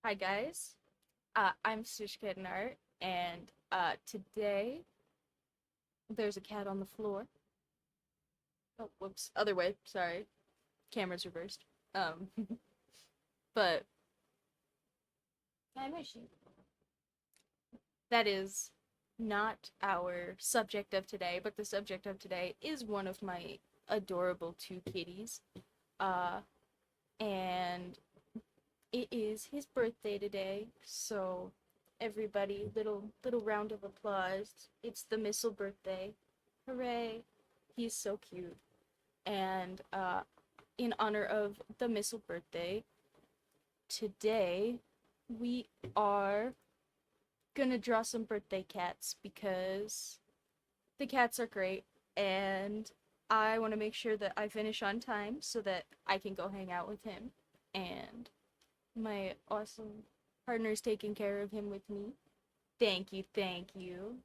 Hi guys, I'm Sushkit Art, and today there's a cat on the floor. Oh, whoops, other way. Sorry, camera's reversed. Um, but I miss you. That is not our subject of today, but the subject of today is one of my adorable two kitties. Uh, and it is his birthday today, so everybody, little round of applause. It's the Missile birthday. Hooray! He's so cute. And in honor of the Missile birthday, today we are gonna draw some birthday cats because the cats are great and I want to make sure that I finish on time so that I can go hang out with him and my awesome partner's taking care of him with me. Thank you, thank you.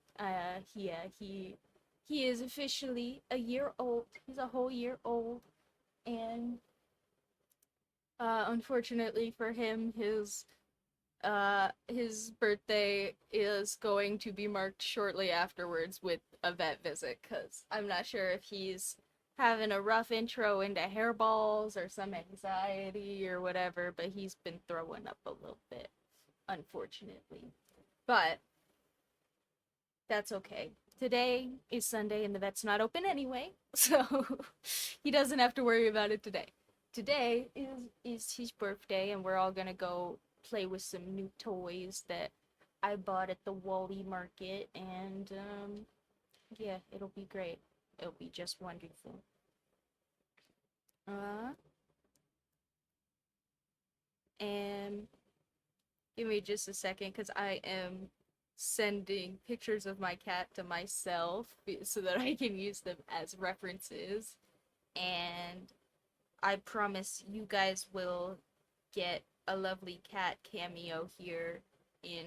Yeah, he is officially a year old. He's a whole year old, and unfortunately for him, his birthday is going to be marked shortly afterwards with a vet visit. Cause I'm not sure if he's having a rough intro into hairballs or some anxiety or whatever, but he's been throwing up a little bit, unfortunately. But that's okay. Today is Sunday and the vet's not open anyway, so he doesn't have to worry about it today. Today is his birthday and we're all gonna go play with some new toys that I bought at the Wally Market and yeah, it'll be great. It'll be just wonderful. Uh and give me just a second because I am sending pictures of my cat to myself so that I can use them as references. And I promise you guys will get a lovely cat cameo here in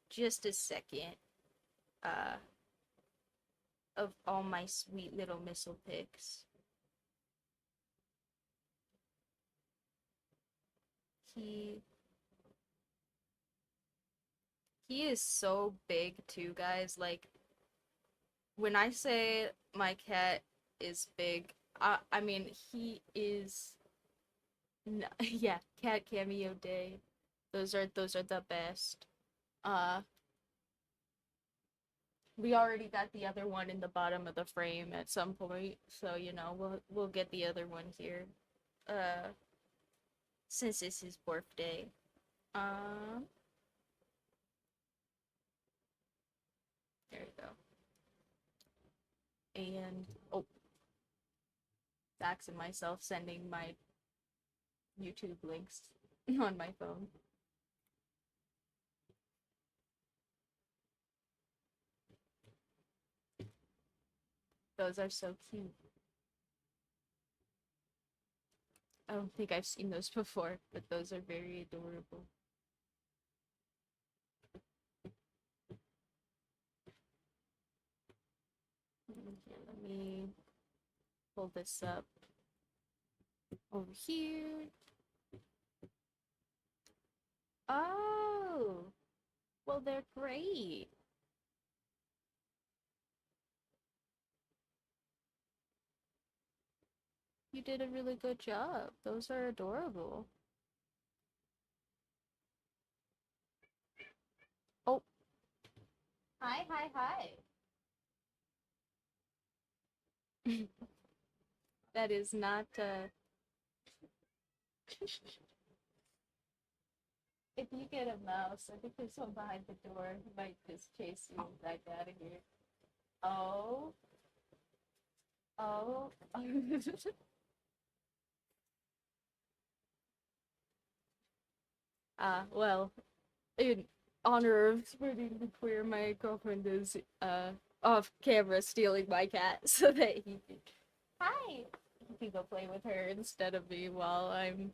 just a second of all my sweet little missile pics. He he is so big too, guys. Like when I say my cat is big, I mean he is. Yeah, cat cameo day. Those are the best. Uh, we already got the other one in the bottom of the frame at some point, so we'll get the other one here. Uh, since it's his birthday. Um, there you go. And oh, Dax and myself sending my YouTube links on my phone. Those are so cute. I don't think I've seen those before, but those are very adorable. Here, let me pull this up over here. Oh, well, they're great. You did a really good job. Those are adorable. Oh, hi, hi, hi. That is not, if you get a mouse, I think there's one behind the door. He might just chase you right out of here. Oh, oh. Well, in honor of spreading the queer, my girlfriend is off camera stealing my cat so that he can hi he can go play with her instead of me while I'm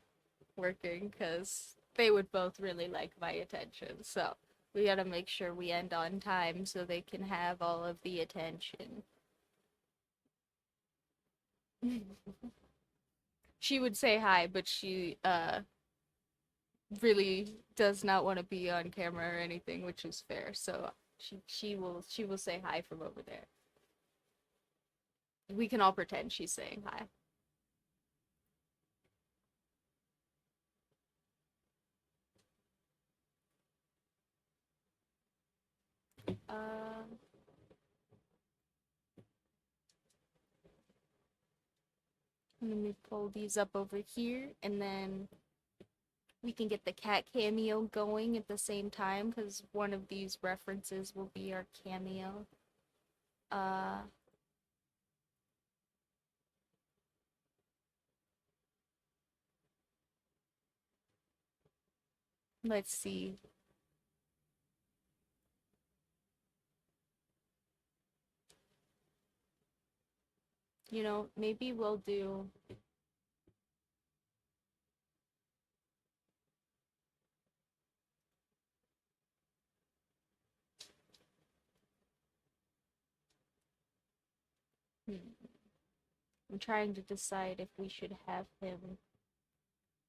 working because they would both really like my attention. So we gotta make sure we end on time so they can have all of the attention. She would say hi, but she really does not want to be on camera or anything, which is fair. So she will say hi from over there. We can all pretend she's saying hi. Uh, Let me pull these up over here, and then we can get the cat cameo going at the same time, because one of these references will be our cameo. Uh, let's see. Maybe we'll do. I'm trying to decide if we should have him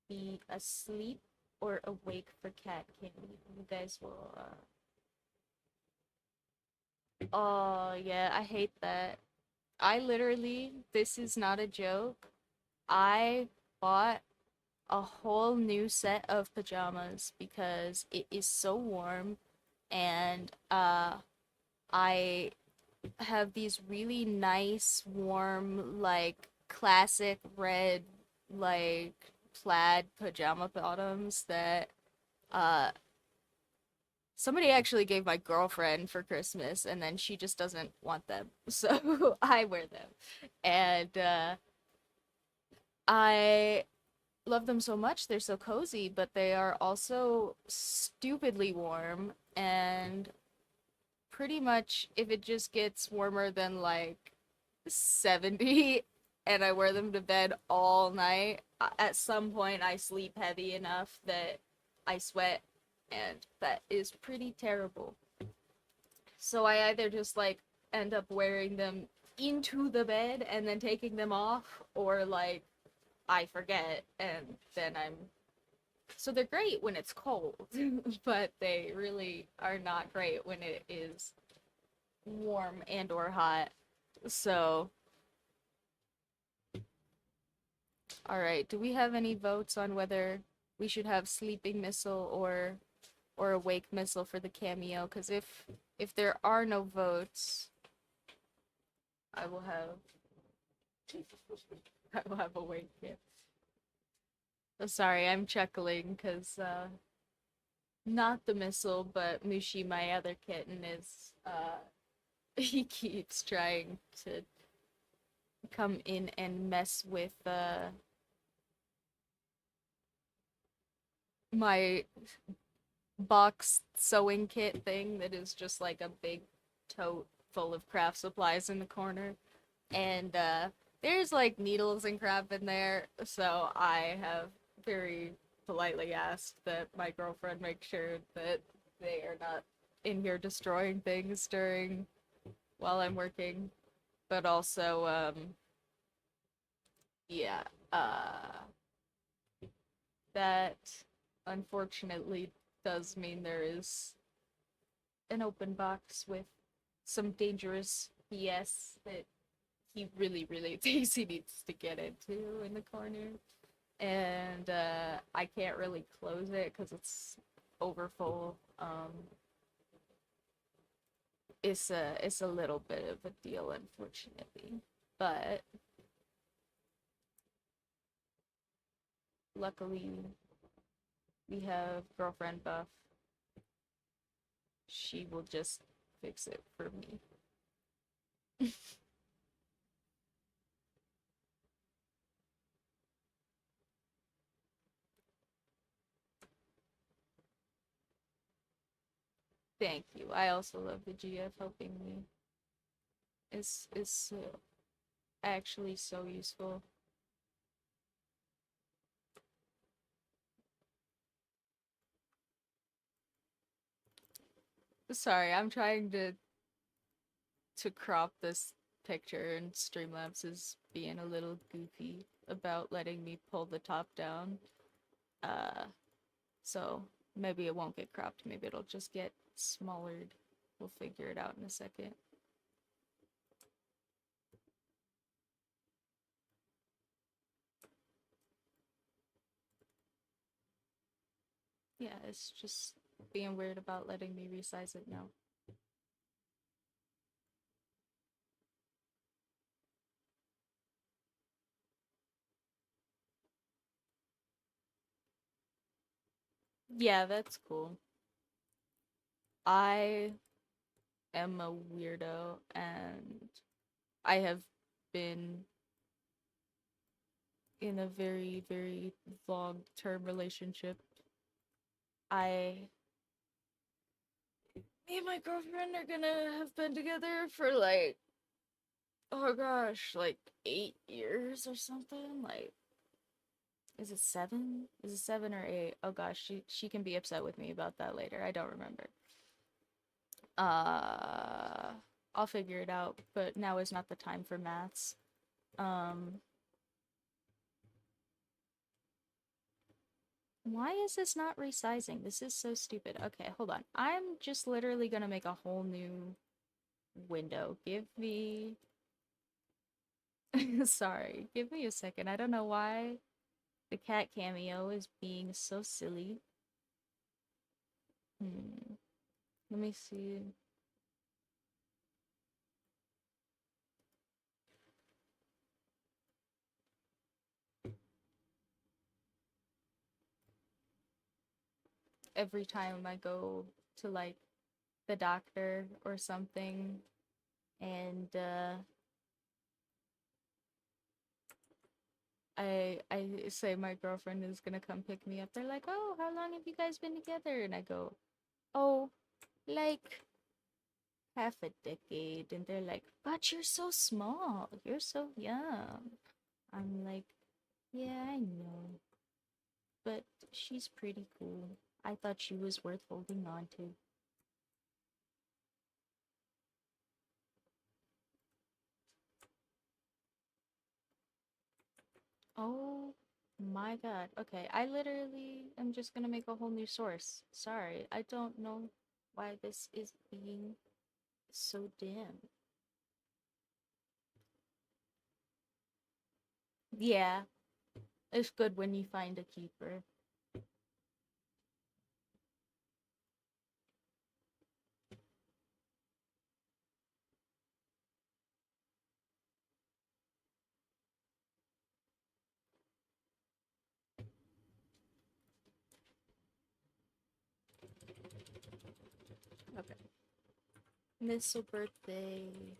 be asleep or awake for cat cameo. You guys will. Oh, yeah, I hate that. I literally, this is not a joke. I bought a whole new set of pajamas because it is so warm, and I have these really nice warm, like classic red, like plaid pajama bottoms that uh somebody actually gave my girlfriend for Christmas, and then she just doesn't want them. So I wear them. And I love them so much. They're so cozy, but they are also stupidly warm. And pretty much, if it just gets warmer than like 70 and I wear them to bed all night, at some point I sleep heavy enough that I sweat, and that is pretty terrible. So I either just like end up wearing them into the bed and then taking them off, or like I forget and then I'm. So they're great when it's cold, but they really are not great when it is warm and or hot. So, all right, do we have any votes on whether we should have sleeping missile or awake missile for the cameo? Because if there are no votes, I will have I will have awake. Yeah. Oh, sorry, I'm chuckling because not the missile, but Mushi, my other kitten, is he keeps trying to come in and mess with my box sewing kit thing that is just like a big tote full of craft supplies in the corner. And there's like needles and crap in there, so I have very politely asked that my girlfriend make sure that they are not in here destroying things during while I'm working. But also, yeah, uh, that unfortunately does mean there is an open box with some dangerous BS that he really, really thinks he needs to get into in the corner. And I can't really close it because it's overfull. It's a little bit of a deal, unfortunately. But luckily, we have girlfriend Buff. She will just fix it for me. Thank you. I also love the GF helping me. Is actually so useful. Sorry, I'm trying to crop this picture, and Streamlabs is being a little goofy about letting me pull the top down. Uh So maybe it won't get cropped. Maybe it'll just get smaller. We'll figure it out in a second. Yeah, it's just being weird about letting me resize it now. Yeah, that's cool. I am a weirdo and I have been in a very, very long-term relationship. I Me and my girlfriend are gonna have been together for like, oh gosh, like 8 years or something. Like, is it 7? Is it 7 or 8? Oh gosh, she can be upset with me about that later. I don't remember. Uh, I'll figure it out, but now is not the time for maths. Um, why is this not resizing? This is so stupid. Okay, hold on. I'm just literally gonna make a whole new window. Give me Sorry, give me a second. I don't know why the cat cameo is being so silly. Let me see. Every time I go to like the doctor or something and I say my girlfriend is gonna come pick me up. They're like, "Oh, how long have you guys been together?" And I go, "Oh, like half a decade." And they're like, "But you're so small. You're so young." I'm like, "Yeah, I know. But she's pretty cool. I thought she was worth holding on to." Oh my god. Okay, I literally am just gonna make a whole new source. Sorry, I don't know why this is being so dim. Yeah, it's good when you find a keeper. Okay. Missile birthday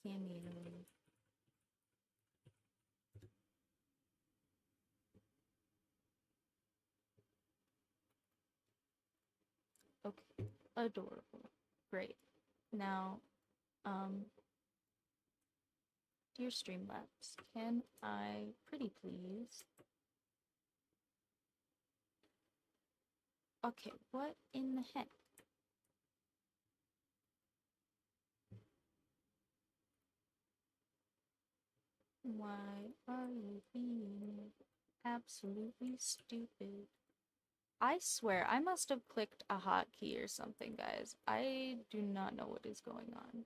cameo. Okay, adorable. Great. Now, um, dear Streamlabs, can I pretty please? Okay, what in the heck? Why are you being absolutely stupid? I swear, I must have clicked a hotkey or something, guys. I do not know what is going on.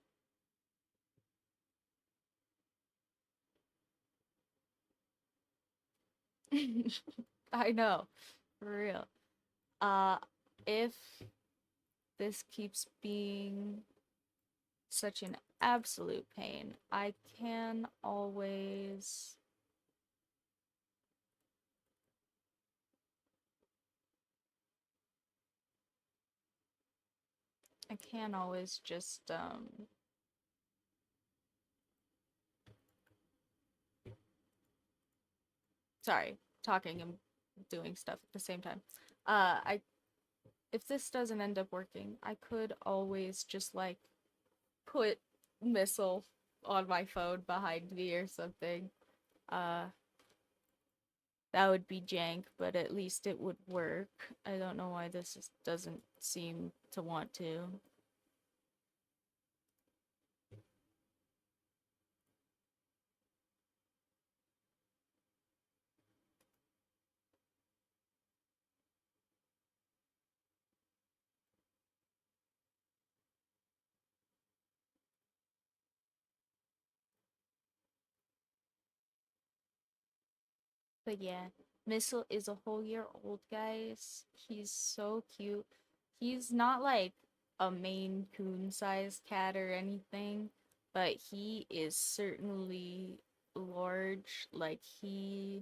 I know, for real. Uh, if this keeps being such an absolute pain, I can always... I can always just, sorry, talking and doing stuff at the same time. I If this doesn't end up working, I could always just like put missile on my phone behind me or something. Uh that would be jank, but at least it would work. I don't know why this doesn't seem to want to. But yeah, Missile is a whole year old, guys. He's so cute. He's not like a Maine Coon sized cat or anything, but he is certainly large. Like here,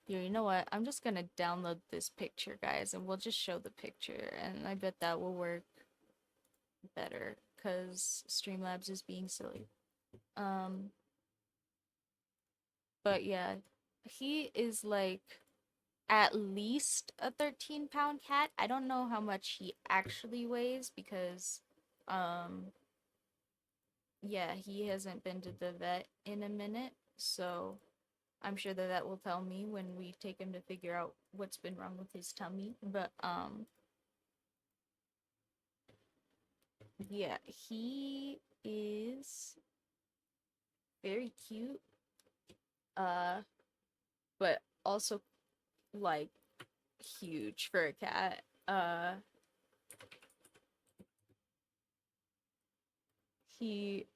you know what? I'm just gonna download this picture, guys, and we'll just show the picture, and I bet that will work better because Streamlabs is being silly. Um, but yeah, he is like at least a 13-pound cat. I don't know how much he actually weighs because, um, yeah, he hasn't been to the vet in a minute, so I'm sure that that will tell me when we take him to figure out what's been wrong with his tummy. But, yeah, he is very cute, uh, but also, like, huge for a cat. He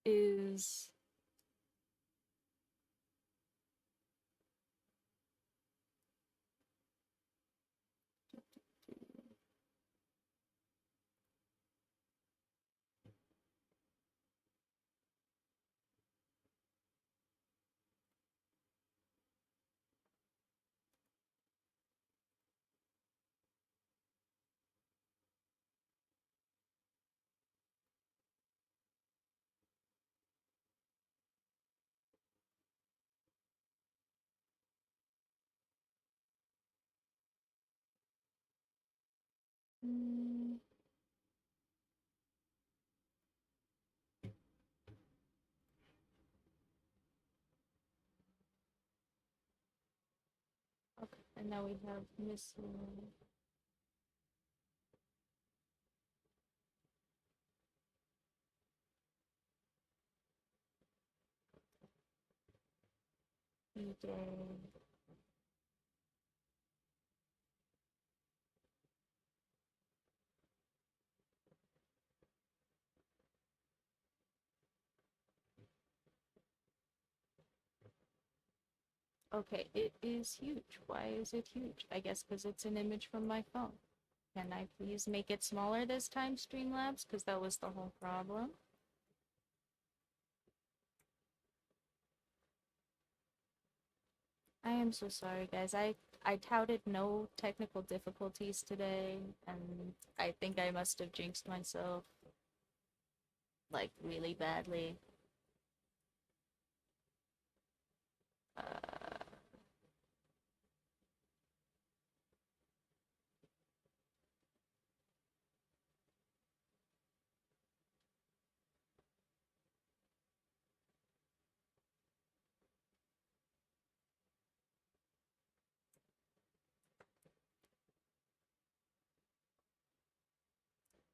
is mm, okay, and now we have missing DJ. Okay, it is huge. Why is it huge? I guess because it's an image from my phone. Can I please make it smaller this time, Streamlabs? Because that was the whole problem. I am so sorry, guys. I touted no technical difficulties today, and I think I must have jinxed myself, like, really badly. Uh,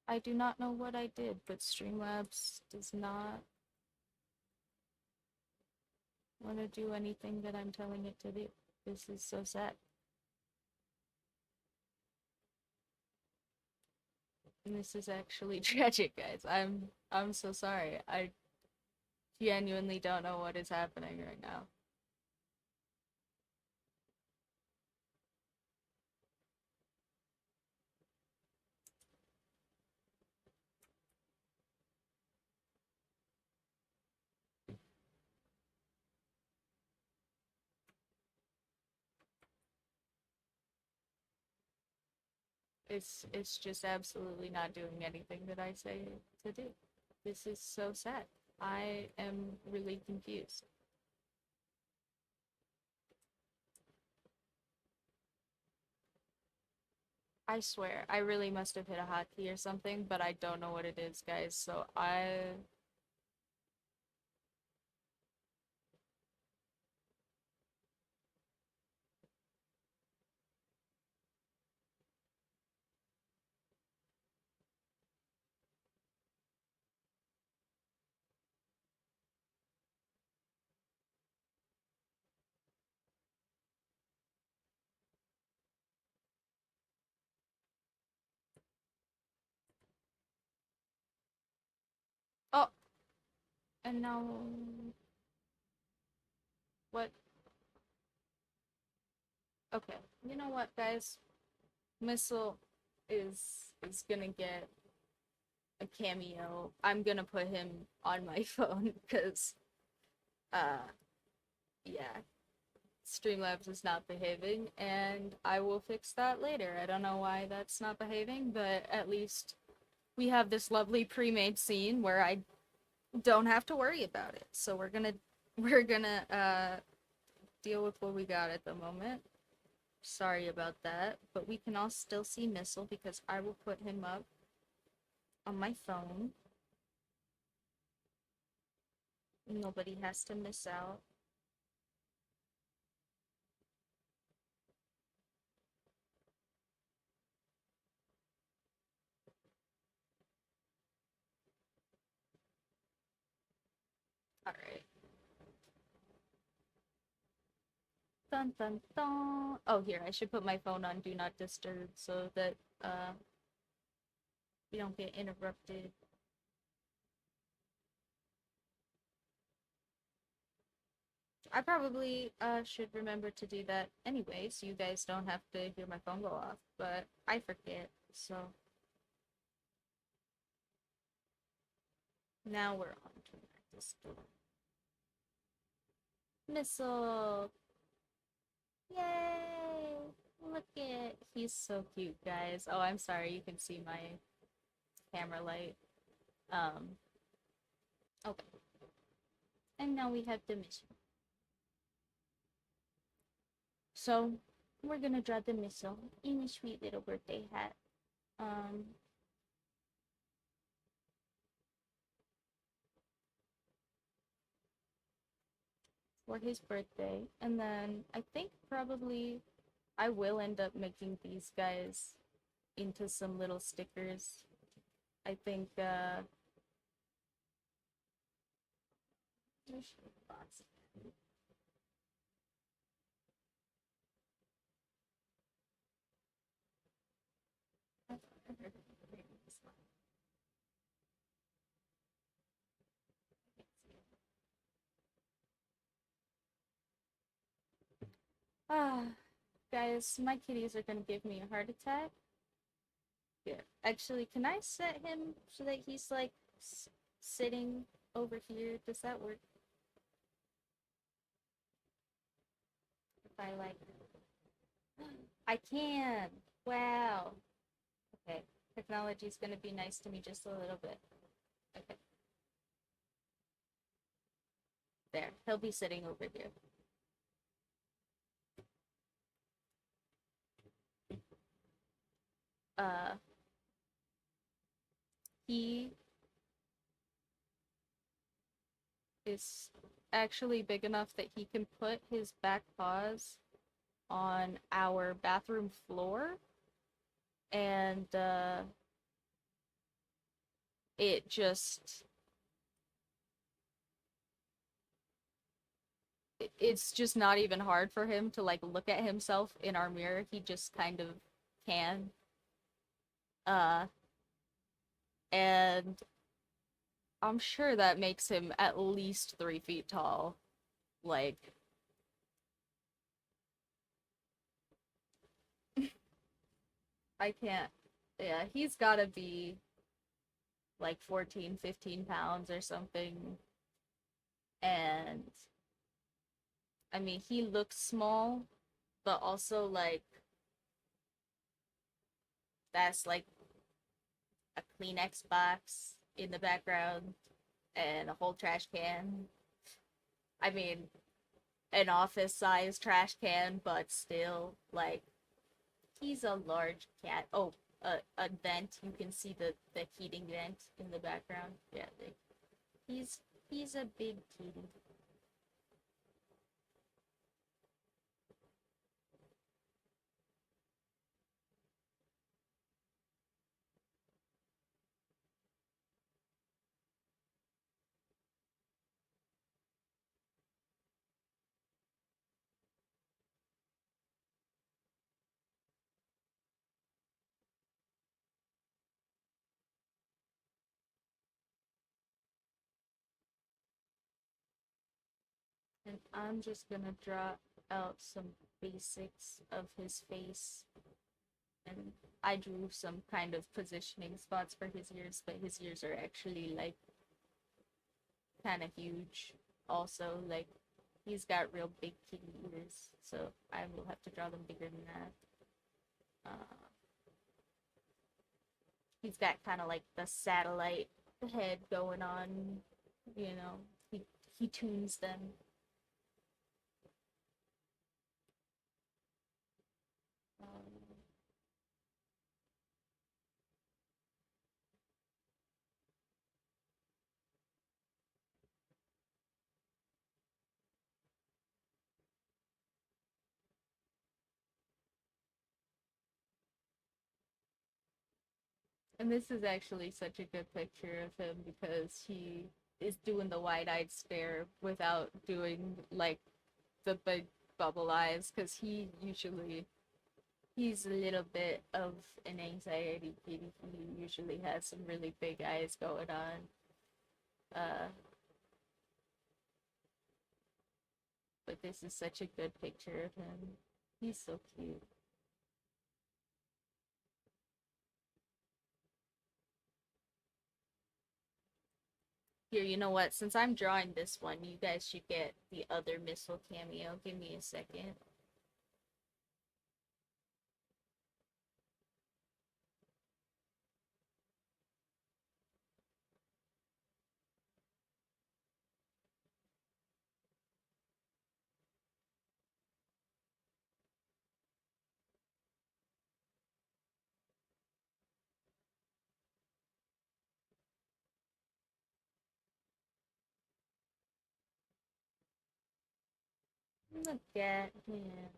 I do not know what I did, but Streamlabs does not want to do anything that I'm telling it to do. This is so sad. And this is actually tragic, guys. I'm so sorry. I genuinely don't know what is happening right now. It's just absolutely not doing anything that I say to do. This is so sad. I am really confused. I swear, I really must have hit a hotkey or something, but I don't know what it is, guys. So I oh, and now what? Okay, you know what, guys? Missile is gonna get a cameo. I'm gonna put him on my phone because, uh, yeah, Streamlabs is not behaving, and I will fix that later. I don't know why that's not behaving, but at least we have this lovely pre-made scene where I don't have to worry about it. So we're gonna deal with what we got at the moment. Sorry about that, but we can all still see Missile because I will put him up on my phone. Nobody has to miss out. Alright. Dun dun dun. Oh, here, I should put my phone on Do Not Disturb so that we don't get interrupted. I probably should remember to do that anyway, so you guys don't have to hear my phone go off, but I forget, so now we're on to this Missile. Yay! Look at he's so cute, guys. Oh, I'm sorry, you can see my camera light. Um, okay. And now we have the mission. So we're gonna draw the Missile in a sweet little birthday hat. Um, for his birthday, and then I think probably I will end up making these guys into some little stickers. I think ah, guys, my kitties are gonna give me a heart attack. Yeah, actually, can I set him so that he's like sitting over here? Does that work? If I like, I can. Wow. Okay, technology's gonna be nice to me just a little bit. Okay, there. He'll be sitting over here. Uh, he is actually big enough that he can put his back paws on our bathroom floor, and it just it's just not even hard for him to like look at himself in our mirror. He just kind of can. Uh and I'm sure that makes him at least 3 feet tall. Like I can't, yeah, he's gotta be like 14, 15 pounds or something. And I mean, he looks small, but also like that's like a Kleenex box in the background and a whole trash can. I mean, an office size trash can, but still, like, he's a large cat. Oh, a vent. You can see the heating vent in the background. Yeah, he's he's a big kitty. And I'm just gonna draw out some basics of his face, and I drew some kind of positioning spots for his ears, but his ears are actually like kind of huge. Also, like he's got real big kitty ears, so I will have to draw them bigger than that. Uh, he's got kind of like the satellite head going on, you know. He tunes them. Um, and this is actually such a good picture of him because he is doing the wide-eyed stare without doing like the big bubble eyes because he's a little bit of an anxiety kitty. He usually has some really big eyes going on. Uh, but this is such a good picture of him. He's so cute. Here, you know what? Since I'm drawing this one, you guys should get the other missile cameo. Give me a second. Look at him.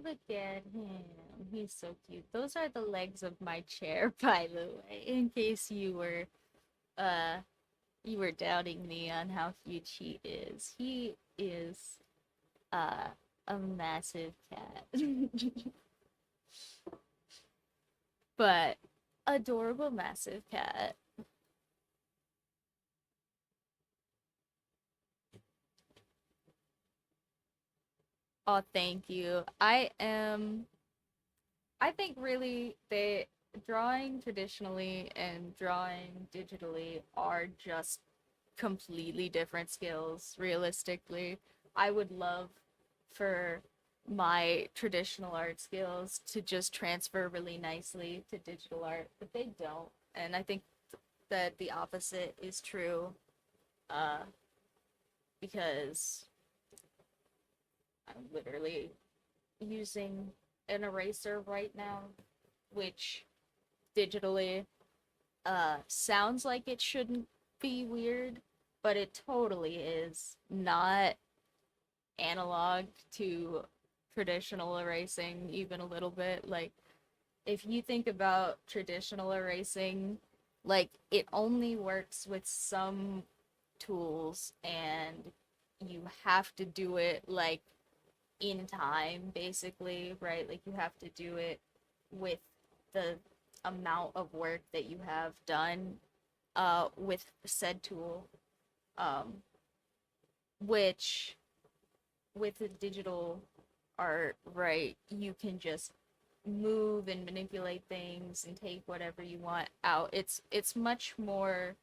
Look at him. He's so cute. Those are the legs of my chair, by the way, in case uh you were doubting me on how huge he is. He is uh a massive cat. But adorable massive cat. Oh, thank you. I think really they drawing traditionally and drawing digitally are just completely different skills, realistically. I would love for my traditional art skills to just transfer really nicely to digital art, but they don't. And I think that the opposite is true, uh, because I'm literally using an eraser right now, which digitally sounds like it shouldn't be weird, but it totally is not analog to traditional erasing even a little bit. Like if you think about traditional erasing, like it only works with some tools and you have to do it like in time basically, right? Like you have to do it with the amount of work that you have done with said tool, um which with the digital art, right, you can just move and manipulate things and take whatever you want out. It's much more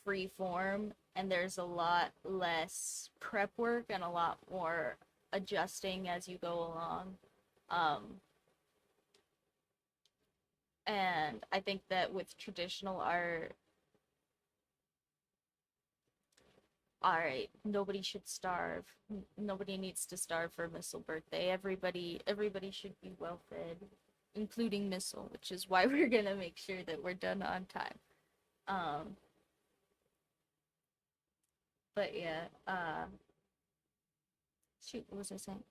free form and there's a lot less prep work and a lot more adjusting as you go along. Um, and I think that with traditional art, all right, nobody should starve. Nobody needs to starve for Missile birthday. Everybody should be well fed, including Missile, which is why we're gonna make sure that we're done on time. Um, but yeah, shoot, what was I saying?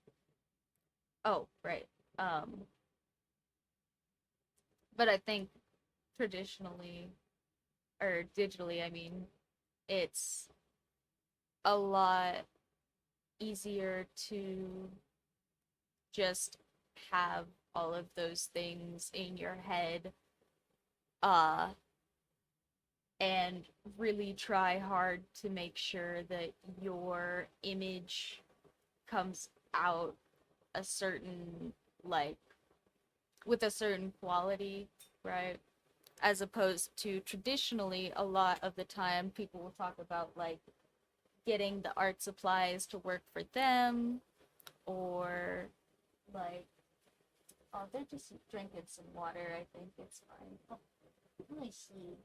Oh, right. Um, but I think traditionally or digitally, I mean, it's a lot easier to just have all of those things in your head uh and really try hard to make sure that your image comes out a certain, like, with a certain quality, right? As opposed to traditionally, a lot of the time, people will talk about like getting the art supplies to work for them, or like, oh, they're just drinking some water. I think it's fine. Oh, let me see.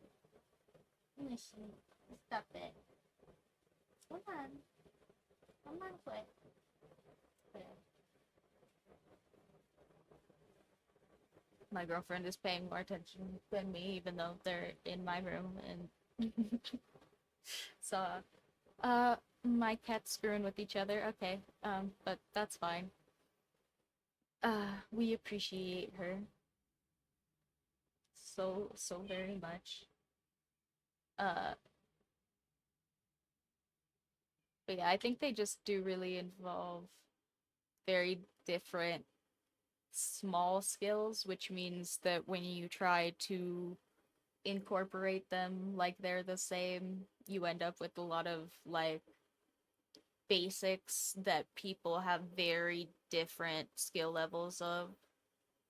Let me see. Stop it. Come on. Come on, quick. My girlfriend is paying more attention than me, even though they're in my room. And so, uh, my cat's screwing with each other. Okay, but that's fine. We appreciate her so very much. Uh, but yeah, I think they just do really involve very different small skills, which means that when you try to incorporate them like they're the same, you end up with a lot of like basics that people have very different skill levels of.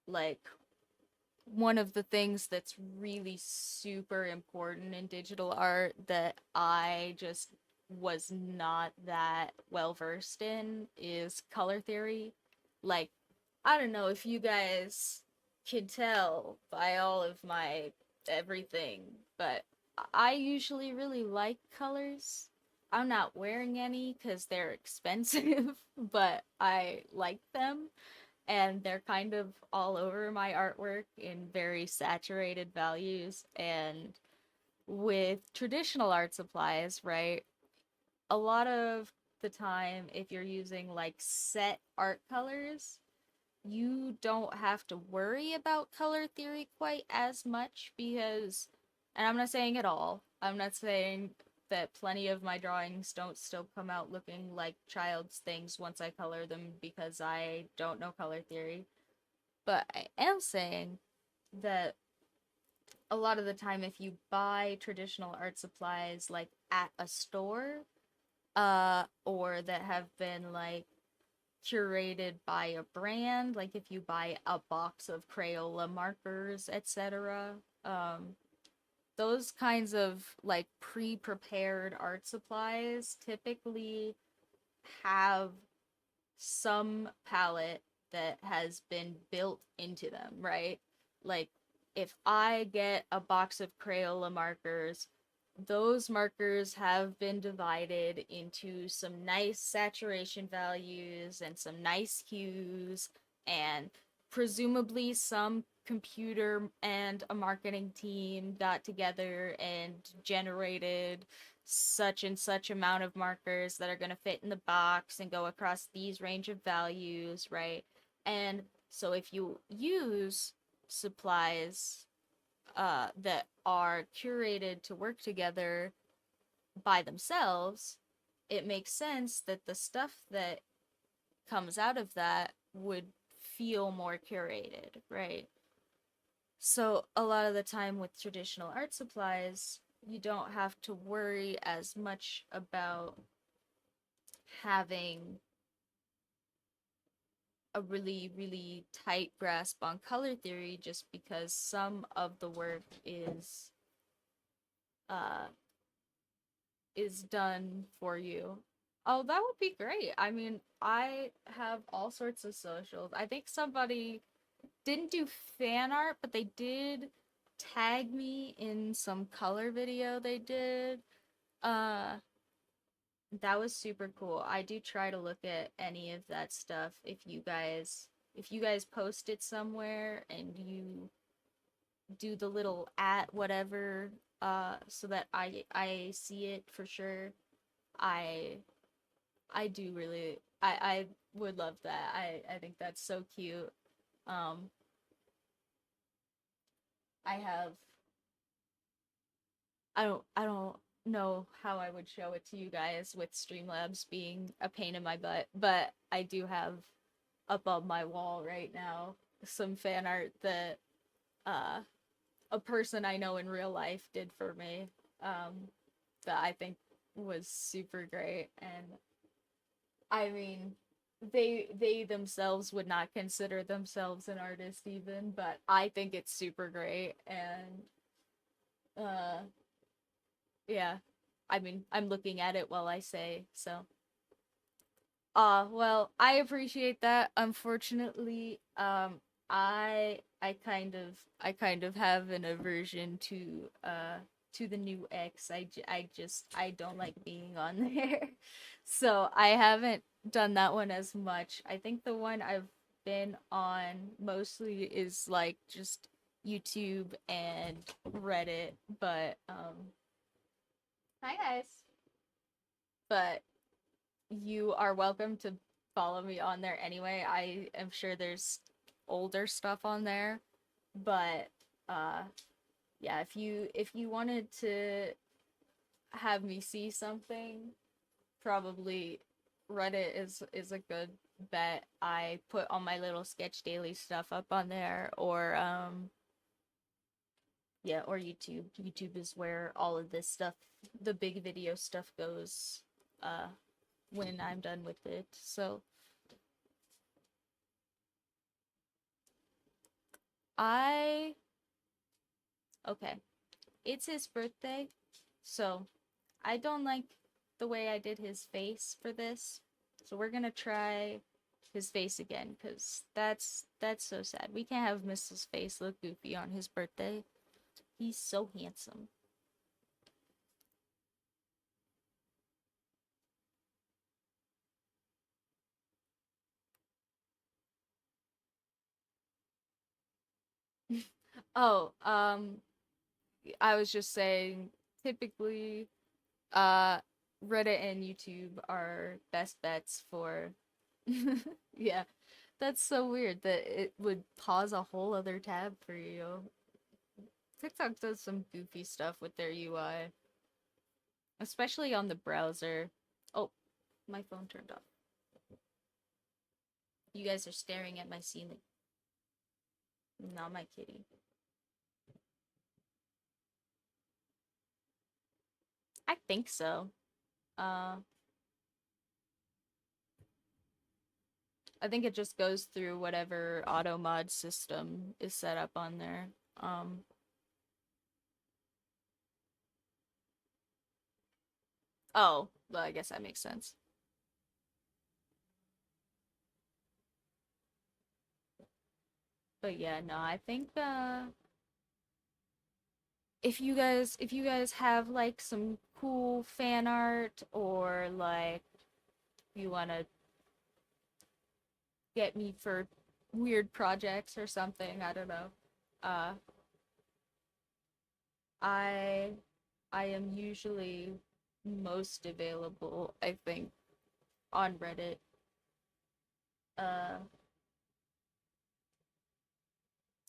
Like, one of the things that's really super important in digital art that I just was not that well versed in is color theory. Like, I don't know if you guys can tell by all of my everything, but I usually really like colors. I'm not wearing any because they're expensive, but I like them, and they're kind of all over my artwork in very saturated values. And with traditional art supplies, right, a lot of the time, if you're using like set art colors, you don't have to worry about color theory quite as much because, and I'm not saying at all, I'm not saying that plenty of my drawings don't still come out looking like child's things once I color them because I don't know color theory. But I am saying that a lot of the time, if you buy traditional art supplies like at a store, or that have been like curated by a brand, like if you buy a box of Crayola markers, etc., those kinds of like pre-prepared art supplies typically have some palette that has been built into them, right? Like, if I get a box of Crayola markers, those markers have been divided into some nice saturation values and some nice hues, and presumably some computer and a marketing team got together and generated such and such amount of markers that are going to fit in the box and go across these range of values, right? And so if you use supplies that are curated to work together by themselves, it makes sense that the stuff that comes out of that would feel more curated, right? So a lot of the time with traditional art supplies, you don't have to worry as much about having a really tight grasp on color theory just because some of the work uh is done for you. Oh, that would be great. I mean, I have all sorts of socials. I think somebody didn't do fan art, but they did tag me in some color video they did. Uh, that was super cool. I do try to look at any of that stuff if you guys post it somewhere and you do the little at whatever so that I see it for sure. I I do really I would love that. I think that's so cute. Um I have I don't know how I would show it to you guys with Streamlabs being a pain in my butt, but I do have above my wall right now some fan art that uh a person I know in real life did for me. That I think was super great. And I mean, they themselves would not consider themselves an artist even, but I think it's super great. And uh yeah, I mean, I'm looking at it while I say so. Well, I appreciate that. Unfortunately, I kind of have an aversion to the new X. I don't like being on there. So, I haven't done that one as much. I think the one I've been on mostly is like just YouTube and Reddit, but hi guys. But you are welcome to follow me on there anyway. I am sure there's older stuff on there, but uh yeah, if you wanted to have me see something, probably Reddit is a good bet. I put all my little sketch daily stuff up on there, or yeah, or YouTube. YouTube is where all of this stuff, the big video stuff goes uh when I'm done with it. So I okay. It's his birthday, so I don't like the way I did his face for this. So we're gonna try his face again, cause that's so sad. We can't have Mrs. Face look goofy on his birthday. He's so handsome. Oh, I was just saying, typically, uh, Reddit and YouTube are best bets for. Yeah, that's so weird that it would pause a whole other tab for you. TikTok does some goofy stuff with their UI, especially on the browser. Oh, my phone turned off. You guys are staring at my ceiling. Not my kitty. I think so. Uh, I think it just goes through whatever auto mod system is set up on there. Oh, well, I guess that makes sense. But yeah, no, I think if you guys have like some cool fan art, or like you want to get me for weird projects or something, I don't know. Uh I I am usually most available, I think, on Reddit. Uh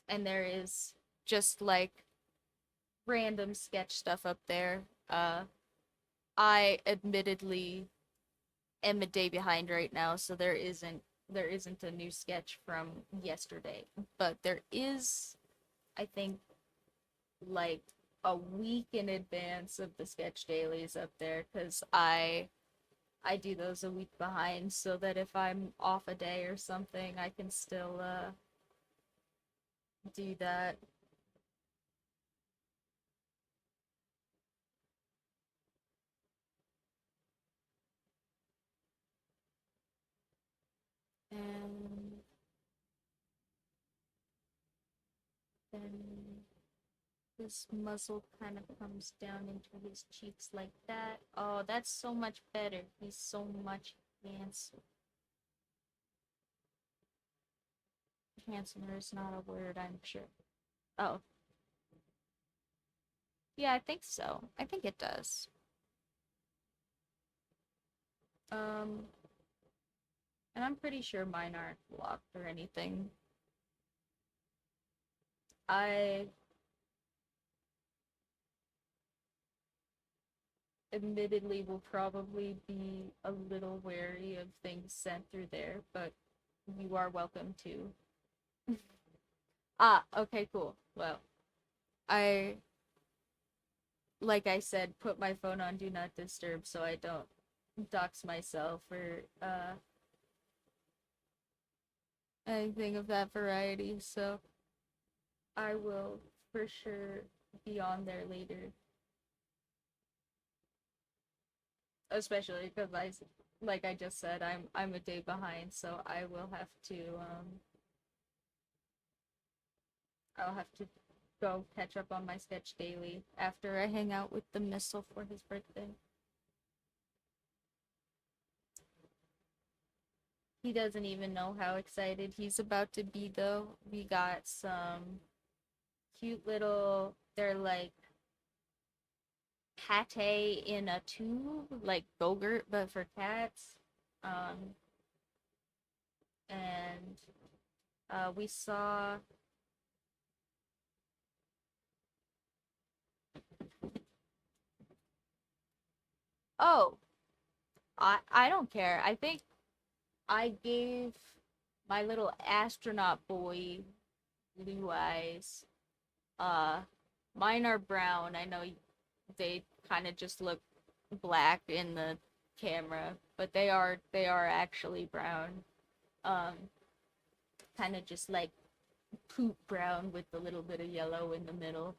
and there is just like random sketch stuff up there. I admittedly am a day behind right now, so there isn't a new sketch from yesterday, but there is, I think, like a week in advance of the sketch dailies up there, because I do those a week behind, so that if I'm off a day or something, I can still do that. And then his muzzle kind of comes down into his cheeks like that. Oh, that's so much better. He's so much handsome. Handsomer is not a word, I'm sure. Oh, yeah, I think so. I think it does. Um, and I'm pretty sure mine aren't locked or anything. I admittedly will probably be a little wary of things sent through there, but you are welcome to. Ah, okay, cool. Well, I, like I said, put my phone on Do Not Disturb so I don't dox myself or anything of that variety, so I will for sure be on there later. Especially because like I just said, I'm a day behind, so I'll have to go catch up on my sketch daily after I hang out with the missile for his birthday. He doesn't even know how excited he's about to be though. We got some cute little, they're like pate in a tube, like Bogurt, but for cats. Um, and we saw, oh, I don't care. I think I gave my little astronaut boy blue eyes. Uh, Mine are brown. I know they kind of just look black in the camera, but they are actually brown. Um, Kind of just like poop brown with a little bit of yellow in the middle.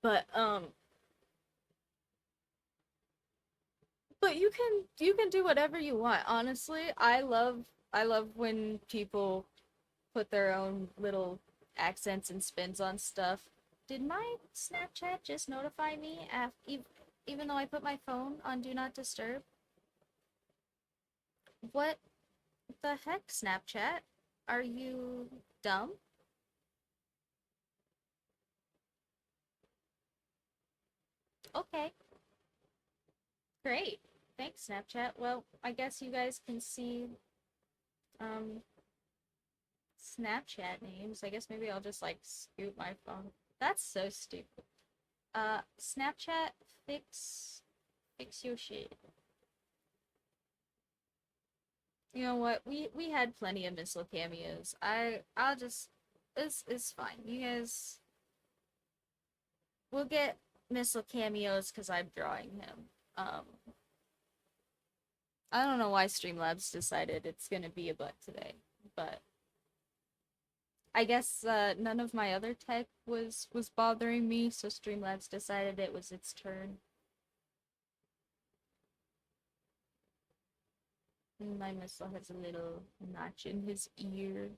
But but you can do whatever you want. Honestly, I love when people put their own little accents and spins on stuff. Did my Snapchat just notify me even though I put my phone on Do Not Disturb? What the heck, Snapchat? Are you dumb? Okay, great. Thanks, Snapchat. Well, I guess you guys can see um Snapchat names. I guess maybe I'll just like scoot my phone. That's so stupid. Snapchat, fix your shit. You know what? We had plenty of missile cameos. I'll just it's fine. You guys we'll get missile cameos because I'm drawing him. Um I don't know why Streamlabs decided it's gonna be a butt today, but I guess none of my other tech was bothering me, so Streamlabs decided it was its turn. My missile has a little notch in his ear.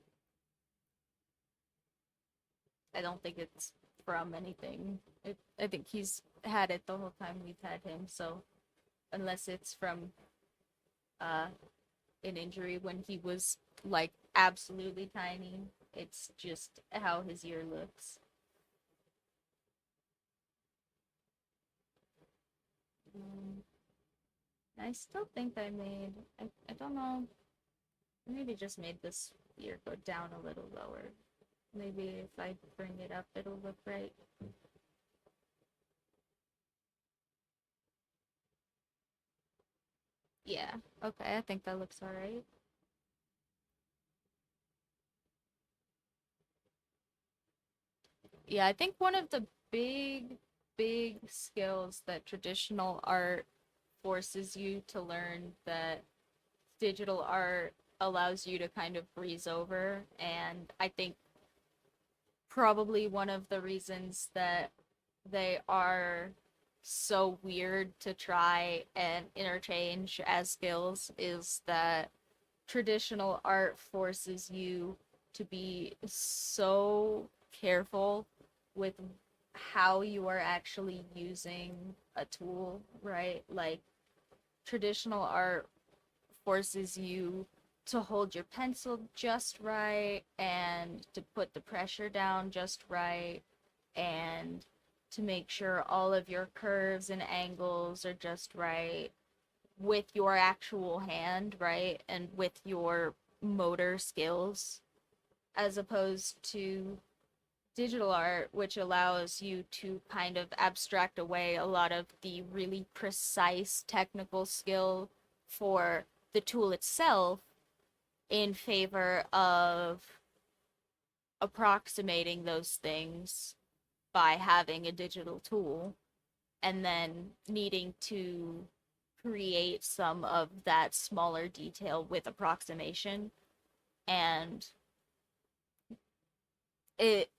I don't think it's from anything. I think he's had it the whole time we've had him, so unless it's from uh an injury when he was like absolutely tiny, it's just how his ear looks. Um, I still think I don't know, maybe just made this ear go down a little lower. Maybe if I bring it up, it'll look right. Yeah, okay, I think that looks alright. Yeah, I think one of the big skills that traditional art forces you to learn that digital art allows you to kind of breeze over. And I think probably one of the reasons that they are so weird to try and interchange as skills is that traditional art forces you to be so careful with how you are actually using a tool, right? Like traditional art forces you to hold your pencil just right and to put the pressure down just right and to make sure all of your curves and angles are just right with your actual hand, right? And with your motor skills, as opposed to digital art, which allows you to kind of abstract away a lot of the really precise technical skill for the tool itself in favor of approximating those things by having a digital tool and then needing to create some of that smaller detail with approximation. And it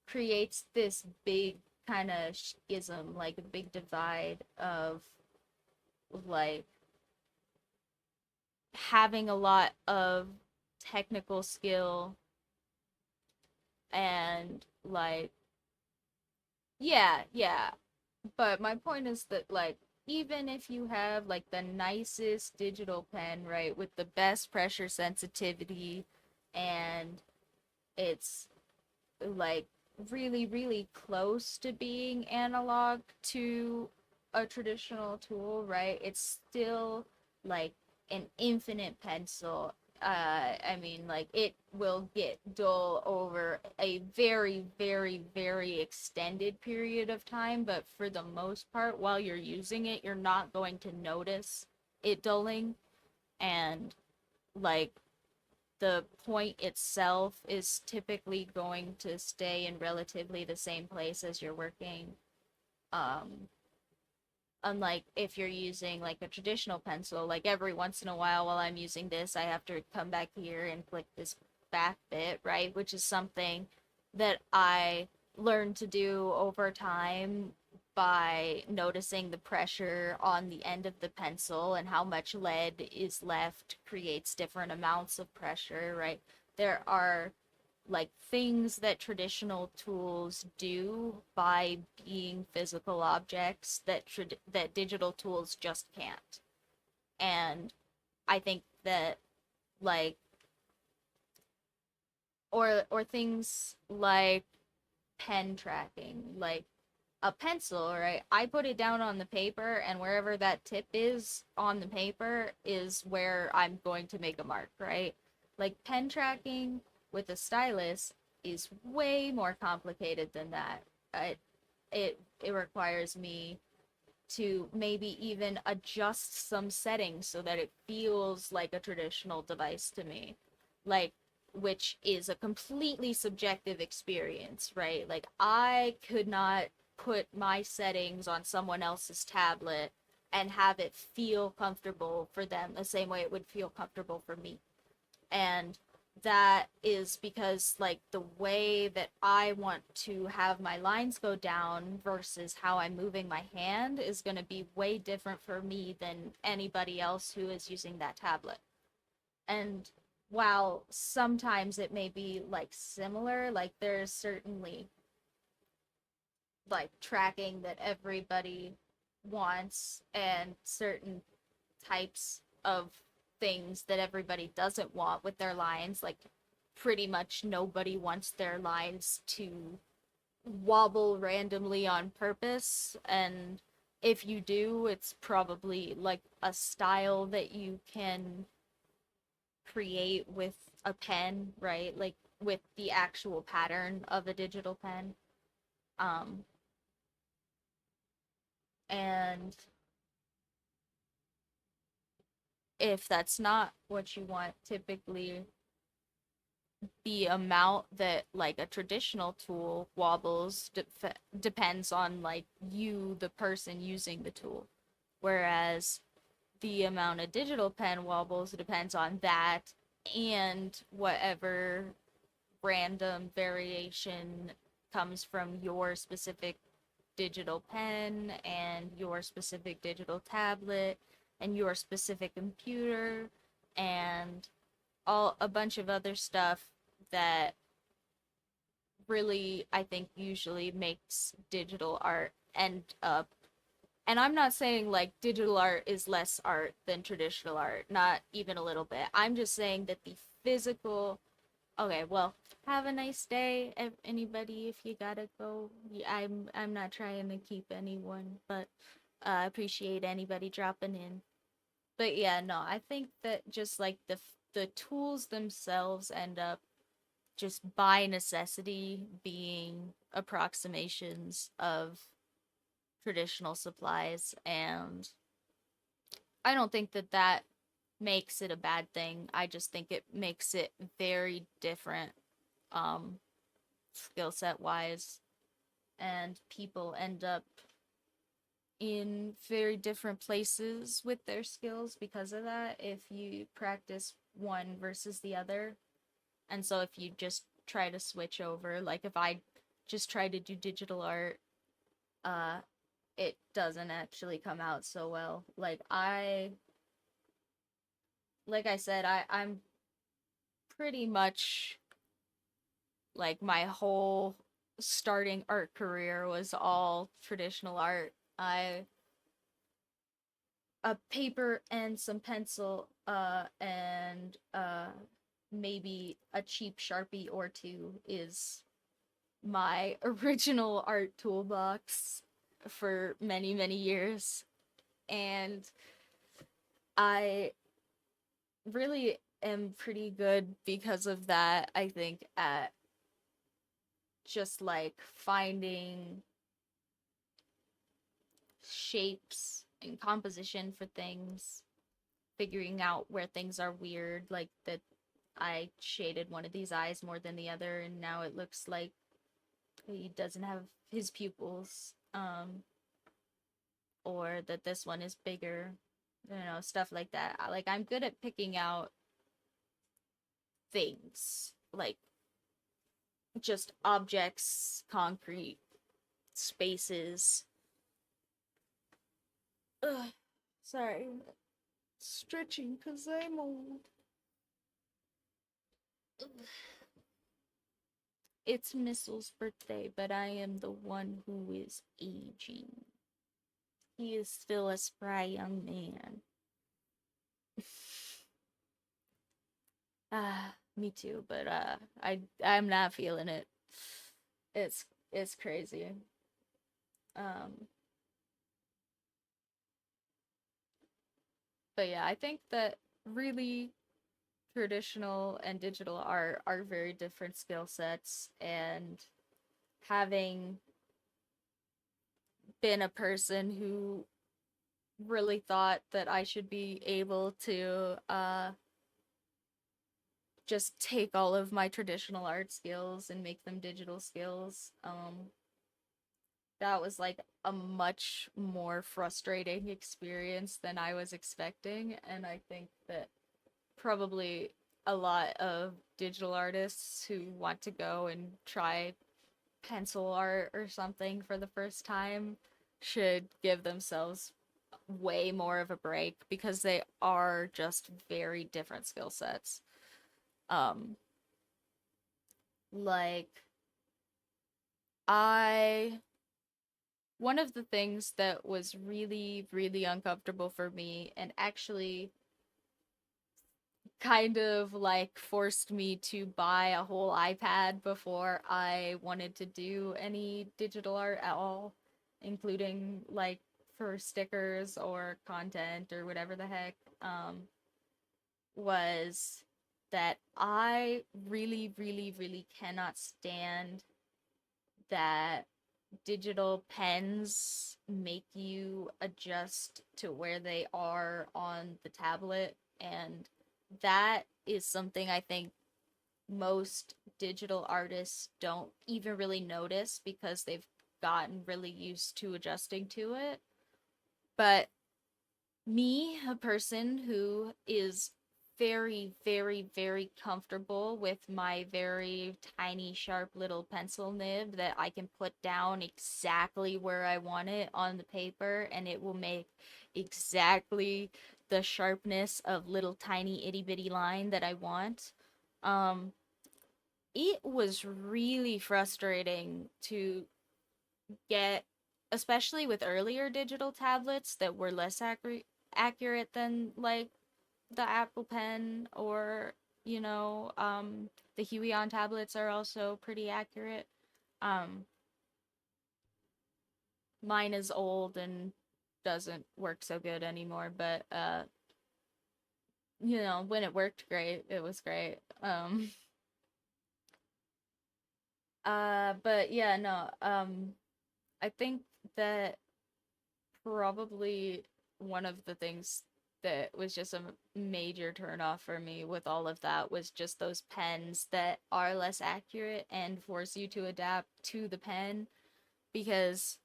creates this big kind of schism, like a big divide of like having a lot of technical skill and like yeah. But my point is that like even if you have like the nicest digital pen, right, with the best pressure sensitivity and it's like really close to being analog to a traditional tool, right? It's still like an infinite pencil. I mean, like it will get dull over a very extended period of time, but for the most part, while you're using it, you're not going to notice it dulling. And like the point itself is typically going to stay in relatively the same place as you're working. Um, Unlike if you're using like a traditional pencil, like every once in a while I'm using this, I have to come back here and click this back bit, right? Which is something that I learned to do over time by noticing the pressure on the end of the pencil and how much lead is left creates different amounts of pressure, right? There are like things that traditional tools do by being physical objects that that digital tools just can't. And I think that like or things like pen tracking, like a pencil, right? I put it down on the paper, and wherever that tip is on the paper is where I'm going to make a mark, right? Like pen tracking with a stylus is way more complicated than that. It requires me to maybe even adjust some settings so that it feels like a traditional device to me. Like which is a completely subjective experience, right? Like I could not put my settings on someone else's tablet and have it feel comfortable for them the same way it would feel comfortable for me. And that is because like the way that I want to have my lines go down versus how I'm moving my hand is going to be way different for me than anybody else who is using that tablet. And while sometimes it may be like similar, like there's certainly like tracking that everybody wants and certain types of things that everybody doesn't want with their lines. Like pretty much nobody wants their lines to wobble randomly on purpose, and if you do, it's probably like a style that you can create with a pen, right? Like with the actual pattern of a digital pen. Um, and if that's not what you want, typically the amount that like a traditional tool wobbles depends on like you, the person using the tool. Whereas the amount of digital pen wobbles depends on that and whatever random variation comes from your specific digital pen and your specific digital tablet and your specific computer and all a bunch of other stuff that really I think usually makes digital art end up. And I'm not saying like digital art is less art than traditional art, not even a little bit. I'm just saying that the physical. Okay, well, have a nice day, anybody. If you gotta go, I'm not trying to keep anyone, but I appreciate anybody dropping in. But yeah, no, I think that just like the tools themselves end up just by necessity being approximations of traditional supplies, and I don't think that that makes it a bad thing. I just think it makes it very different um skill set wise, and people end up in very different places with their skills because of that if you practice one versus the other. And so if you just try to switch over. Like if I just try to do digital art, uh it doesn't actually come out so well. Like I said, I'm pretty much like my whole starting art career was all traditional art. I a paper and some pencil and maybe a cheap Sharpie or two is my original art toolbox for many, many years. And I really am pretty good because of that, I think, at just like finding shapes and composition for things, figuring out where things are weird, like that I shaded one of these eyes more than the other, and now it looks like he doesn't have his pupils, or that this one is bigger, stuff like that. Like, I'm good at picking out things, like just objects, concrete spaces. Ugh, sorry, stretching because I'm old. Ugh. It's Missel's birthday, but I am the one who is aging. He is still a spry young man. Me too, but I'm not feeling it. It's crazy. Um, but yeah, I think that really traditional and digital art are very different skill sets, and having been a person who really thought that I should be able to just take all of my traditional art skills and make them digital skills. That was like a much more frustrating experience than I was expecting, and I think that probably a lot of digital artists who want to go and try pencil art or something for the first time should give themselves way more of a break because they are just very different skill sets. Um, like I one of the things that was really, really uncomfortable for me and actually kind of like forced me to buy a whole iPad before I wanted to do any digital art at all, including like for stickers or content or whatever the heck, was that I really, really, really cannot stand that digital pens make you adjust to where they are on the tablet, and that is something I think most digital artists don't even really notice because they've gotten really used to adjusting to it. But me, a person who is very, very, very comfortable with my very tiny, sharp little pencil nib that I can put down exactly where I want it on the paper, and it will make exactly the sharpness of little tiny itty bitty line that I want. Um, it was really frustrating to get, especially with earlier digital tablets that were less accurate than like the Apple Pen, or the Huion tablets are also pretty accurate. Um, Mine is old and doesn't work so good anymore, but when it worked great, it was great. But yeah, no. I think that probably one of the things that was just a major turnoff for me with all of that was just those pens that are less accurate and force you to adapt to the pen. Because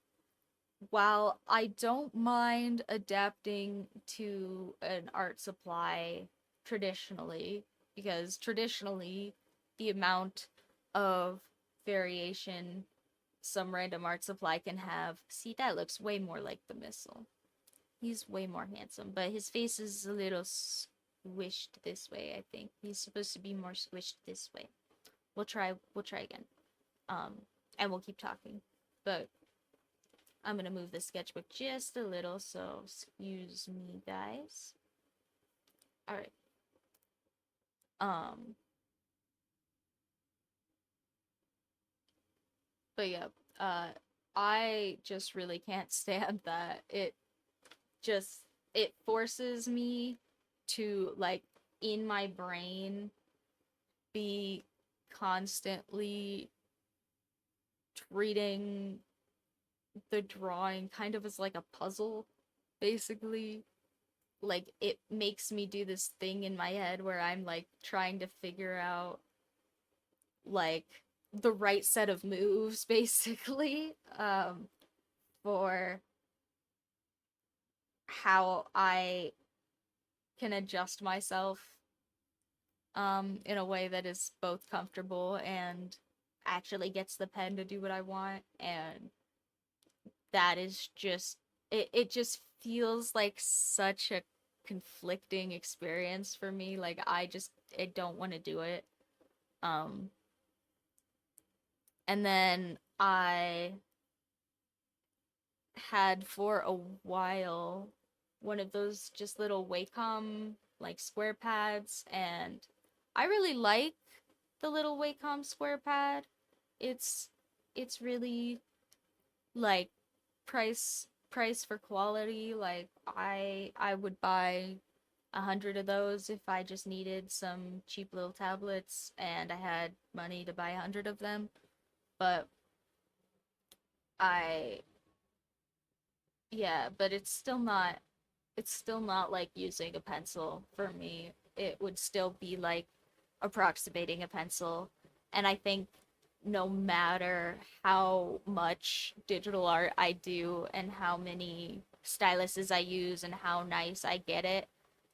while I don't mind adapting to an art supply traditionally, because traditionally the amount of variation some random art supply can have. See, that looks way more like the missile. He's way more handsome, but his face is a little squished this way, I think. He's supposed to be more squished this way. We'll try again. Um, and we'll keep talking. But I'm gonna move the sketchbook just a little, so excuse me, guys. Alright. Um, but yeah, uh, I just really can't stand that. Just, it forces me to, like, in my brain, be constantly treating the drawing kind of as like a puzzle, basically. Like, it makes me do this thing in my head where I'm like trying to figure out like the right set of moves, basically, for how I can adjust myself in a way that is both comfortable and actually gets the pen to do what I want. And that is just, it just feels like such a conflicting experience for me. Like, I don't want to do it. Um and then I had for a while one of those just little Wacom like square pads, and I really like the little Wacom square pad. It's it's really like price for quality. Like, I would buy 100 of those if I just needed some cheap little tablets and I had money to buy 100 of them. But I yeah, but it's still not like using a pencil for me. It would still be like approximating a pencil. And I think no matter how much digital art I do and how many styluses I use and how nice I get it,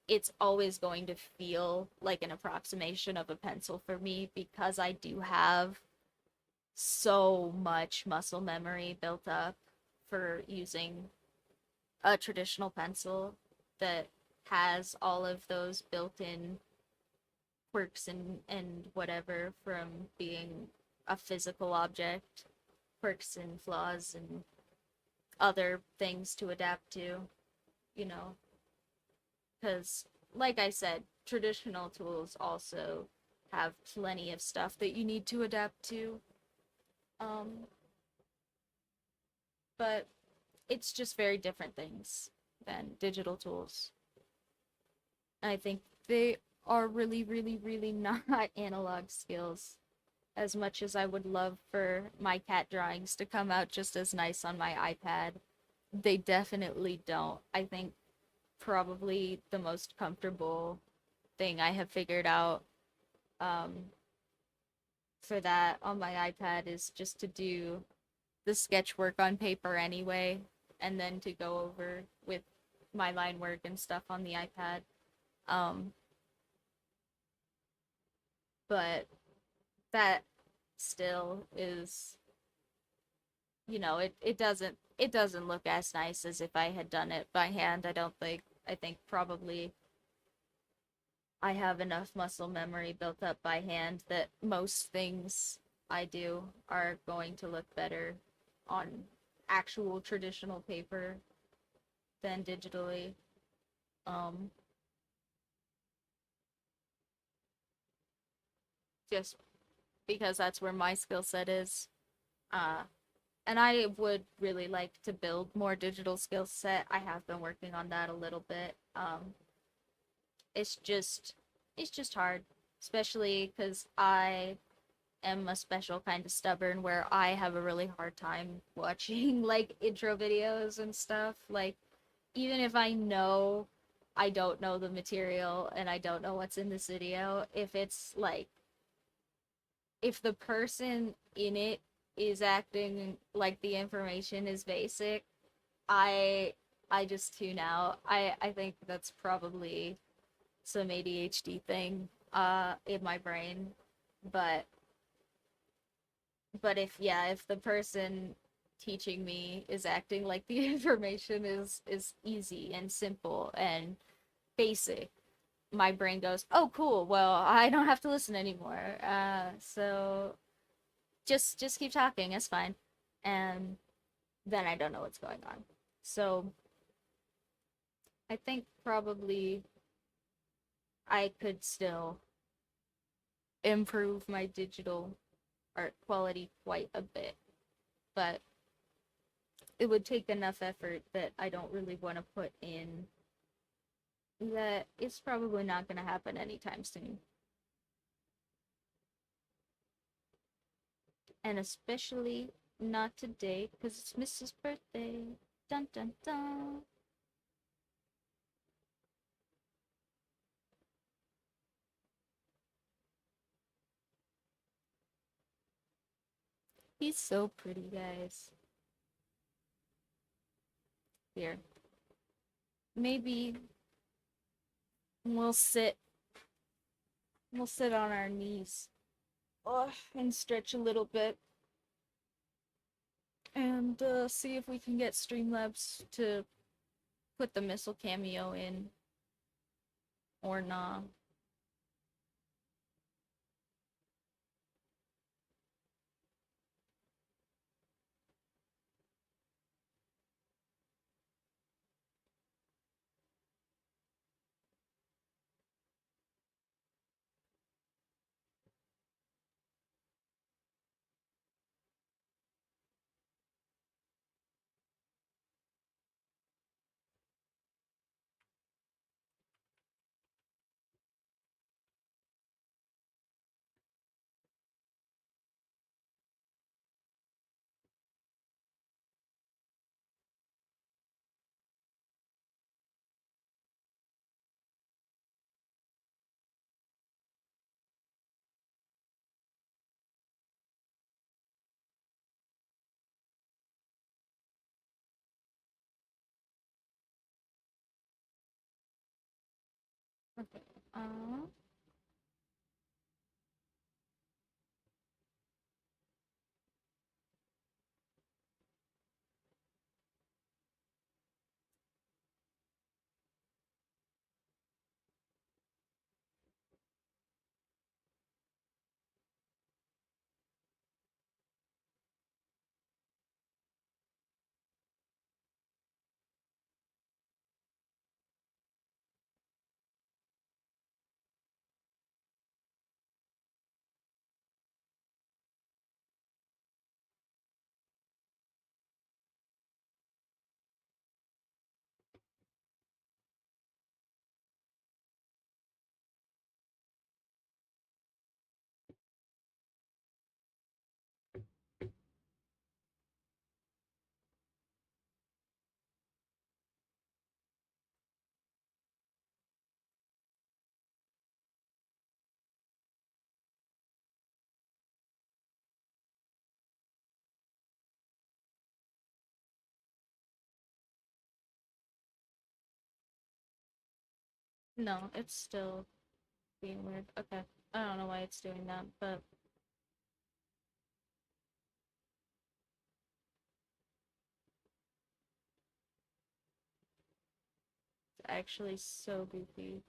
it's always going to feel like an approximation of a pencil for me because I do have so much muscle memory built up for using a traditional pencil that has all of those built-in quirks and whatever from being a physical object, quirks and flaws and other things to adapt to, you know, because like I said, traditional tools also have plenty of stuff that you need to adapt to. Um, but it's just very different things than digital tools. I think they are really, really, really not analog skills as much as I would love for my cat drawings to come out just as nice on my iPad. They definitely don't. I think probably the most comfortable thing I have figured out um, for that on my iPad is just to do the sketch work on paper anyway, and then to go over with my line work and stuff on the iPad. Um, but that still is, it doesn't look as nice as if I had done it by hand. I don't think. I think probably I have enough muscle memory built up by hand that most things I do are going to look better on actual traditional paper than digitally. Um, just because that's where my skill set is. Uh, and I would really like to build more digital skill set. I have been working on that a little bit. It's just it's just hard, especially because I am a special kind of stubborn where I have a really hard time watching like intro videos and stuff. Like, even if I know I don't know the material and I don't know what's in this video, if it's like if the person in it is acting like the information is basic, I I just tune out. I think that's probably some ADHD thing in my brain, but But if the person teaching me is acting like the information is easy and simple and basic, my brain goes, "Oh, cool. Well, I don't have to listen anymore. So just keep talking. It's fine." And then I don't know what's going on. So I think probably I could still improve my digital art quality quite a bit, but it would take enough effort that I don't really want to put in, that it's probably not going to happen anytime soon. And especially not today, because it's Mrs. birthday. Dun dun dun. He's so pretty, guys. Here. Maybe we'll sit we'll sit on our knees, and stretch a little bit, and see if we can get Streamlabs to put the missile cameo in or not. Okay. No, it's still being weird. Okay. I don't know why it's doing that, but it's actually so goofy.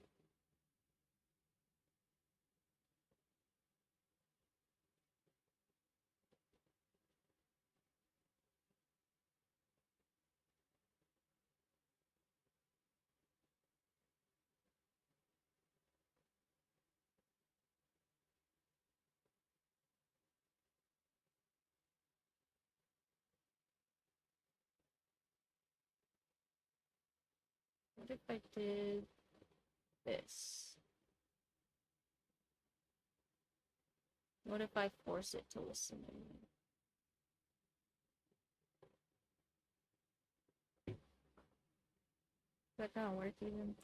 What if I did this? What if I force it to listen to me? Is that gonna work even?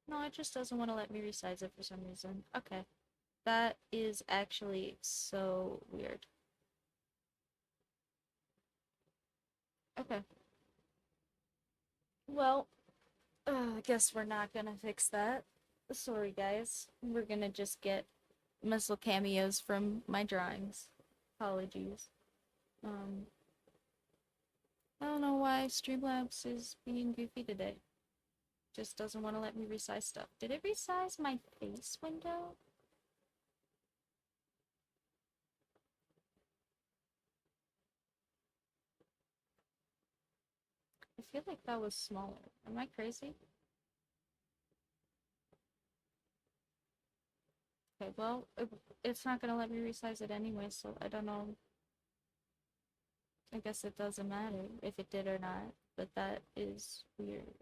No, it just doesn't want to let me resize it for some reason. Okay. That is actually so weird. Okay. Well, I guess we're not gonna fix that. Sorry, guys. We're gonna just get missile cameos from my drawings. Apologies. Um, I don't know why Streamlabs is being goofy today. Just doesn't want to let me resize stuff. Did it resize my face window? I feel like that was smaller. Am I crazy? Okay, well, it's not gonna let me resize it anyway, so I don't know. I guess it doesn't matter if it did or not, but that is weird.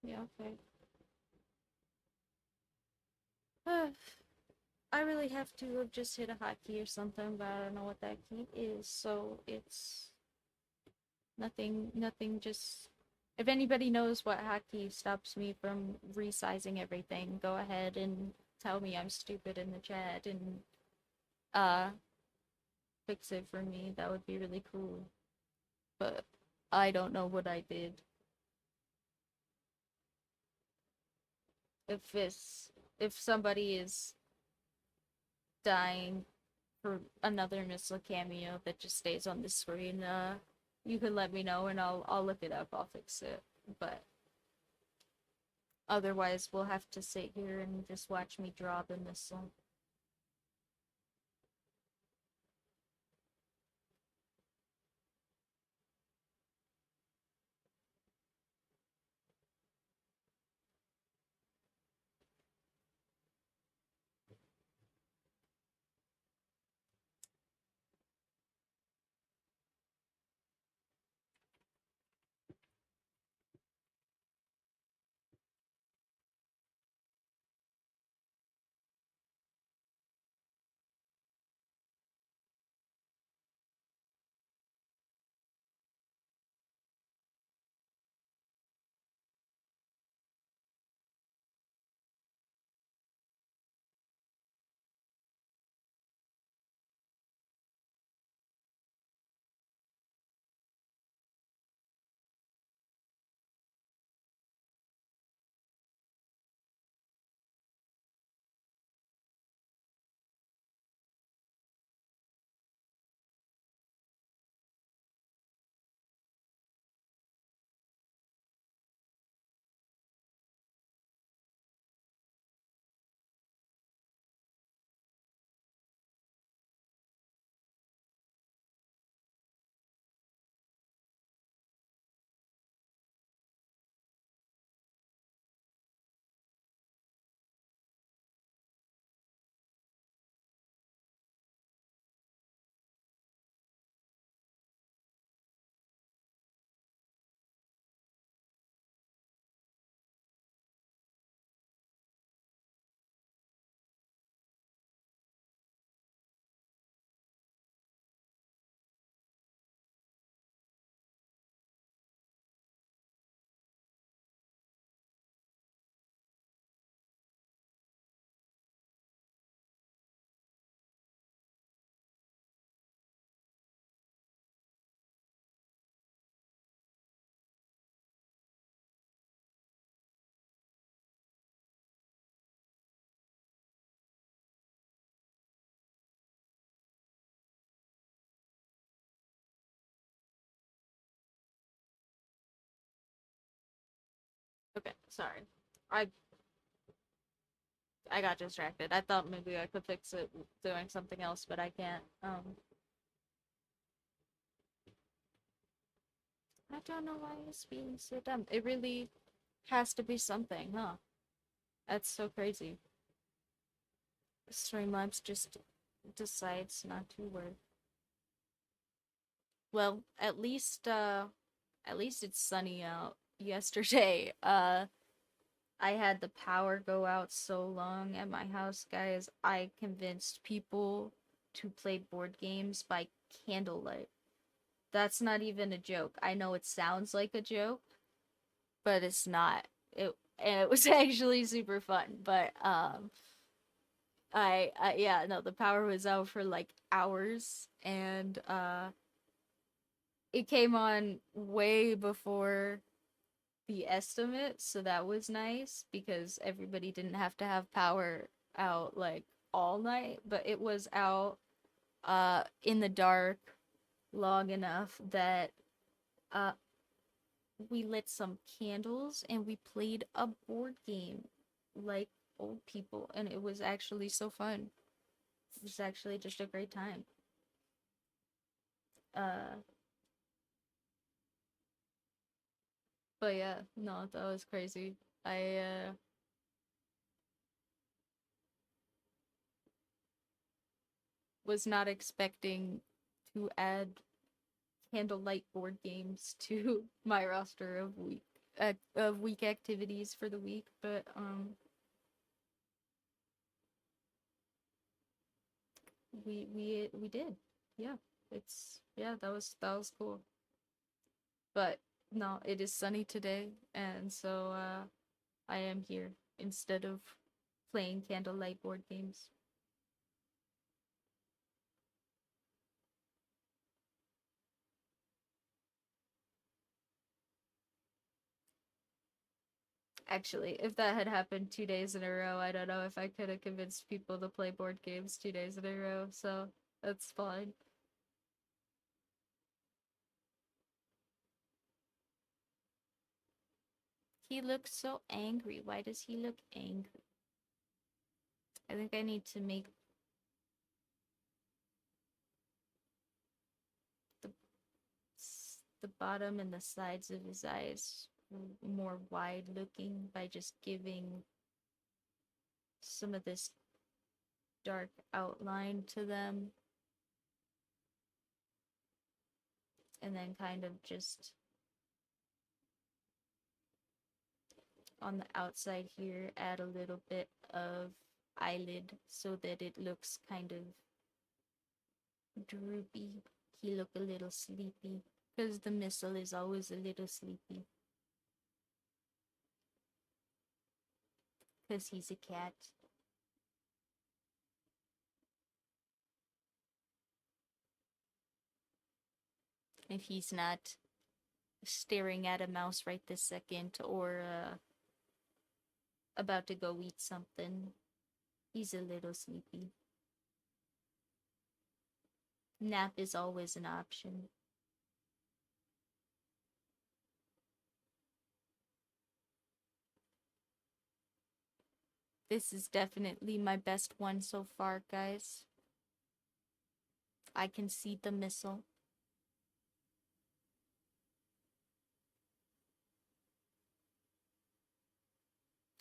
Yeah, okay. I really have to have just hit a hotkey or something, but I don't know what that key is, so it's nothing just if anybody knows what hotkey stops me from resizing everything, go ahead and tell me I'm stupid in the chat and uh fix it for me. That would be really cool. But I don't know what I did. If somebody is dying for another missile cameo that just stays on the screen, you can let me know and I'll look it up, I'll fix it. But otherwise we'll have to sit here and just watch me draw the missile. Okay, sorry. I I got distracted. I thought maybe I could fix it doing something else, but I can't. I don't know why it's being so dumb. It really has to be something, huh? That's so crazy. Streamlabs just decides not to work. Well, at least it's sunny out. Yesterday, I had the power go out so long at my house, guys. I convinced people to play board games by candlelight. That's not even a joke. I know it sounds like a joke, but it's not. and it was actually super fun. But yeah, no, the power was out for like hours, and it came on way before the estimate, so that was nice because everybody didn't have to have power out like all night, but it was out in the dark long enough that uh we lit some candles and we played a board game like old people, and it was actually so fun. It was actually just a great time. Uh but yeah, no, that was crazy. I was not expecting to add candlelight board games to my roster of week activities for the week, but we did. Yeah. That was cool. But no, it is sunny today, and so I am here instead of playing candlelight board games. Actually, if that had happened 2 days in a row, I don't know if I could have convinced people to play board games 2 days in a row, so that's fine. He looks so angry. Why does he look angry? I think I need to make the the bottom and the sides of his eyes more wide looking by just giving some of this dark outline to them, and then kind of just on the outside here add a little bit of eyelid so that it looks kind of droopy. He look a little sleepy because the missile is always a little sleepy because he's a cat. If he's not staring at a mouse right this second or about to go eat something, he's a little sleepy. Nap is always an option. This is definitely my best one so far, guys. I can see the missile.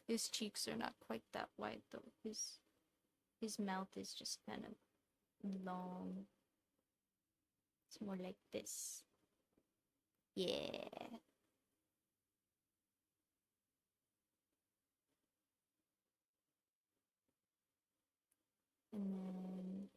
His cheeks are not quite that wide though. His mouth is just kind of long. It's more like this. Yeah. And then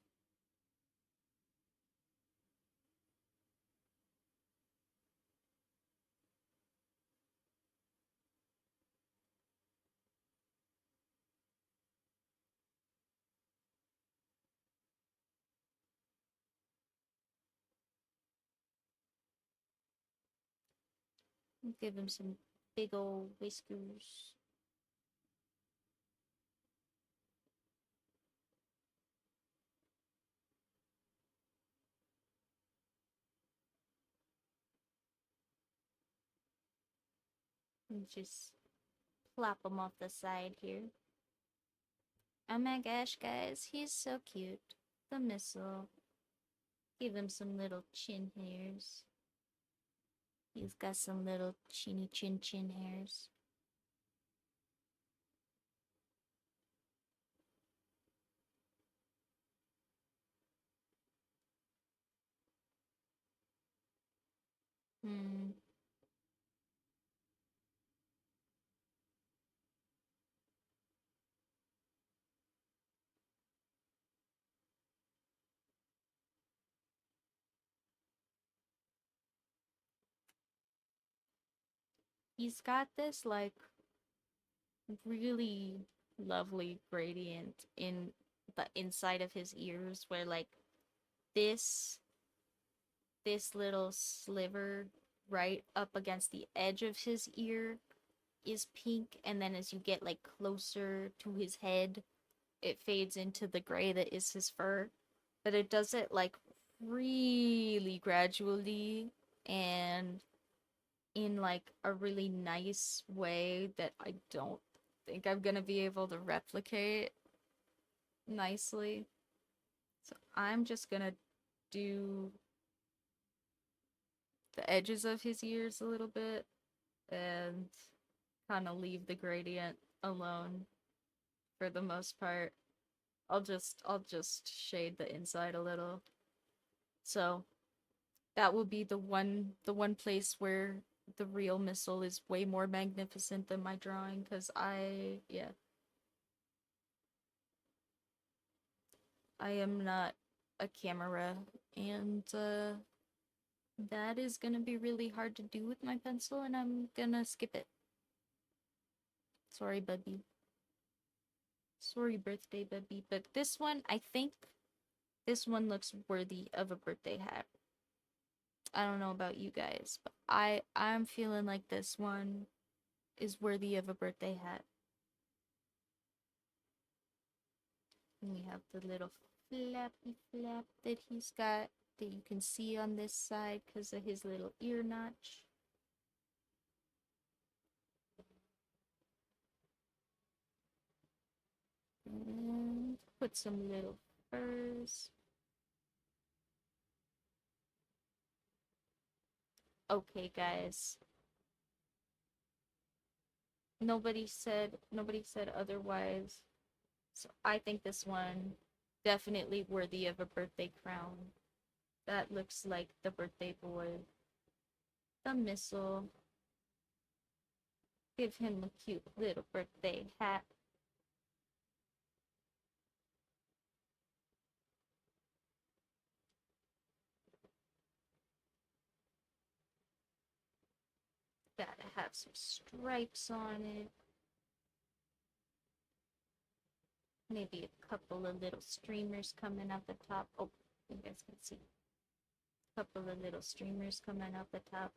give him some big old whiskers. And just plop him off the side here. Oh my gosh, guys, he's so cute. The missile. Give him some little chin hairs. He's got some little chinny chin hairs. Hmm. He's got this like really lovely gradient in the inside of his ears where like this this little sliver right up against the edge of his ear is pink, and then as you get like closer to his head it fades into the gray that is his fur, but it does it like really gradually and in like a really nice way that I don't think I'm gonna be able to replicate nicely. So I'm just gonna do the edges of his ears a little bit and kind of leave the gradient alone for the most part. I'll just shade the inside a little. So that will be the one place where the real missile is way more magnificent than my drawing, because I am not a camera, and that is gonna be really hard to do with my pencil, and I'm gonna skip it. Sorry, Bubby. Sorry, birthday, Bubby. But this one, I think this one looks worthy of a birthday hat. I don't know about you guys, but I'm feeling like this one is worthy of a birthday hat. And we have the little flappy flap that he's got that you can see on this side because of his little ear notch. And put some little furs. Okay, guys. Nobody said otherwise. So I think this one definitely worthy of a birthday crown. That looks like the birthday boy. The missile. Give him a cute little birthday hat. Gotta have some stripes on it. Maybe a couple of little streamers coming out the top. Oh, you guys can see. A couple of little streamers coming out the top.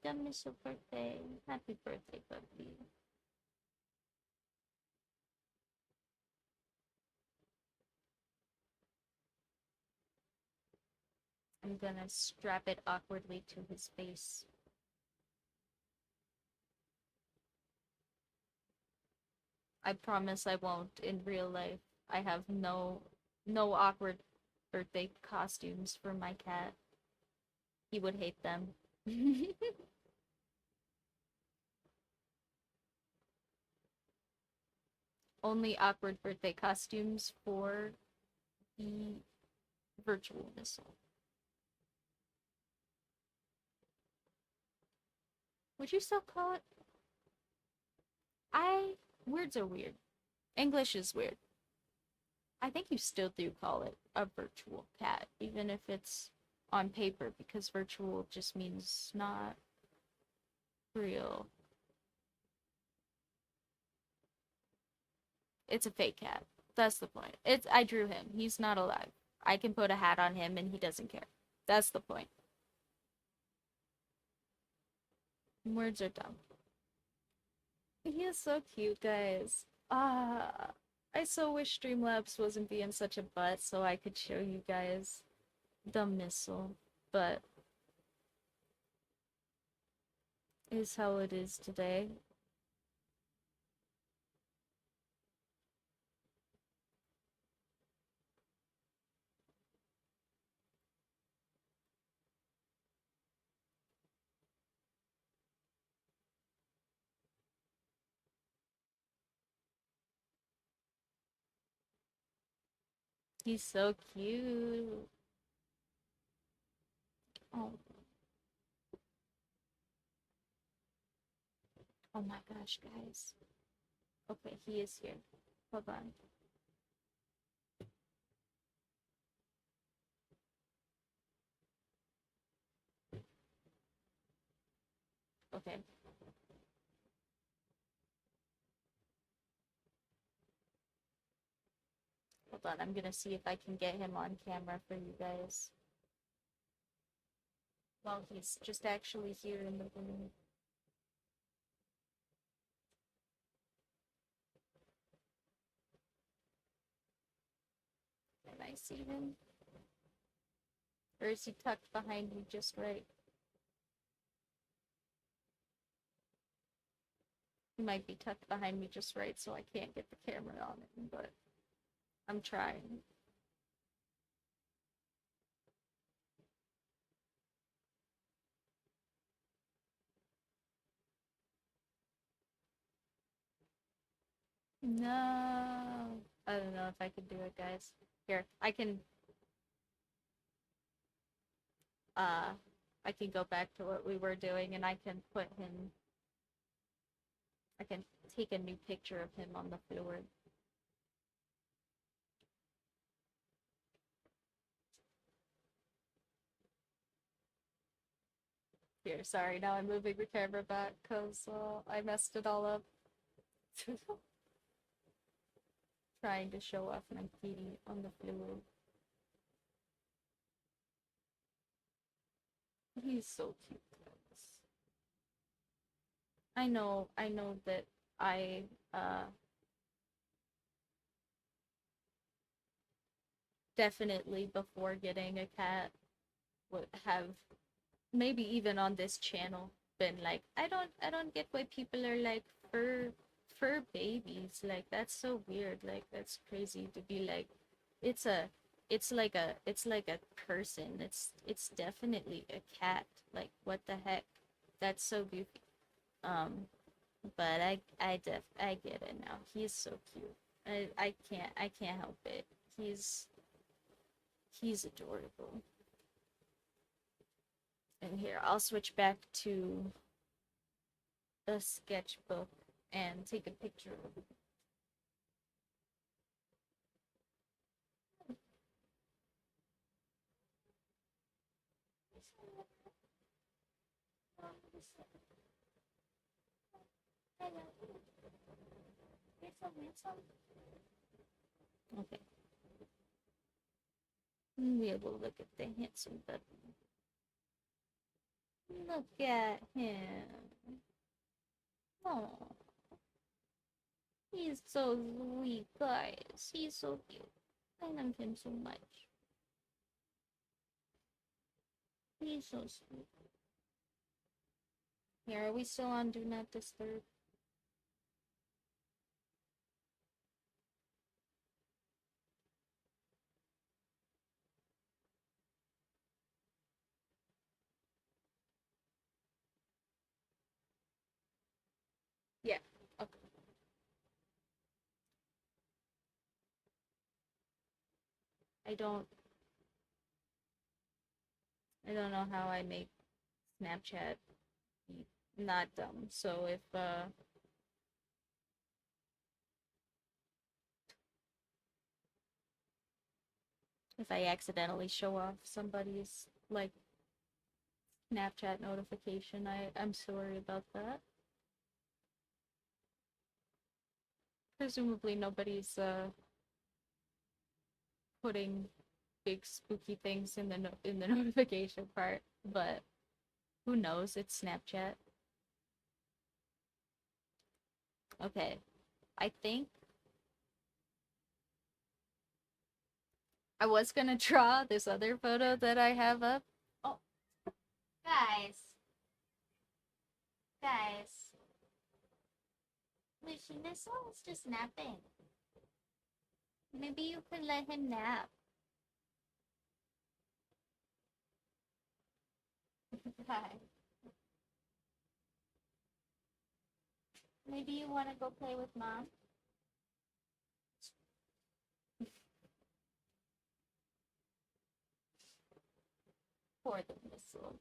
The missile birthday. Happy birthday, puppy. I'm gonna strap it awkwardly to his face. I promise I won't in real life. I have no awkward birthday costumes for my cat. He would hate them. Only awkward birthday costumes for the virtual missile. Would you still call it? Words are weird. English is weird. I think you still do call it a virtual cat, even if it's on paper, because virtual just means not real. It's a fake cat. That's the point. I drew him. He's not alive. I can put a hat on him and he doesn't care. That's the point. Words are dumb. He is so cute, guys. I so wish Streamlabs wasn't being such a butt so I could show you guys the missile, but is how it is today. He's so cute. Oh, oh my gosh, guys. Okay, he is here. Hold on. Okay. Hold on, I'm gonna see if I can get him on camera for you guys. While he's just actually here in the room. Can I see him? Or is he tucked behind me just right? He might be tucked behind me just right, so I can't get the camera on him, but I'm trying. No. I don't know if I can do it, guys. Here, uh I can go back to what we were doing and I can put him I can take a new picture of him on the floor. Here, sorry, now I'm moving the camera back because I messed it all up. Trying to show off my kitty on the floor. He's so cute, guys. I know that I definitely before getting a cat would have maybe even on this channel been like I don't get why people are like fur babies, like that's so weird, like that's crazy to be like it's a it's like a person, it's definitely a cat, like what the heck, that's so goofy. But I get it now, he's so cute. I can't help it, he's adorable. And here, I'll switch back to the sketchbook and take a picture of it. Okay. We will look at the handsome button. Look at him. Oh, he's so sweet, guys. He's so cute. I love him so much. He's so sweet. Here, are we still on Do Not Disturb? Yeah. Okay. I don't I don't know how I make Snapchat not dumb. So if I accidentally show off somebody's like Snapchat notification, I'm sorry about that. Presumably nobody's putting big spooky things in the in the notification part, but who knows? It's Snapchat. Okay, I think I was gonna draw this other photo that I have up. Oh, guys, Lucian, this one's just napping. Maybe you could let him nap. Hi. Maybe you want to go play with mom. For the missile.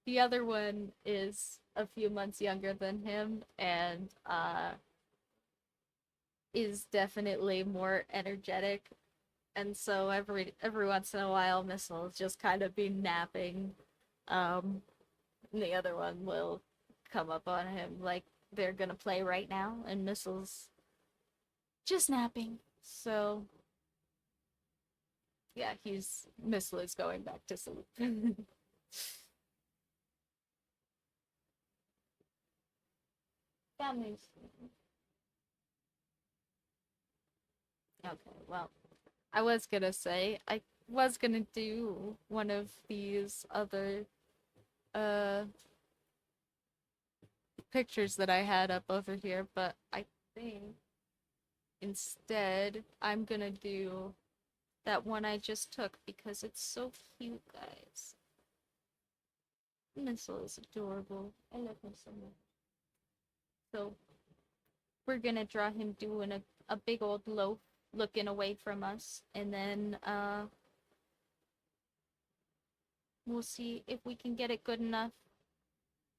The other one is a few months younger than him and is definitely more energetic. And so every once in a while Missile just kind of be napping. And the other one will come up on him like they're gonna play right now and Missile's just napping. So yeah, he's Missile is going back to sleep. Families. Okay, well, I was gonna say I was gonna do one of these other uh pictures that I had up over here, but I think instead I'm gonna do that one I just took because it's so cute, guys. Missile is adorable. I love him so much. So we're gonna draw him doing a big old loaf looking away from us, and then we'll see if we can get it good enough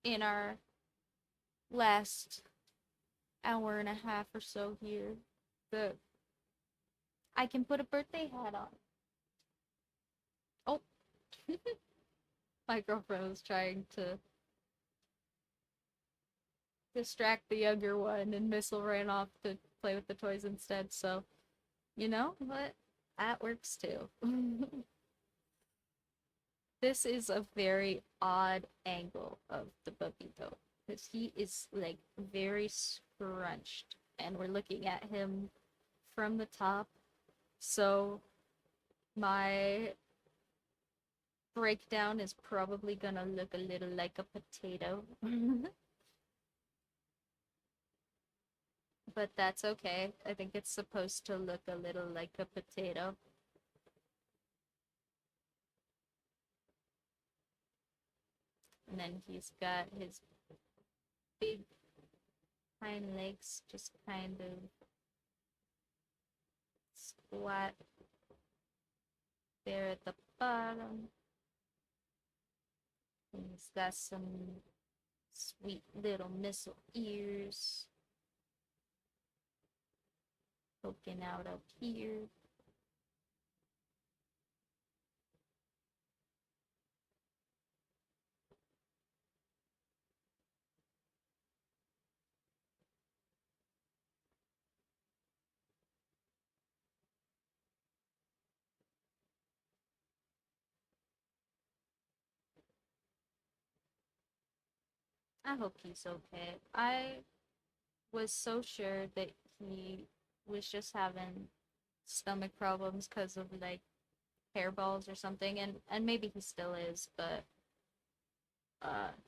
in our last hour and a half or so here. The I can put a birthday hat on. Oh, my girlfriend was trying to distract the younger one, and Missile ran off to play with the toys instead. So, you know what? That works too. This is a very odd angle of the Babito because he is like very scrunched, and we're looking at him from the top. So my breakdown is probably gonna look a little like a potato. But that's okay. I think it's supposed to look a little like a potato. And then he's got his big hind legs just kind of squat there at the bottom. And he's got some sweet little missile ears poking out up here. I hope he's okay. I was so sure that he was just having stomach problems because of like hairballs or something, and maybe he still is, but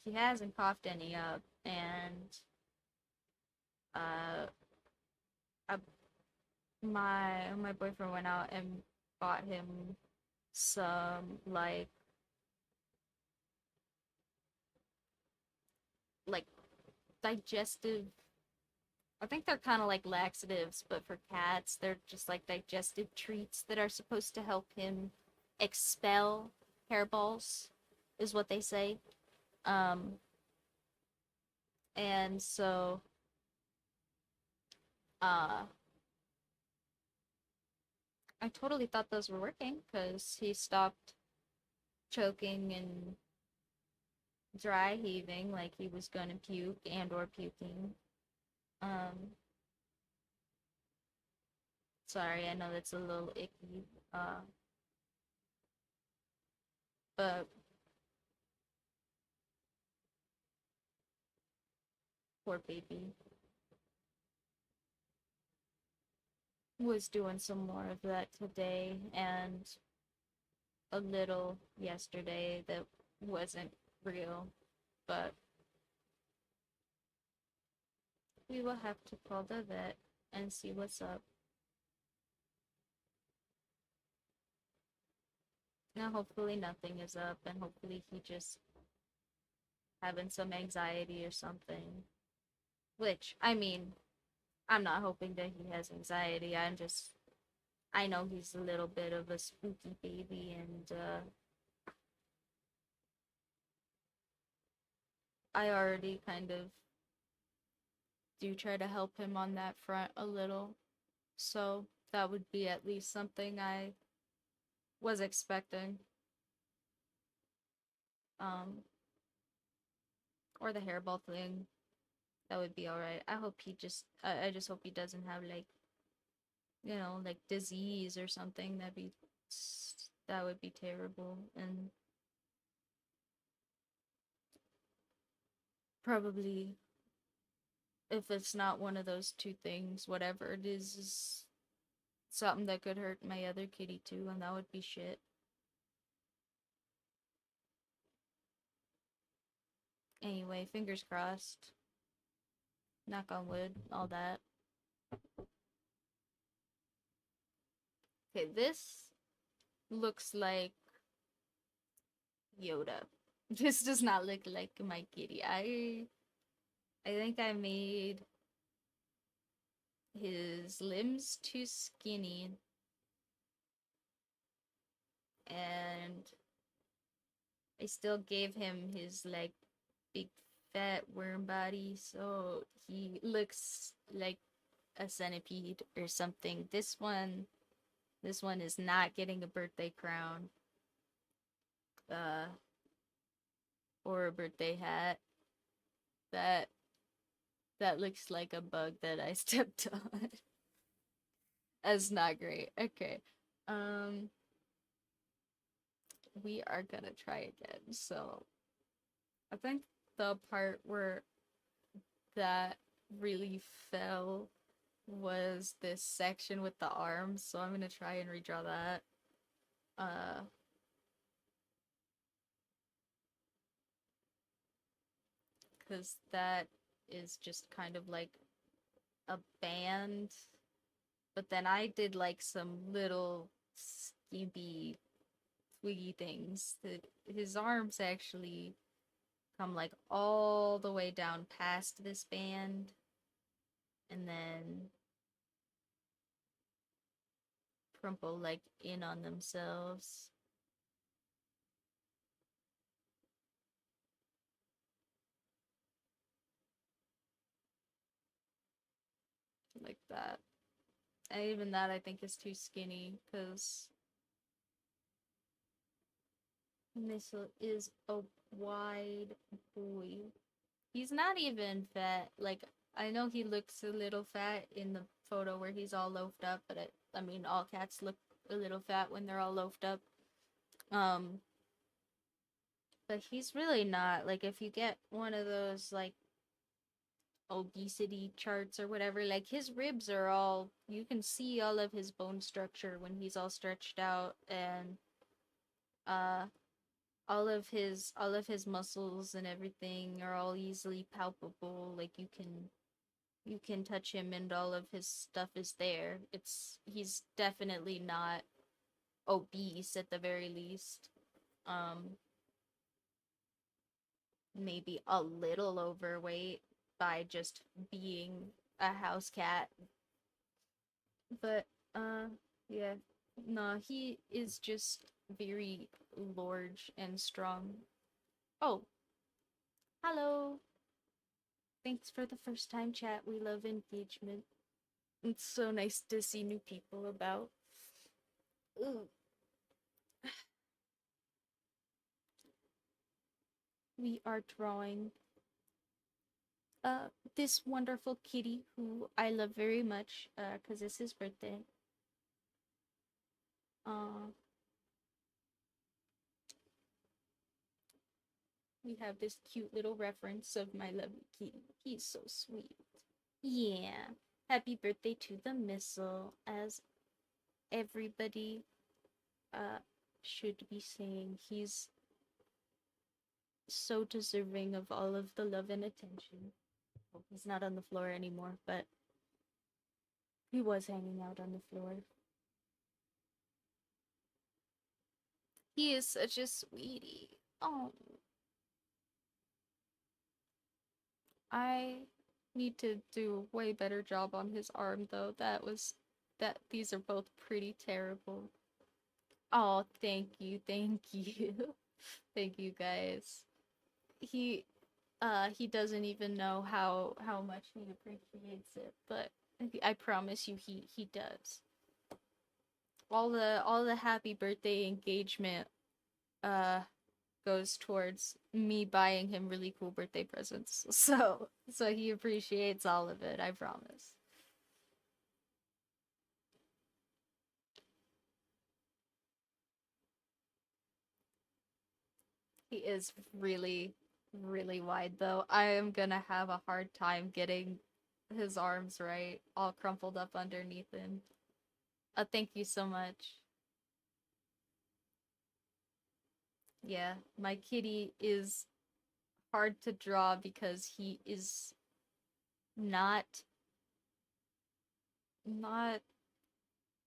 he hasn't coughed any up, and uh I, my boyfriend went out and bought him some like digestive. I think they're kind of like laxatives, but for cats, they're just like digestive treats that are supposed to help him expel hairballs, is what they say. Um, and so, uh, I totally thought those were working because he stopped choking and dry heaving like he was gonna puke and or puking. Um, sorry, I know that's a little icky. But poor baby was doing some more of that today and a little yesterday that wasn't real, but we will have to call the vet and see what's up. Now, hopefully, nothing is up, and hopefully, he just having some anxiety or something. Which, I mean, I'm not hoping that he has anxiety. I know he's a little bit of a spooky baby, and I already kind of do try to help him on that front a little. So that would be at least something I was expecting. Um, or the hairball thing. That would be alright. I hope he just, I just hope he doesn't have like, like disease or something. That would be terrible. And probably, if it's not one of those two things, whatever it is something that could hurt my other kitty too, and that would be shit. Anyway, fingers crossed. Knock on wood, all that. Okay, this looks like Yoda. This does not look like my kitty. I think I made his limbs too skinny and I still gave him his like big fat worm body so he looks like a centipede or something. This one is not getting a birthday crown. Uh or a birthday hat. That that looks like a bug that I stepped on. That's not great. Okay. Um we are gonna try again. So I think the part where that really fell was this section with the arms, so I'm gonna try and redraw that. Uh because that is just kind of like a band. But then I did like some little skimpy twiggy things. His arms actually come like all the way down past this band and then crumple like in on themselves. Like that. And even that I think is too skinny because Missile is a wide boy. He's not even fat. Like, I know he looks a little fat in the photo where he's all loafed up, but I mean, all cats look a little fat when they're all loafed up. Um, but he's really not. Like, if you get one of those, like, obesity charts or whatever, like, his ribs are all, you can see all of his bone structure when he's all stretched out, and, uh, all of his muscles and everything are all easily palpable. Like you can touch him and all of his stuff is there. He's definitely not obese at the very least. Um Maybe a little overweight by just being a house cat. But yeah. No, he is just very large and strong. Oh, hello. Thanks for the first time chat. We love engagement. It's so nice to see new people about. Ooh. We are drawing this wonderful kitty who I love very much because it's his birthday. Uh, we have this cute little reference of my lovely kitty. He's so sweet. Yeah. Happy birthday to the missile, as everybody uh should be saying. He's so deserving of all of the love and attention. Well, he's not on the floor anymore, but he was hanging out on the floor. He is such a sweetie. Oh, I need to do a way better job on his arm though. These are both pretty terrible. Oh, thank you, thank you. Thank you guys. He He doesn't even know how much he appreciates it, but I promise you he does. All the happy birthday engagement uh goes towards me buying him really cool birthday presents. So he appreciates all of it, I promise. He is really, really wide though. I am gonna have a hard time getting his arms right, all crumpled up underneath him. Thank you so much. Yeah, my kitty is hard to draw because he is not not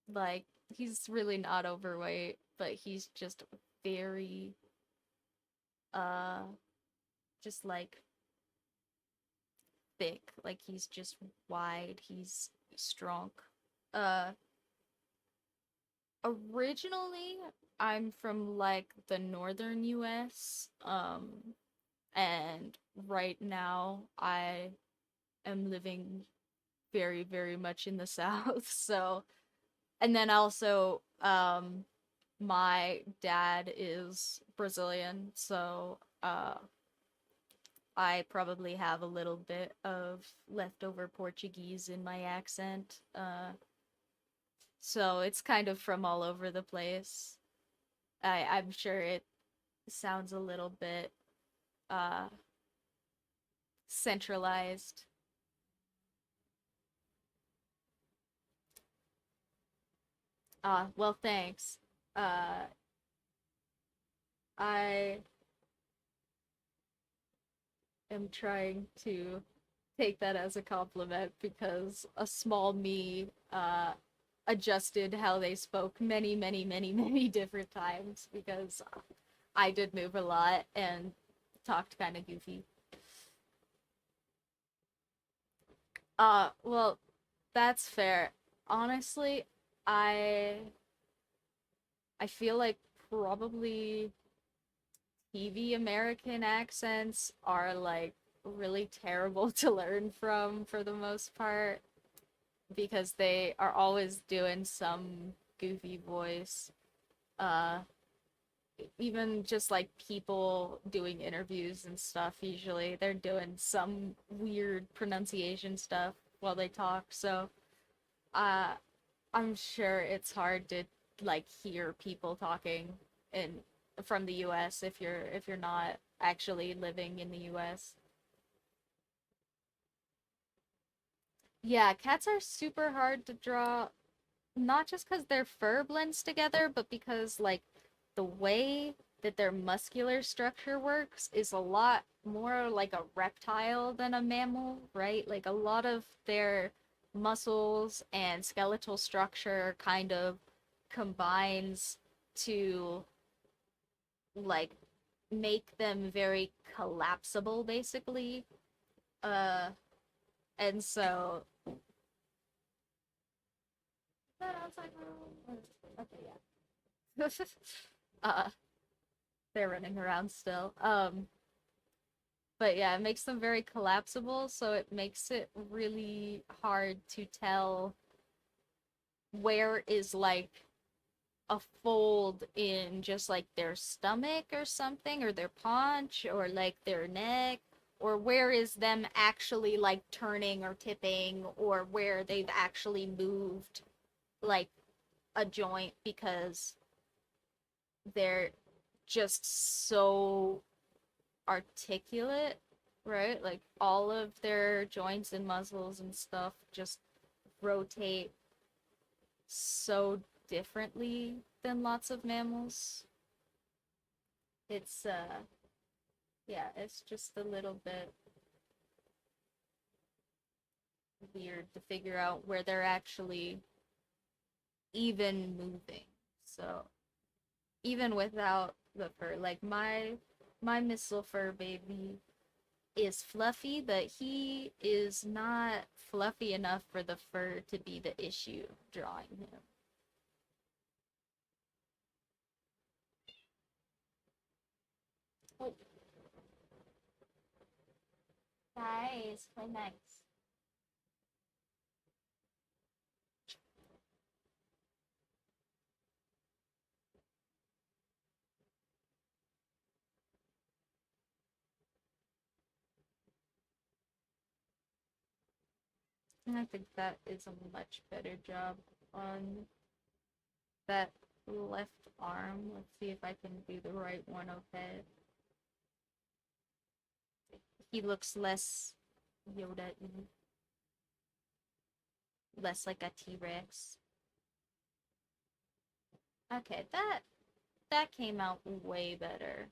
like he's really not overweight, but he's just very uh just like thick. Like he's just wide, he's strong. Uh Originally I'm from like the northern US. And right now I am living very, very much in the South. So, and then also, my dad is Brazilian, so I probably have a little bit of leftover Portuguese in my accent. So it's kind of from all over the place. I'm sure it sounds a little bit uh centralized. Well, thanks. Uh, I am trying to take that as a compliment because a small me adjusted how they spoke many, many, many, many different times because I did move a lot and talked kind of goofy. Well, that's fair. Honestly, I I feel like probably TV American accents are like really terrible to learn from for the most part because they are always doing some goofy voice. Uh Even just like people doing interviews and stuff, usually they're doing some weird pronunciation stuff while they talk. So, uh I'm sure it's hard to like hear people talking in from the US if you're not actually living in the US. Yeah, cats are super hard to draw, not just because their fur blends together, but because like the way that their muscular structure works is a lot more like a reptile than a mammal, right? Like a lot of their muscles and skeletal structure kind of combines to like make them very collapsible basically. Uh and so is that outside room? Okay, yeah. uh they're running around still. But yeah, it makes them very collapsible, so it makes it really hard to tell where is like a fold in just like their stomach or something, or their paunch, or like their neck, or where is them actually like turning or tipping, or where they've actually moved like a joint because they're just so articulate, right? Like all of their joints and muscles and stuff just rotate so differently than lots of mammals. It's yeah, it's just a little bit weird to figure out where they're actually even moving. So, even without the fur, like my missile fur baby is fluffy, but he is not fluffy enough for the fur to be the issue drawing him. Oh, Guys, play nice. And I think that is a much better job on that left arm. Let's see if I can do the right one okay. He looks less Yoda-y. Less like a T-Rex. Okay, that came out way better.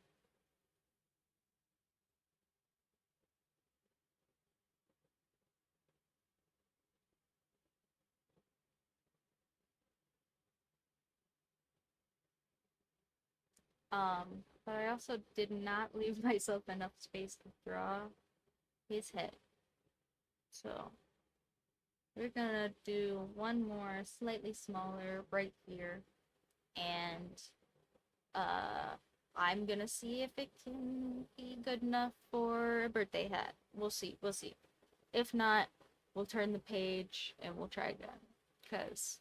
But I also did not leave myself enough space to draw his head. So we're gonna do one more slightly smaller right here, and uh I'm gonna see if it can be good enough for a birthday hat. We'll see, we'll see. If not, we'll turn the page and we'll try again. Because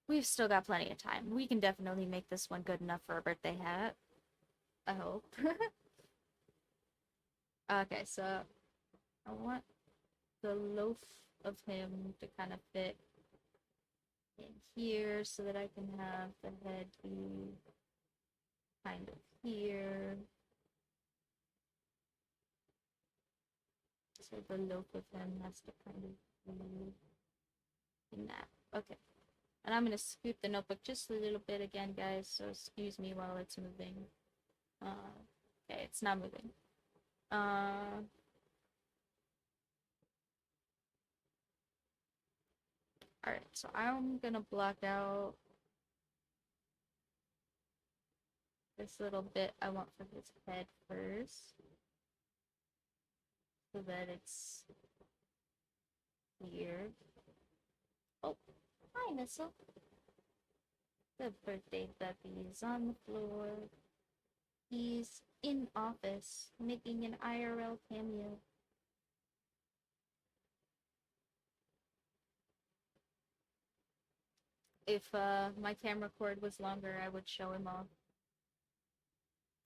we've still got plenty of time. We can definitely make this one good enough for a birthday hat. I hope. Okay, so I want the loaf of him to kind of fit in here so that I can have the head be kind of here. So the loaf of him has to kind of be in that. Okay. And I'm going to scoot the notebook just a little bit again, guys, so excuse me while it's moving. Okay, it's not moving. Alright, so I'm gonna block out this little bit I want for his head first. So that it's weird. Oh, hi, Missile. The birthday puppy is on the floor. He's in office, making an IRL cameo. If my camera cord was longer, I would show him off.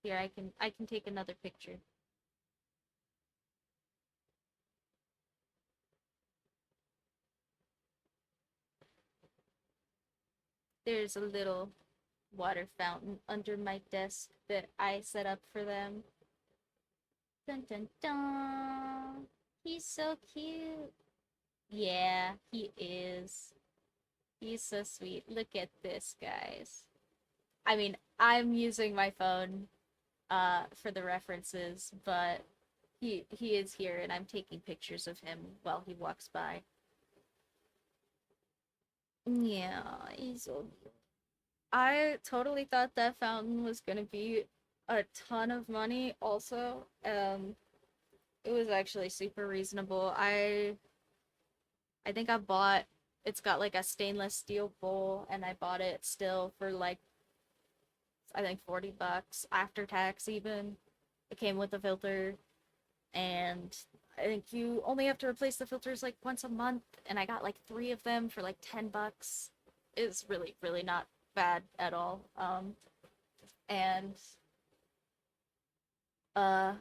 Here, I can take another picture. There's a little water fountain under my desk that I set up for them. Dun dun dun! He's so cute! Yeah, he is. He's so sweet. Look at this, guys. I mean, I'm using my phone for the references, but he is here and I'm taking pictures of him while he walks by. Yeah, he's so cute. I totally thought that fountain was gonna be a ton of money also. It was actually super reasonable. I think I bought it's got like a stainless steel bowl and I bought it still for like I think $40 after tax even. It came with a filter and I think you only have to replace the filters like once a month and I got like 3 of them for like $10. It's really really not bad at all. And uh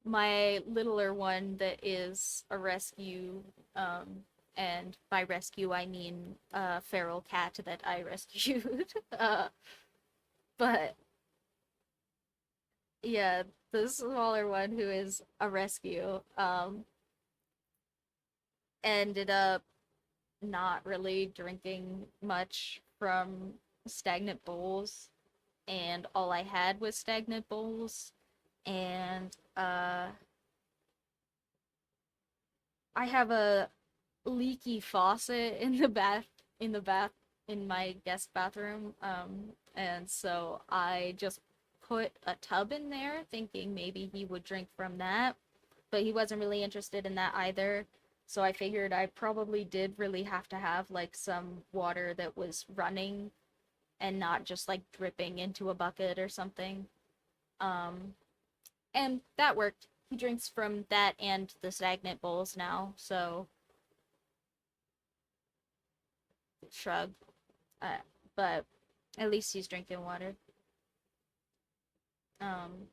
my littler one that is a rescue, and by rescue I mean a feral cat that I rescued. But yeah, the smaller one who is a rescue, ended up not really drinking much from stagnant bowls, and all I had was stagnant bowls, and I have a leaky faucet in the bath in my guest bathroom, and so I just put a tub in there thinking maybe he would drink from that, but he wasn't really interested in that either. So I figured I probably did really have to have like some water that was running and not just like dripping into a bucket or something. Um, and that worked. he drinks from that and the stagnant bowls now, so shrug. Uh, but at least he's drinking water. Um,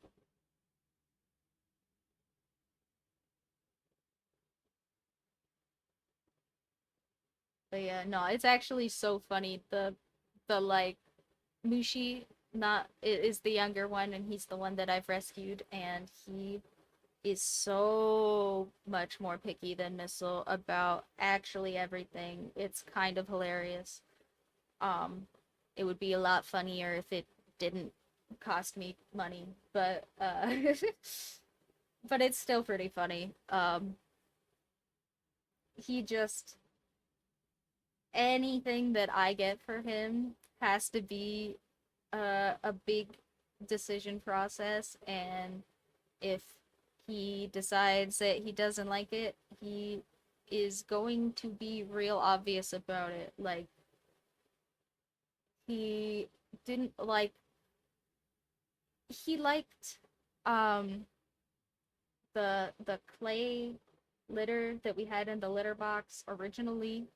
but yeah, no, it's actually so funny. The like Mushi not is the younger one, and he's the one that I've rescued, and he is so much more picky than Missile about actually everything. It's kind of hilarious. Um, it would be a lot funnier if it didn't cost me money, but but it's still pretty funny. He just anything that I get for him has to be a big decision process, and if he decides that he doesn't like it, he is going to be real obvious about it. Like, he didn't like, he liked, um, the clay litter that we had in the litter box originally,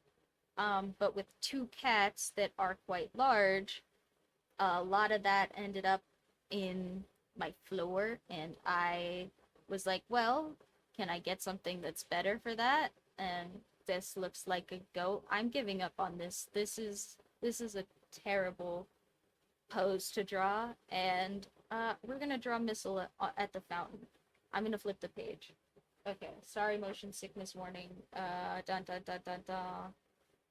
but with two cats that are quite large, a lot of that ended up in my floor, and I was like, well, can I get something that's better for that? And this looks like a goat. I'm giving up on this. This is a terrible pose to draw, and we're gonna draw Missile at the fountain. I'm gonna flip the page. Okay, sorry, motion sickness warning. Dun dun dun dun dun.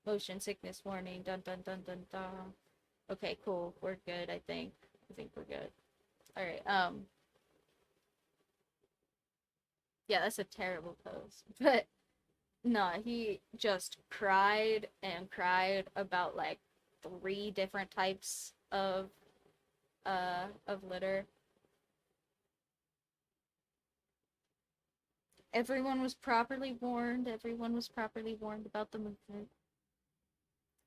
Motion sickness warning. Dun dun dun dun dun. Okay, cool. We're good, I think. I think we're good. Alright, yeah, that's a terrible pose. But no, he just cried and cried about like three different types of litter. Everyone was properly warned. Everyone was properly warned about the movement.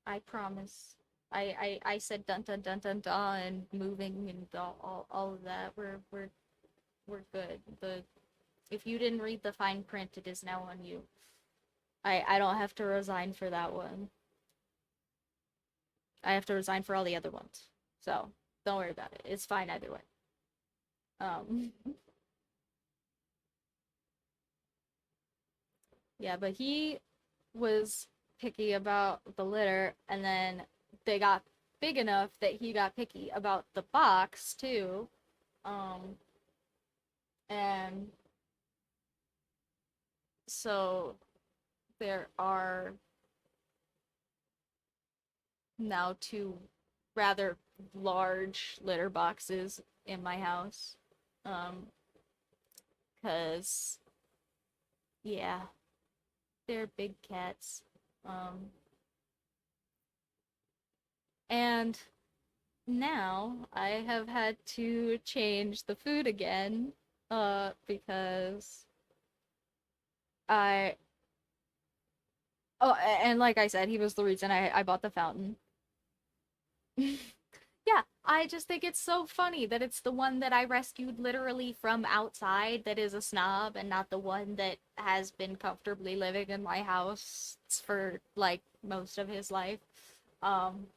I promise. I said dun dun dun dun dun and moving and all of that. We're good. The If you didn't read the fine print, it is now on you. I don't have to resign for that one. I have to resign for all the other ones. So don't worry about it. It's fine either way. Um yeah, but he was picky about the litter, and then they got big enough that he got picky about the box too. Um and so there are now two rather large litter boxes in my house. Um, cause yeah, they're big cats. Um, and now I have had to change the food again, because I oh, and like I said, he was the reason I bought the fountain. Yeah, I just think it's so funny that it's the one that I rescued literally from outside that is a snob, and not the one that has been comfortably living in my house for like most of his life. Um,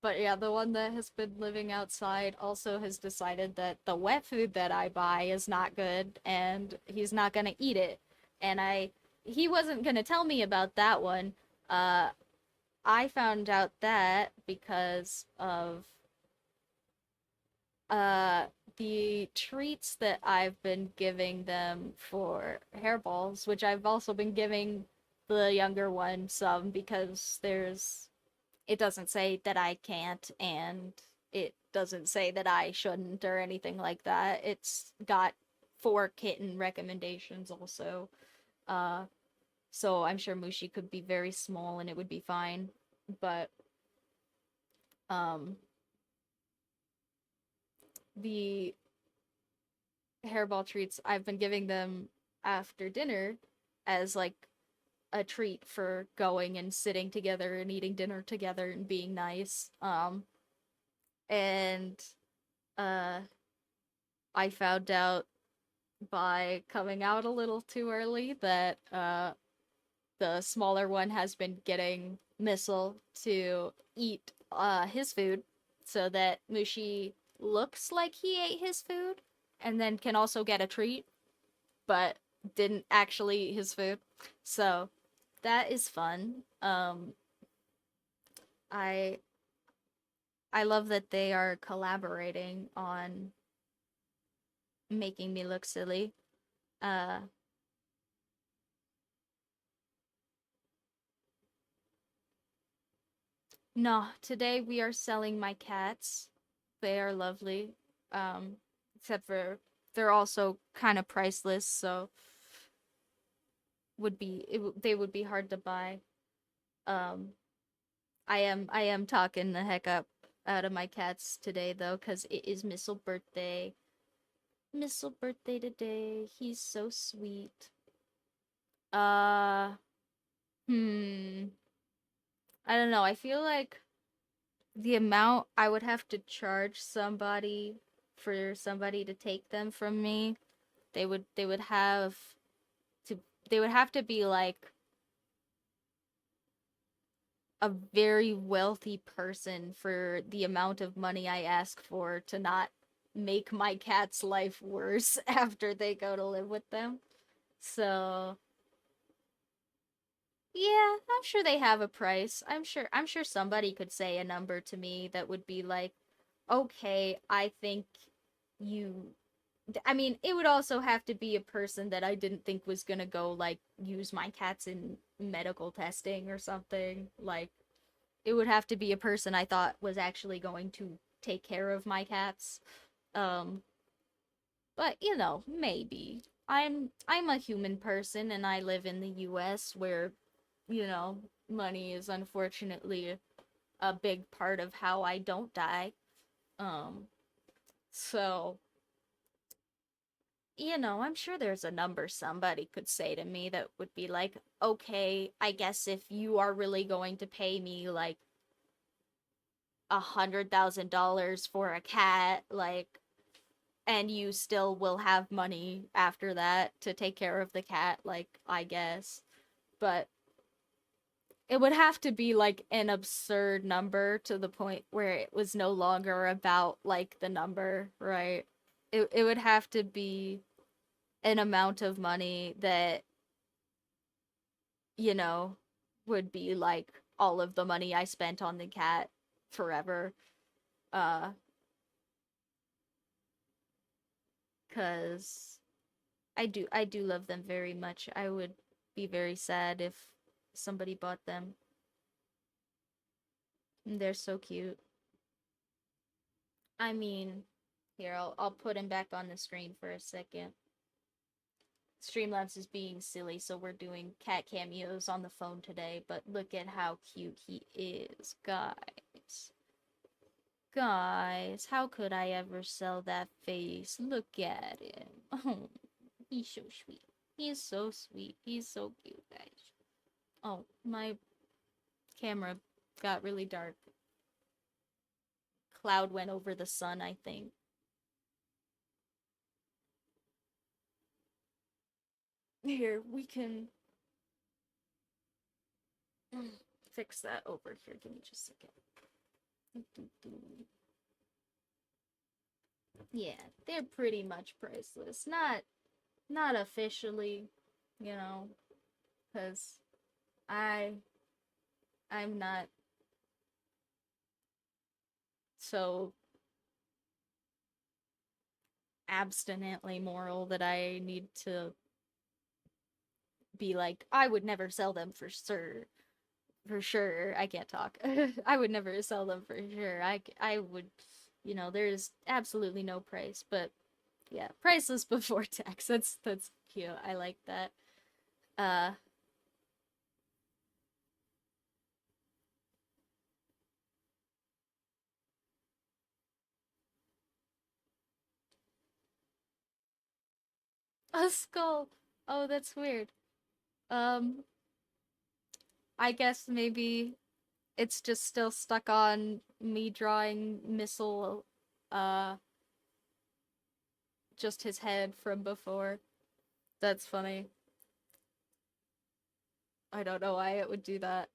but yeah, the one that has been living outside also has decided that the wet food that I buy is not good, and he's not gonna eat it. And he wasn't gonna tell me about that one. Uh, I found out that because of uh the treats that I've been giving them for hairballs, which I've also been giving the younger one some, because it doesn't say that I can't, and it doesn't say that I shouldn't or anything like that. It's got 4 kitten recommendations also. Uh so I'm sure Mushi could be very small and it would be fine. But um the hairball treats, I've been giving them after dinner as like a treat for going and sitting together and eating dinner together and being nice. And uh I found out by coming out a little too early that the smaller one has been getting Missile to eat his food so that Mushi looks like he ate his food and then can also get a treat, but didn't actually eat his food. So that is fun. I I love that they are collaborating on making me look silly. Uh no, today we are selling my cats. They are lovely. Um except for they're also kind of priceless, so they would be hard to buy. Um I am talking the heck up out of my cats today though cuz it is Missile birthday. Missile birthday today. He's so sweet. Uh hmm I don't know. I feel like the amount I would have to charge somebody for somebody to take them from me, they would to they would have to be like a very wealthy person for the amount of money I ask for to not make my cat's life worse after they go to live with them. So, yeah, I'm sure they have a price. I'm sure somebody could say a number to me that would be like, "Okay, I think you I mean, it would also have to be a person that I didn't think was gonna go like use my cats in medical testing or something. Like it would have to be a person I thought was actually going to take care of my cats. Um, but maybe. I'm a human person and I live in the US where, money is unfortunately a big part of how I don't die. Um, so I'm sure there's a number somebody could say to me that would be like, okay, I guess if you are really going to pay me like $100,000 for a cat, like, and you still will have money after that to take care of the cat, like, I guess. But it would have to be like an absurd number to the point where it was no longer about like the number, right? It would have to be an amount of money that, you know, would be like all of the money I spent on the cat forever. Uh, cause I do love them very much. I would be very sad if somebody bought them. They're so cute. I mean, here I'll put him back on the screen for a second. Streamlabs is being silly, so we're doing cat cameos on the phone today, but look at how cute he is, guys. Guys, how could I ever sell that face? Look at him. Oh, he's so sweet. He's so sweet. He's so cute, guys. Oh, my camera got really dark. Cloud went over the sun, I think. Here, we can fix that over here. Give me just a second. Yeah, they're pretty much priceless. Not officially, you know, cuz I I'm not so abstinently moral that I need to be like I would never sell them for sure. For sure, I can't talk. I would never sell them for sure. I would, there's absolutely no price, but yeah, priceless before tax. That's cute. I like that. Uh, a skull. Oh, that's weird. Um, I guess maybe it's just still stuck on me drawing missile, uh, just his head from before. That's funny. I don't know why it would do that.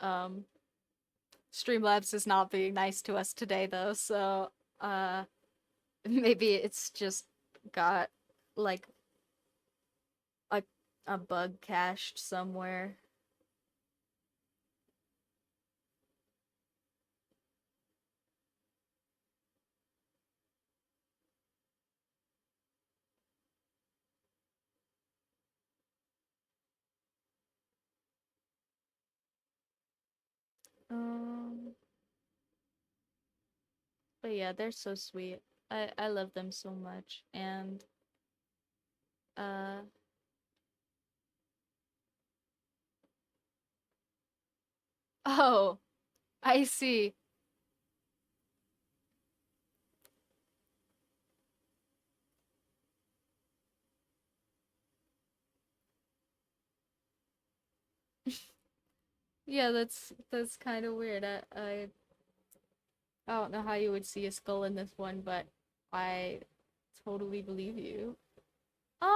Um, Streamlabs is not being nice to us today though, so uh maybe it's just got like a a bug cached somewhere. Um but yeah, they're so sweet. I love them so much and uh oh, I see. Yeah, that's kind of weird. I don't know how you would see a skull in this one, but I totally believe you. Oh,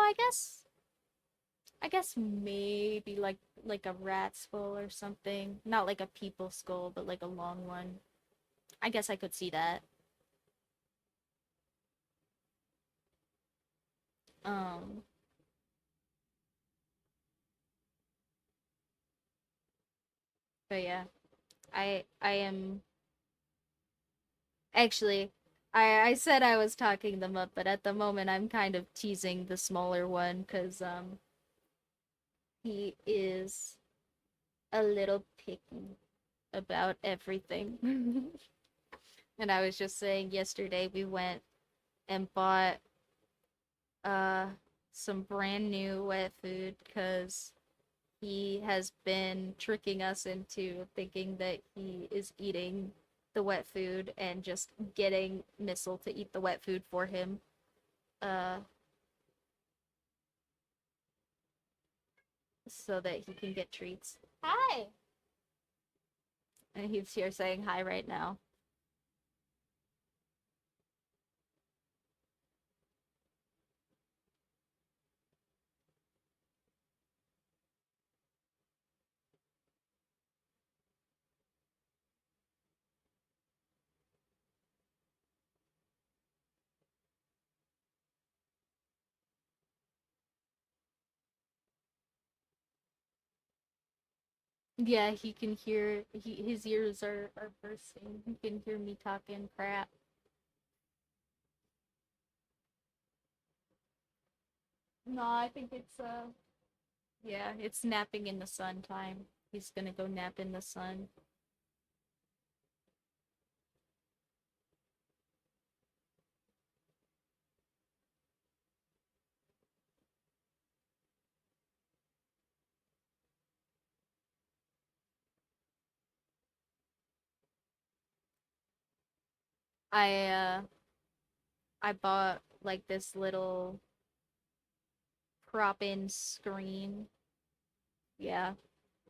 I guess maybe like a rat skull or something. Not like a people skull, but like a long one. I guess I could see that. Um, but yeah, I am actually I said I was talking them up, but at the moment I'm kind of teasing the smaller one because he is a little picky about everything. And I was just saying yesterday we went and bought uh some brand new wet food because he has been tricking us into thinking that he is eating the wet food and just getting Missile to eat the wet food for him. Uh so that he can get treats. Hi. And he's here saying hi right now. Yeah, he can hear his ears are bursting. He can hear me talking crap. No, I think it's yeah, it's napping in the sun time. He's gonna go nap in the sun. I uh I bought like this little prop in screen. Yeah,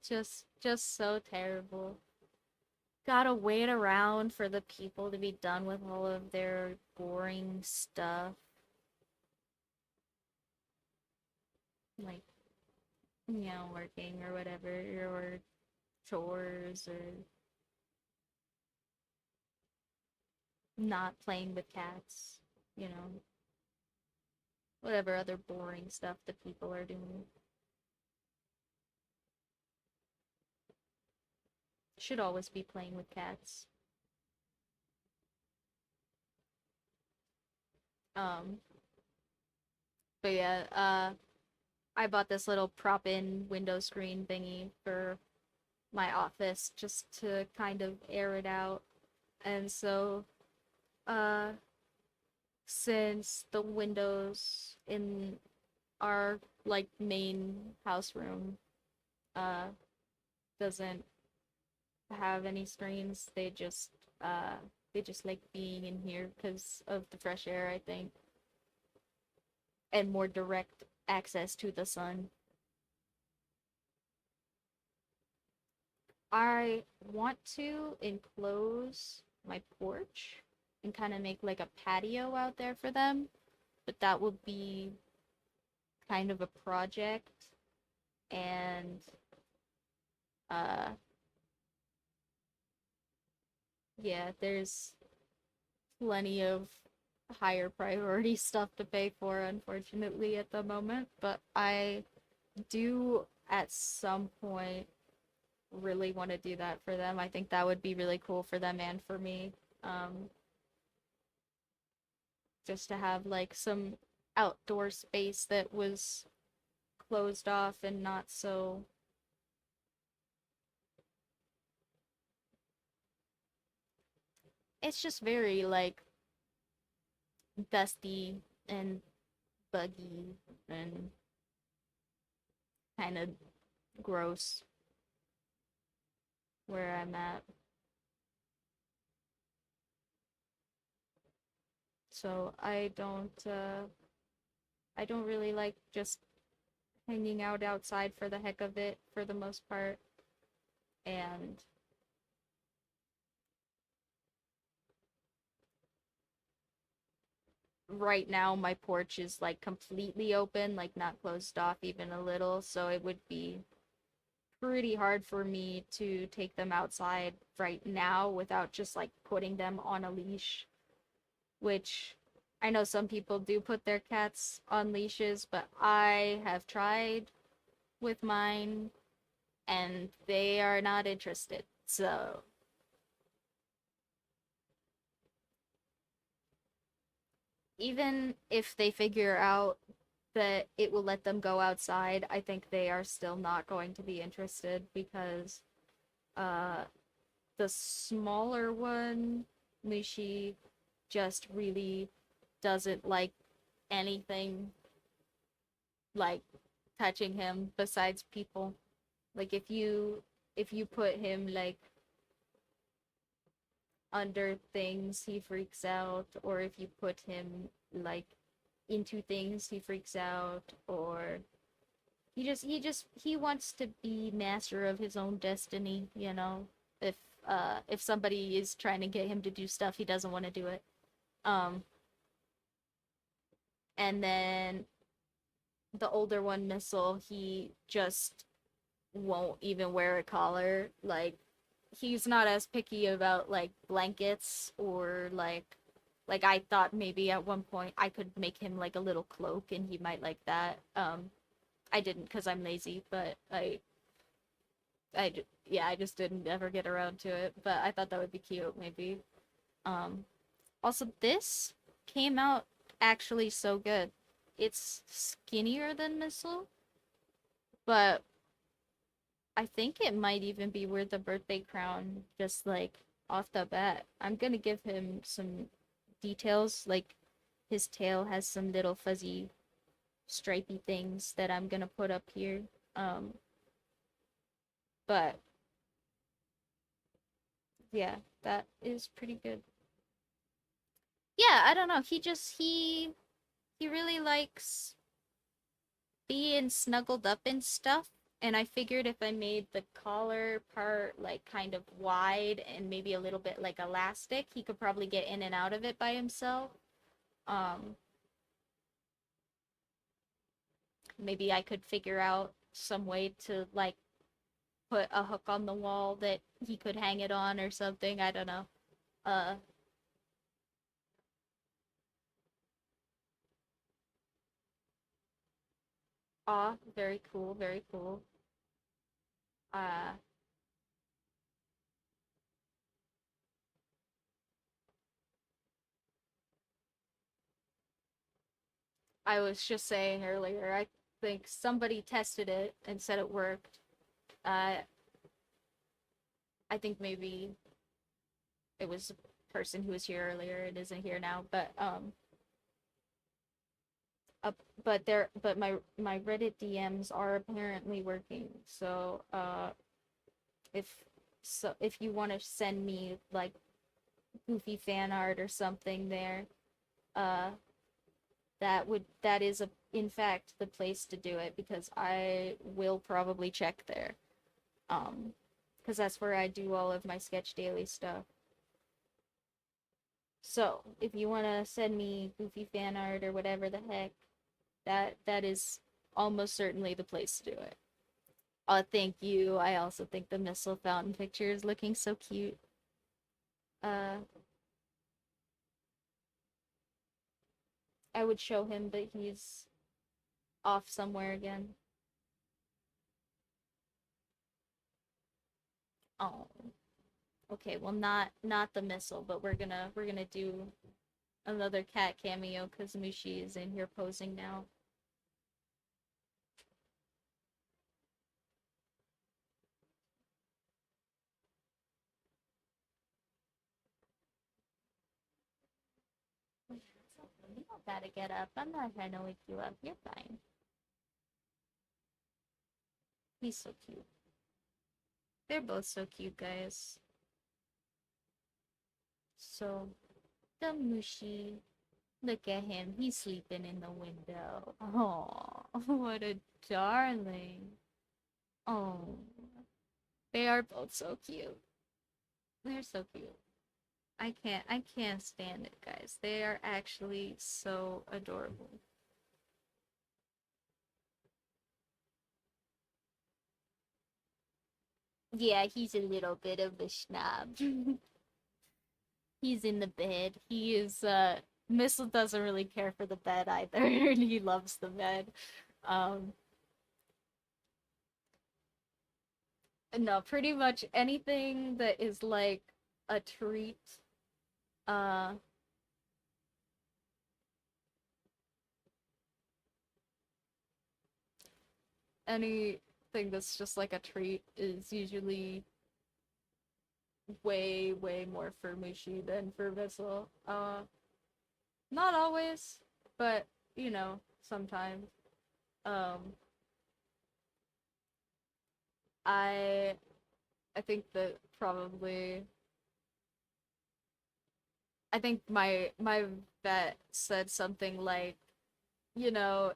just so terrible. Gotta wait around for the people to be done with all of their boring stuff. Like, working or whatever, or chores, or not playing with cats, you know, whatever other boring stuff that people are doing. Should always be playing with cats. Um, but yeah, I bought this little prop in window screen thingy for my office just to kind of air it out. And so, uh, since the windows in our like main house room uh doesn't have any screens, uh they just like being in here because of the fresh air, I think, and more direct access to the sun. I want to enclose my porch and kind of make like a patio out there for them. but that would be kind of a project. And uh yeah, there's plenty of higher priority stuff to pay for, unfortunately, at the moment. But I do at some point really want to do that for them. I think that would be really cool for them and for me. Just to have like some outdoor space that was closed off and not so it's just very like dusty and buggy and kind of gross where I'm at. So I don't really like just hanging out outside for the heck of it for the most part. And right now my porch is like completely open, like not closed off even a little, so it would be pretty hard for me to take them outside right now without just like putting them on a leash, which I know some people do put their cats on leashes, but I have tried with mine and they are not interested. So, even if they figure out that it will let them go outside, I think they are still not going to be interested because uh the smaller one, Mushi, just really doesn't like anything like touching him besides people. Like if you put him like under things, he freaks out, or if you put him like into things, he freaks out, or he wants to be master of his own destiny, you know. If somebody is trying to get him to do stuff, he doesn't want to do it. Um and then the older one, Missile, he just won't even wear a collar. Like he's not as picky about like blankets or like I thought maybe at one point I could make him like a little cloak and he might like that. I didn't because I'm lazy, but yeah, I just didn't ever get around to it. But I thought that would be cute, maybe. Um, Also, this came out actually so good. It's skinnier than Missile, but I think it might even be worth a birthday crown just like off the bat. I'm gonna give him some details, like his tail has some little fuzzy stripy things that I'm gonna put up here. Um, but yeah, that is pretty good. Yeah, I don't know. He really likes being snuggled up and stuff. And I figured if I made the collar part like kind of wide and maybe a little bit like elastic, he could probably get in and out of it by himself. Um, Maybe I could figure out some way to like put a hook on the wall that he could hang it on or something. I don't know. Uh, Very cool, very cool. Uh, I was just saying earlier, I think somebody tested it and said it worked. Uh, I think maybe it was a person who was here earlier. It isn't here now, uh, but my Reddit DMs are apparently working. So if if you want to send me like goofy fan art or something there, uh, that is a in fact the place to do it because I will probably check there. Um, because that's where I do all of my sketch daily stuff. So if you want to send me goofy fan art or whatever the heck, that is almost certainly the place to do it. Thank you. I also think the missile fountain picture is looking so cute. Uh, I would show him, but he's off somewhere again. Oh, okay. Well, not the missile, but we're gonna do another cat cameo because Mushi is in here posing now. You don't gotta get up. I'm not trying to wake you up. You're fine. He's so cute. They're both so cute, guys. So, the Mushi. Look at him. He's sleeping in the window. Oh, what a darling. Oh, they are both so cute. They're so cute. I can't stand it, guys. They are actually so adorable. Yeah, he's a little bit of a schnob. He's in the bed. He is Missile doesn't really care for the bed either, and he loves the bed. Um no, pretty much anything that is like a treat. Uh anything that's just like a treat is usually way more for Mushi than for Missile. Not always, but sometimes. Um I I think that probably I think my vet said something like, you know,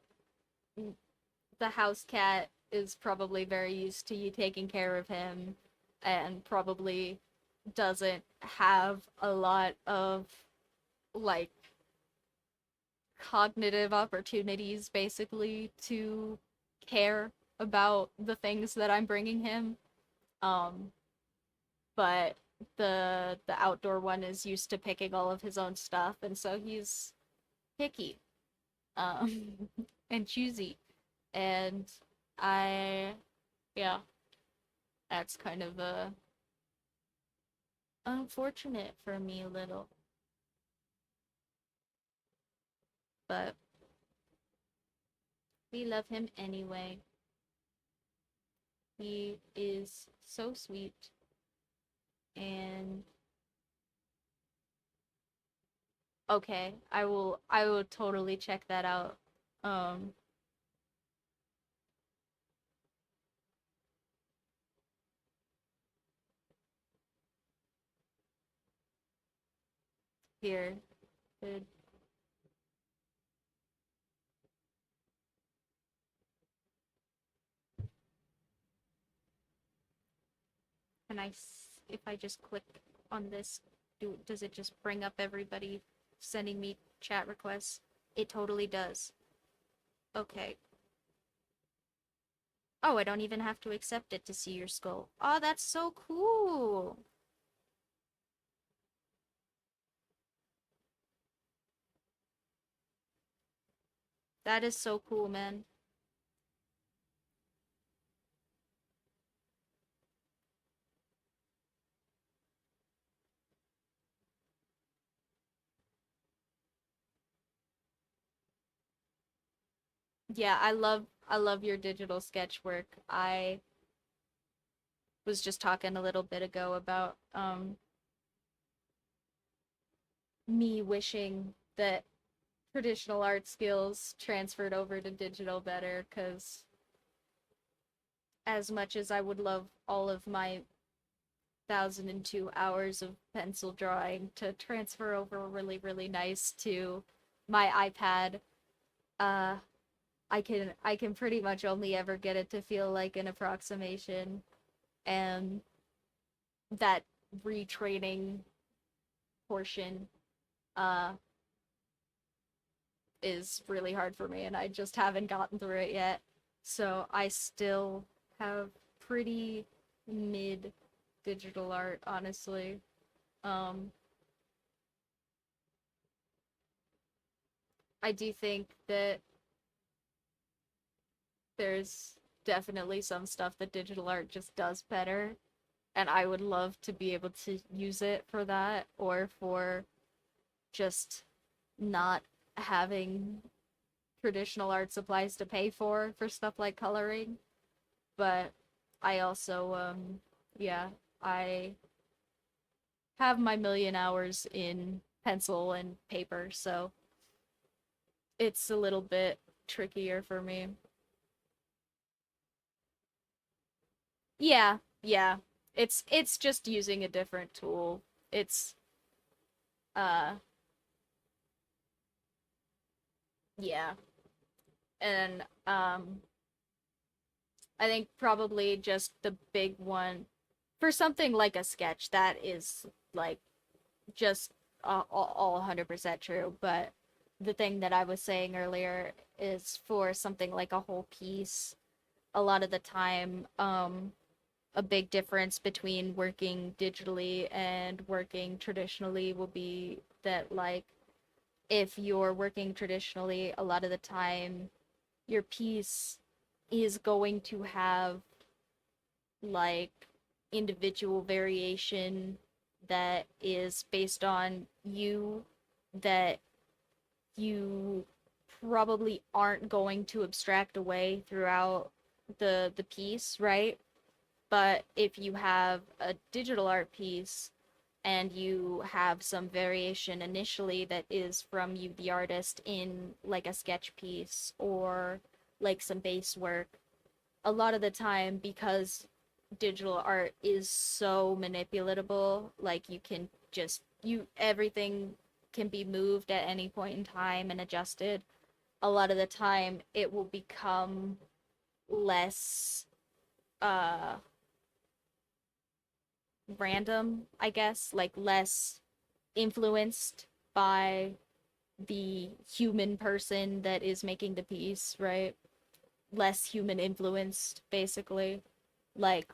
the house cat is probably very used to you taking care of him and probably doesn't have a lot of like cognitive opportunities basically to care about the things that I'm bringing him. Um but the outdoor one is used to picking all of his own stuff and so he's picky um and choosy and I yeah, that's kind of unfortunate for me a little, but we love him anyway. He is so sweet and okay, I will totally check that out. Um here. Good. Can if I just click on this, does it just bring up everybody sending me chat requests? It totally does. Okay. Oh, I don't even have to accept it to see your skull. Oh, that's so cool. That is so cool, man. Yeah, I love your digital sketch work. I was just talking a little bit ago about me wishing that traditional art skills transferred over to digital better cuz as much as I would love all of my 1002 hours of pencil drawing to transfer over really nice to my iPad, uh I can pretty much only ever get it to feel like an approximation and that retraining portion uh is really hard for me, and I just haven't gotten through it yet. So I still have pretty mid digital art, honestly. Um, I do think that there's definitely some stuff that digital art just does better, and I would love to be able to use it for that or for just not having traditional art supplies to pay for stuff like coloring. But I also yeah, I have my million hours in pencil and paper, so it's a little bit trickier for me. Yeah, yeah. It's just using a different tool. It's uh yeah. And I think probably just the big one for something like a sketch that is like just all 100% true, but the thing that I was saying earlier is for something like a whole piece, a lot of the time, a big difference between working digitally and working traditionally will be that, like, if you're working traditionally, a lot of the time, your piece is going to have like individual variation that is based on you that you probably aren't going to abstract away throughout the piece, right? But if you have a digital art piece and you have some variation initially that is from you the artist in like a sketch piece or like some base work, a lot of the time, because digital art is so manipulatable, like you can just you everything can be moved at any point in time and adjusted. A lot of the time it will become less uh random, I guess, like less influenced by the human person that is making the piece, right? Less human influenced, basically. Like,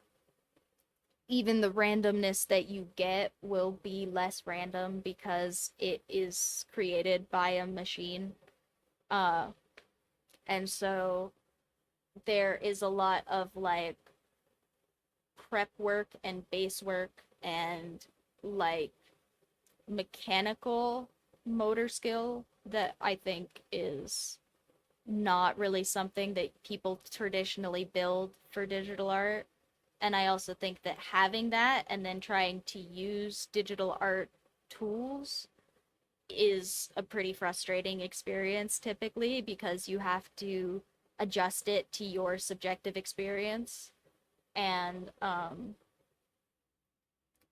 even the randomness that you get will be less random because it is created by a machine. Uh, and so there is a lot of like prep work and base work and like mechanical motor skill that I think is not really something that people traditionally build for digital art. And I also think that having that and then trying to use digital art tools is a pretty frustrating experience typically because you have to adjust it to your subjective experience. And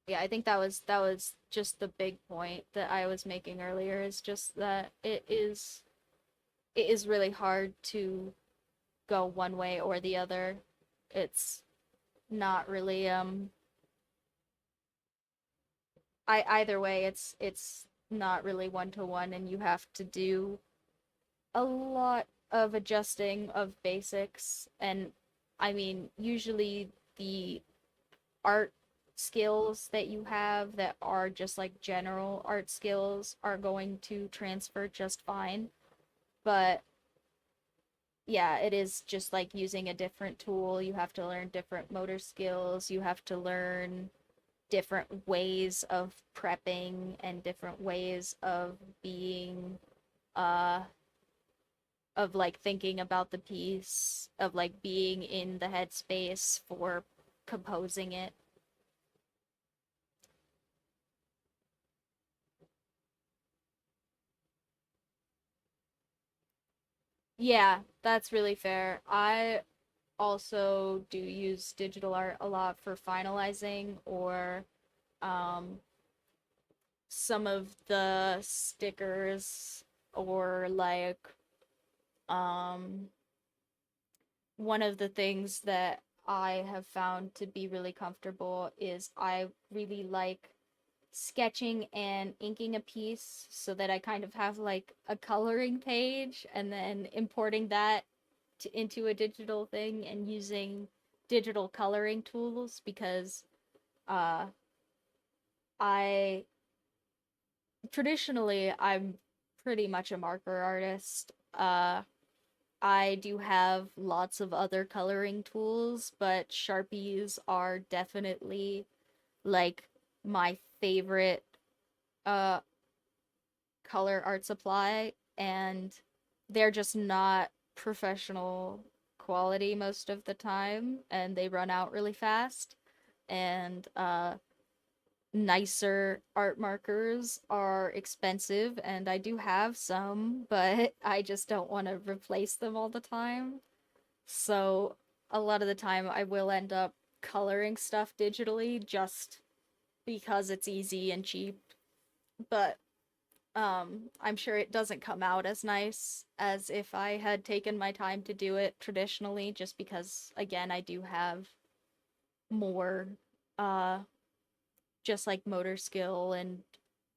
yeah, I think that was just the big point that I was making earlier, is just that it is really hard to go one way or the other. It's not really either way, it's not really one to one, and you have to do a lot of adjusting of basics. And I mean, usually the art skills that you have that are just like general art skills are going to transfer just fine. But yeah, it is just like using a different tool. You have to learn different motor skills. You have to learn different ways of prepping and different ways of being uh of like thinking about the piece, of like being in the headspace for composing it. Yeah, that's really fair. I also do use digital art a lot for finalizing or um some of the stickers, or like um one of the things that I have found to be really comfortable is I really like sketching and inking a piece so that I kind of have like a coloring page, and then importing that into a digital thing and using digital coloring tools because uh I traditionally I'm pretty much a marker artist. I do have lots of other coloring tools, but Sharpies are definitely like my favorite uh color art supply, and they're just not professional quality most of the time, and they run out really fast. And nicer art markers are expensive, and I do have some, but I just don't want to replace them all the time. So a lot of the time I will end up coloring stuff digitally just because it's easy and cheap. But I'm sure it doesn't come out as nice as if I had taken my time to do it traditionally, just because again I do have more uh just like motor skill and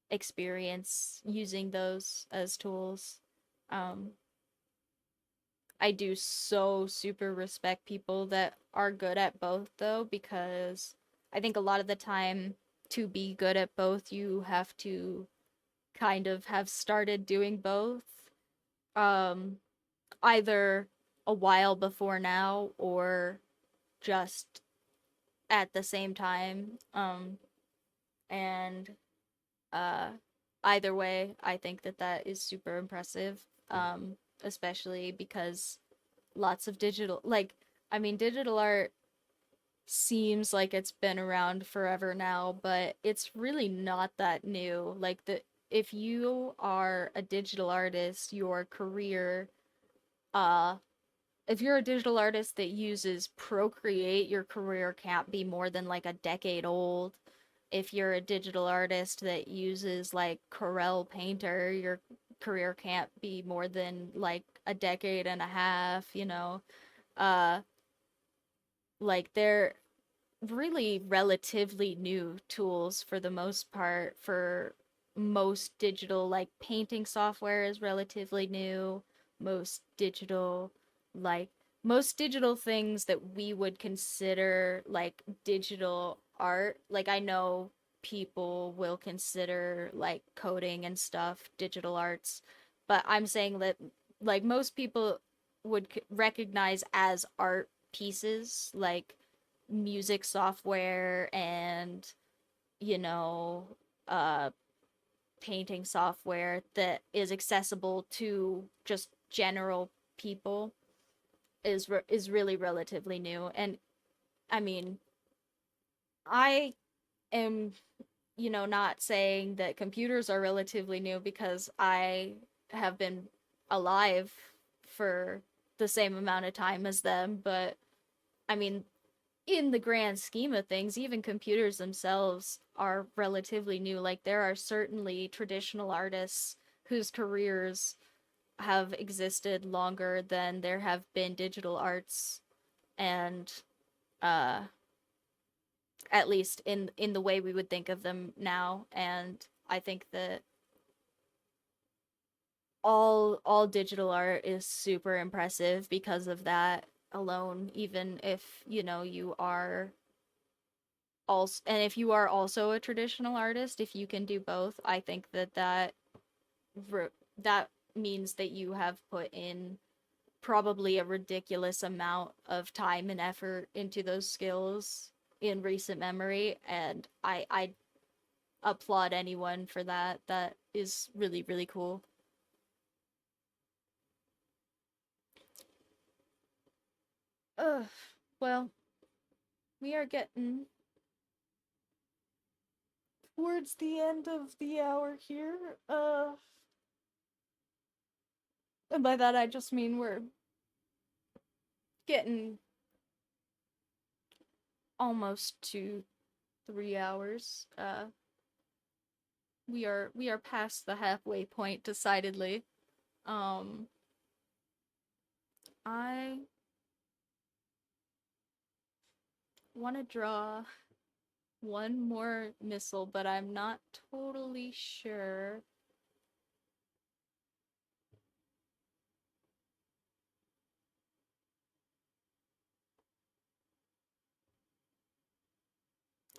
experience using those as tools. Um, I do so super respect people that are good at both though, because I think a lot of the time to be good at both, you have to kind of have started doing both. Um, either a while before now or just at the same time. And Uh, either way, I think that that is super impressive. Especially because lots of digital, like, I mean, digital art seems like it's been around forever now, but it's really not that new. Like, if you are a digital artist, your career, uh, if you're a digital artist that uses Procreate, your career can't be more than like a decade old. If you're a digital artist that uses like Corel Painter, your career can't be more than like a decade and a half, you know. Uh like they're really relatively new tools for the most part. For most digital, like painting software is relatively new. Most digital, like most digital things that we would consider like digital art, like I know people will consider like coding and stuff digital arts, but I'm saying that like most people would recognize as art pieces like music software and you know uh painting software that is accessible to just general people is really relatively new. And I mean, I am, not saying that computers are relatively new because I have been alive for the same amount of time as them, but I mean, in the grand scheme of things, even computers themselves are relatively new. Like, there are certainly traditional artists whose careers have existed longer than there have been digital arts, and uh at least in the way we would think of them now. And I think that all digital art is super impressive because of that alone, even if you are also, and if you are also a traditional artist, if you can do both, I think that that means that you have put in probably a ridiculous amount of time and effort into those skills in recent memory, and I applaud anyone for that. That is really really cool. Ugh. Well, we are getting towards the end of the hour here. And by that I just mean we're getting almost to 3 hours. We are past the halfway point decidedly. Um, I want to draw one more missile, but I'm not totally sure.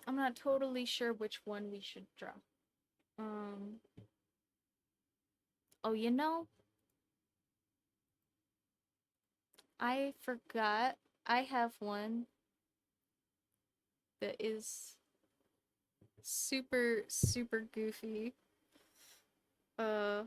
I'm not totally sure which one we should draw. Um, oh, I forgot. I have one that is super, super goofy. Uh,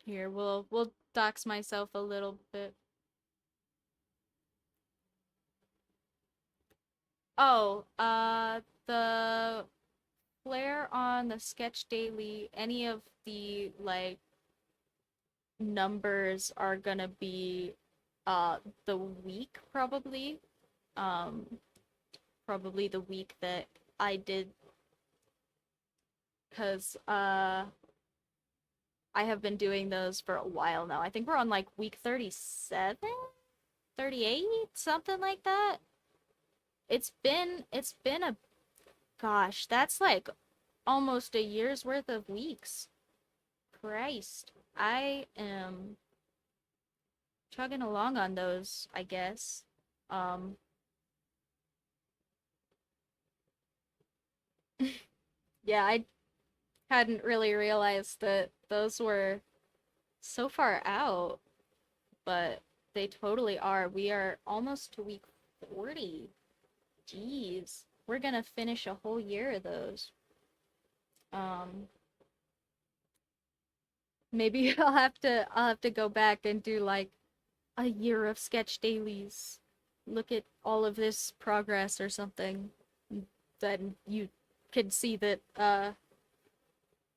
Here, we'll dox myself a little bit. Oh, the flare on the sketch daily, any of the like numbers are gonna be the week probably. Um Probably the week that I did, cuz I have been doing those for a while now. I think we're on like week 37, 38, something like that. It's been a gosh, that's like almost a year's worth of weeks. Christ. I am chugging along on those, I guess. Um, yeah, I hadn't really realized that those were so far out, but they totally are. We are almost to week 40. Jeez. We're gonna finish a whole year of those. Um, Maybe I'll have to go back and do like a year of sketch dailies. Look at all of this progress or something. Then you could see that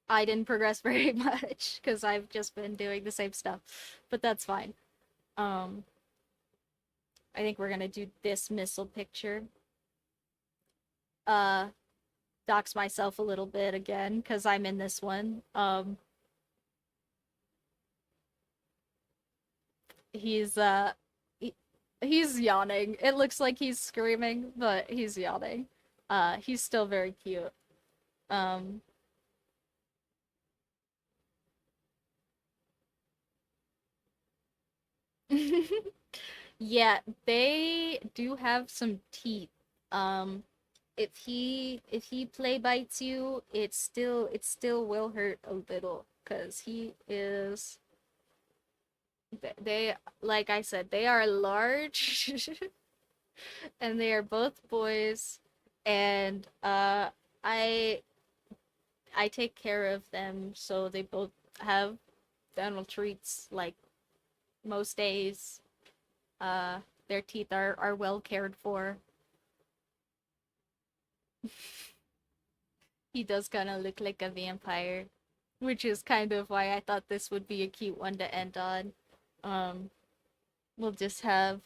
I didn't progress very much because I've just been doing the same stuff. But that's fine. Um I think we're gonna do this missile picture. Uh Dox myself a little bit again because I'm in this one. He's he, he's yawning. It looks like he's screaming, but he's yawning. He's still very cute. Um Yeah, they do have some teeth. Um if he play bites you, it still will hurt a little because he is they like I said, they are large and they are both boys and I I take care of them so they both have dental treats like most days. Uh their teeth are well cared for. He does kind of look like a vampire, which is kind of why I thought this would be a cute one to end on. Um, we'll just have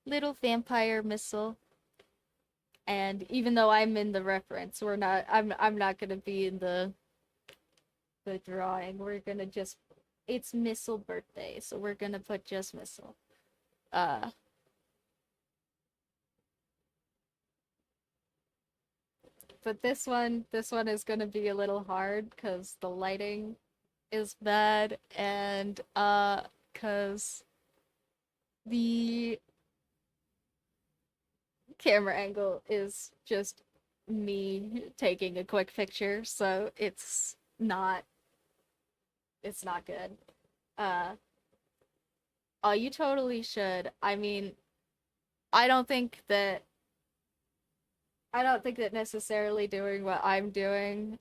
little vampire missile, and even though I'm in the reference, we're not. I'm not gonna be in the drawing. We're gonna just. It's missile birthday, so we're gonna put just missile. Uh, but this one is gonna be a little hard because the lighting is bad, and cause the camera angle is just me taking a quick picture, so it's not good. Uh oh, you totally should. I mean, I don't think that I don't think that necessarily doing what I'm doing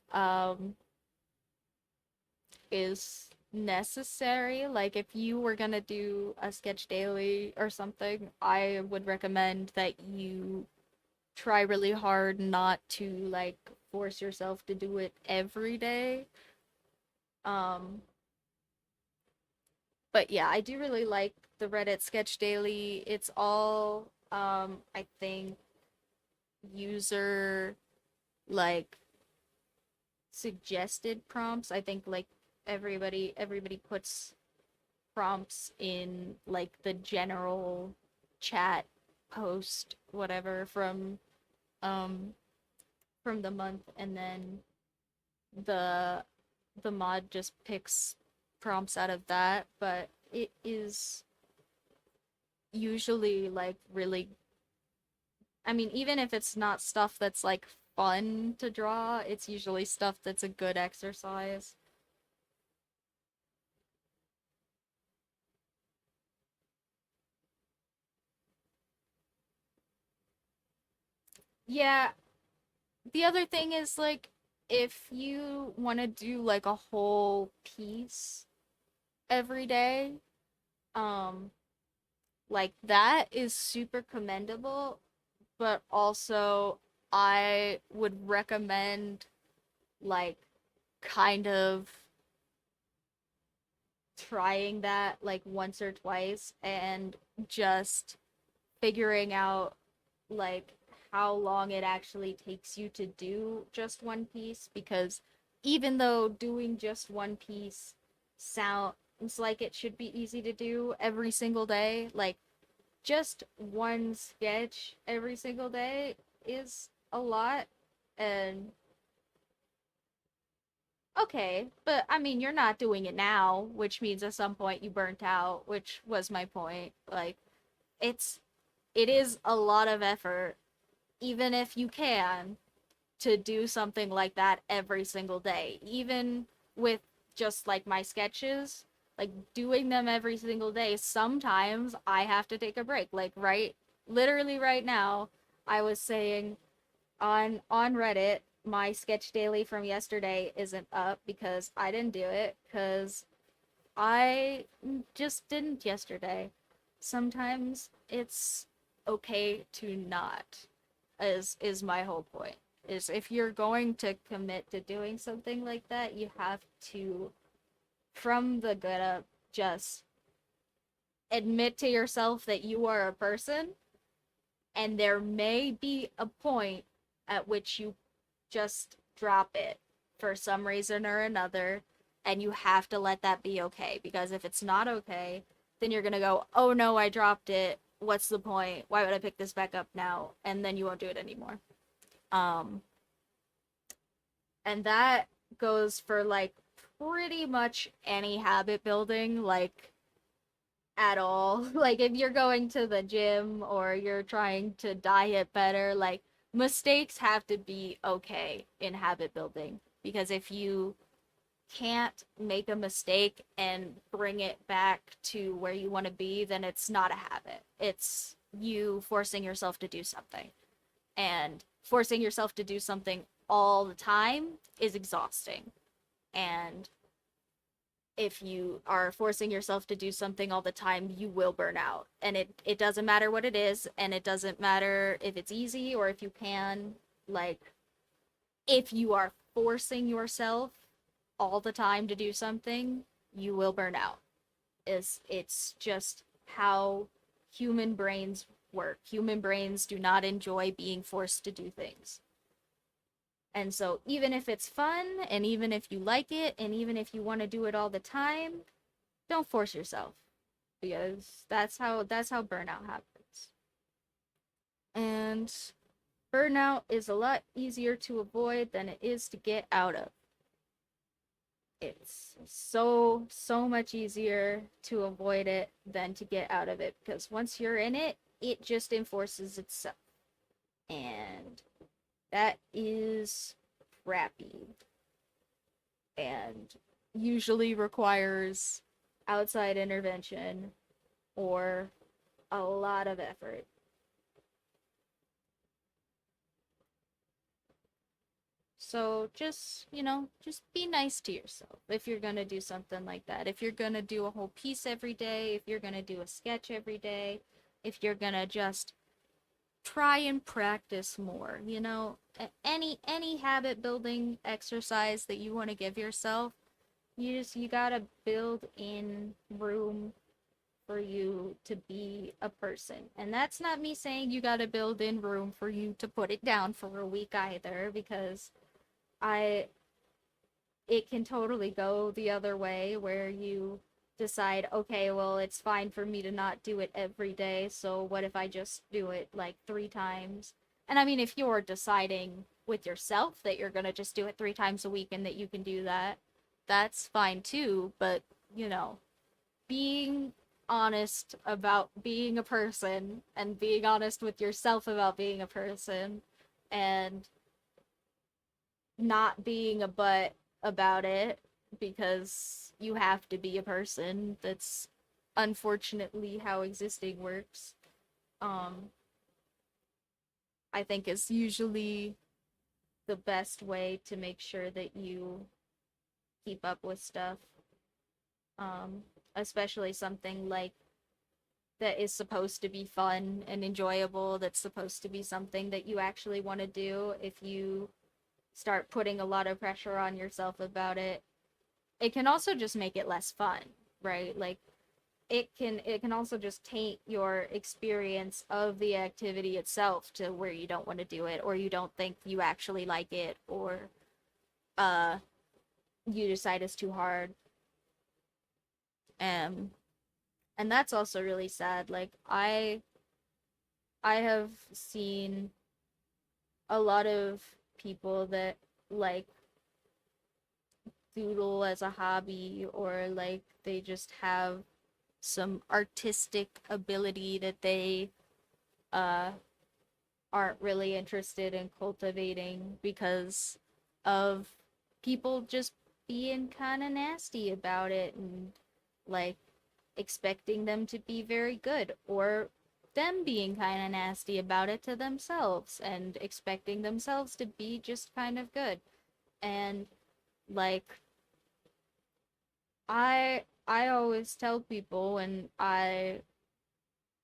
is necessary. Like if you were gonna do a sketch daily or something, I would recommend that you try really hard not to like force yourself to do it every day. Um, but yeah, I do really like the Reddit sketch daily. It's all I think user like suggested prompts. I think like everybody puts prompts in like the general chat post whatever um from the month, and then the the mod just picks prompts out of that, but it is usually like really, I mean, even if it's not stuff that's like fun to draw, it's usually stuff that's a good exercise. Yeah, the other thing is like if you want to do like a whole piece every day, um like that is super commendable, but also I would recommend like kind of trying that like once or twice and just figuring out like how long it actually takes you to do just one piece, because even though doing just one piece sounds like it should be easy to do every single day, like just one sketch every single day is a lot. And okay, but I mean, you're not doing it now, which means at some point you burnt out, which was my point. Like, it's it is a lot of effort, even if you can, to do something like that every single day. Even with just like my sketches, like doing them every single day, sometimes I have to take a break. Like literally right now, I was saying on Reddit, my sketch daily from yesterday isn't up because I didn't do it because I just didn't yesterday. Sometimes it's okay to not, is my whole point. Is if you're going to commit to doing something like that, you have to from the get up just admit to yourself that you are a person, and there may be a point at which you just drop it for some reason or another, and you have to let that be okay, because if it's not okay, then you're gonna go, oh no, I dropped it, what's the point, why would I pick this back up now, and then you won't do it anymore. um and that goes for like pretty much any habit building, like at all. Like if you're going to the gym or you're trying to diet better, like mistakes have to be okay in habit building, because if you can't make a mistake and bring it back to where you want to be, then it's not a habit. It's you forcing yourself to do something. And forcing yourself to do something all the time is exhausting. And if you are forcing yourself to do something all the time, you will burn out. And it doesn't matter what it is, and it doesn't matter if it's easy or if you can. Like, if you are forcing yourself all the time to do something, you will burn out. It's just how human brains work. Human brains do not enjoy being forced to do things. And so even if it's fun and even if you like it and even if you want to do it all the time, don't force yourself, because that's how burnout happens. And burnout is a lot easier to avoid than it is to get out of. It's so much easier to avoid it than to get out of it, because once you're in it, it just enforces itself. And that is crappy and usually requires outside intervention or a lot of effort. So just, just be nice to yourself if you're going to do something like that. If you're going to do a whole piece every day, if you're going to do a sketch every day, if you're going to just try and practice more, any habit building exercise that you want to give yourself, you got to build in room for you to be a person. And that's not me saying you gotta build in room for you to put it down for a week either, because I it can totally go the other way where you decide, okay, well, it's fine for me to not do it every day, so what if I just do it like 3 times? And I mean, if you're deciding with yourself that you're gonna just do it 3 times a week and that you can do that, that's fine too, but you know, being honest about being a person and being honest with yourself about being a person and not being a butt about it because you have to be a person. That's unfortunately how existing works. Um, I think is usually the best way to make sure that you keep up with stuff. Um, Especially something like that is supposed to be fun and enjoyable, that's supposed to be something that you actually want to do. If you start putting a lot of pressure on yourself about it, it can also just make it less fun, right? Like it can also just taint your experience of the activity itself to where you don't want to do it, or you don't think you actually like it, or uh you decide it's too hard. Um and that's also really sad. Like I have seen a lot of people that like doodle as a hobby, or like they just have some artistic ability that they uh aren't really interested in cultivating because of people just being kind of nasty about it, and like expecting them to be very good, or them being kind of nasty about it to themselves and expecting themselves to be just kind of good. And like I always tell people when I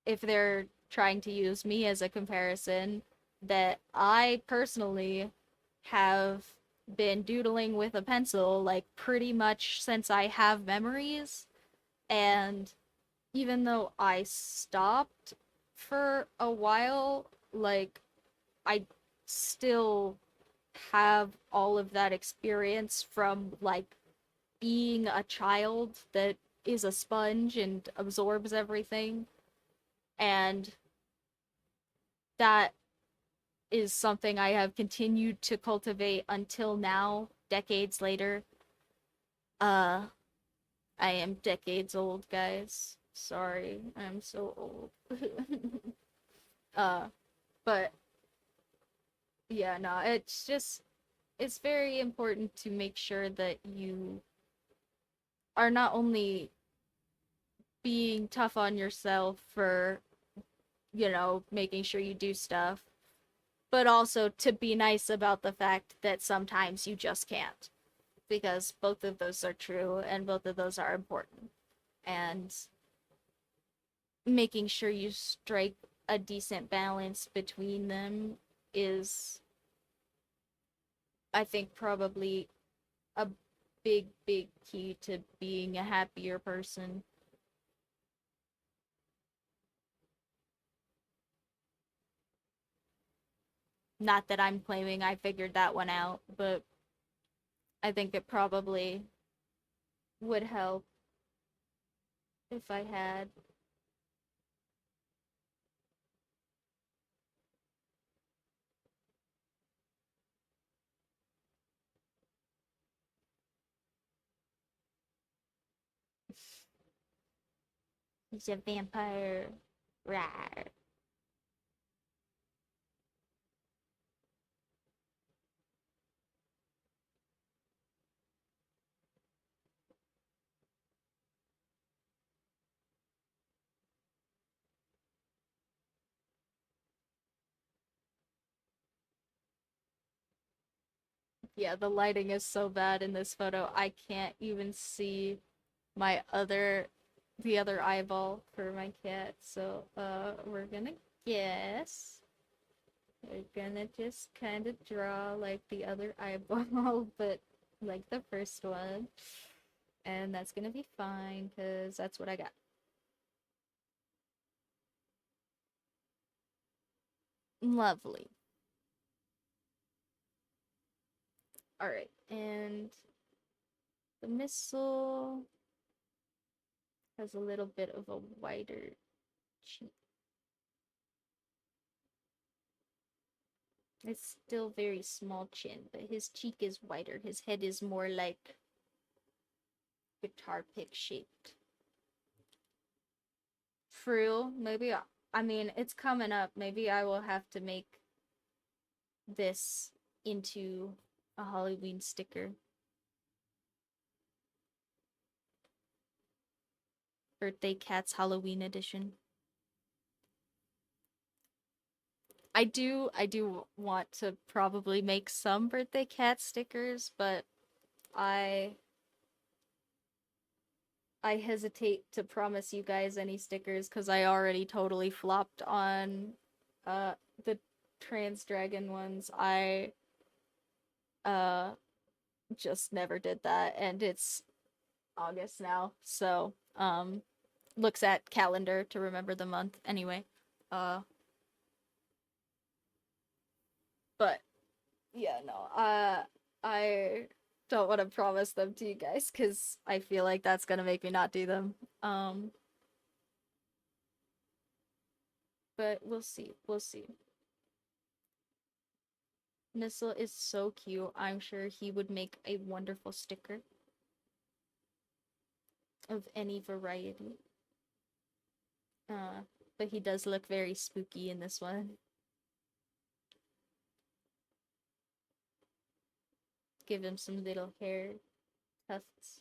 if they're trying to use me as a comparison, that I personally have been doodling with a pencil like pretty much since I have memories. And even though I stopped for a while, like I still have all of that experience from like being a child that is a sponge and absorbs everything. And that is something I have continued to cultivate until now, decades later. Uh, I am decades old, guys. Sorry, I'm so old. uh, but yeah, no, it's very important to make sure that you are not only being tough on yourself for, making sure you do stuff, but also to be nice about the fact that sometimes you just can't, because both of those are true and both of those are important. And making sure you strike a decent balance between them is, I think, probably a big, big key to being a happier person. Not that I'm claiming I figured that one out, but I think it probably would help if I had. He's a vampire. Rawr. Yeah, the lighting is so bad in this photo. I can't even see my the other eyeball for my cat. So, we're gonna guess. We're gonna just kind of draw like the other eyeball, but like the first one. And that's gonna be fine, because that's what I got. Lovely. Alright, and the missile has a little bit of a wider cheek. It's still very small chin, but his cheek is wider. His head is more like guitar pick shaped. True, maybe I mean it's coming up. Maybe I will have to make this into a Halloween sticker. Birthday Cats Halloween edition. I do want to probably make some birthday cat stickers, but I I hesitate to promise you guys any stickers because I already totally flopped on the trans dragon ones. I uh just never did that, and it's August now, so looks at calendar to remember the month anyway. Uh but yeah, no. I don't want to promise them to you guys because I feel like that's gonna make me not do them. But we'll see. We'll see. Missile is so cute. I'm sure he would make a wonderful sticker of any variety. Uh, but he does look very spooky in this one. Give him some little hair tufts.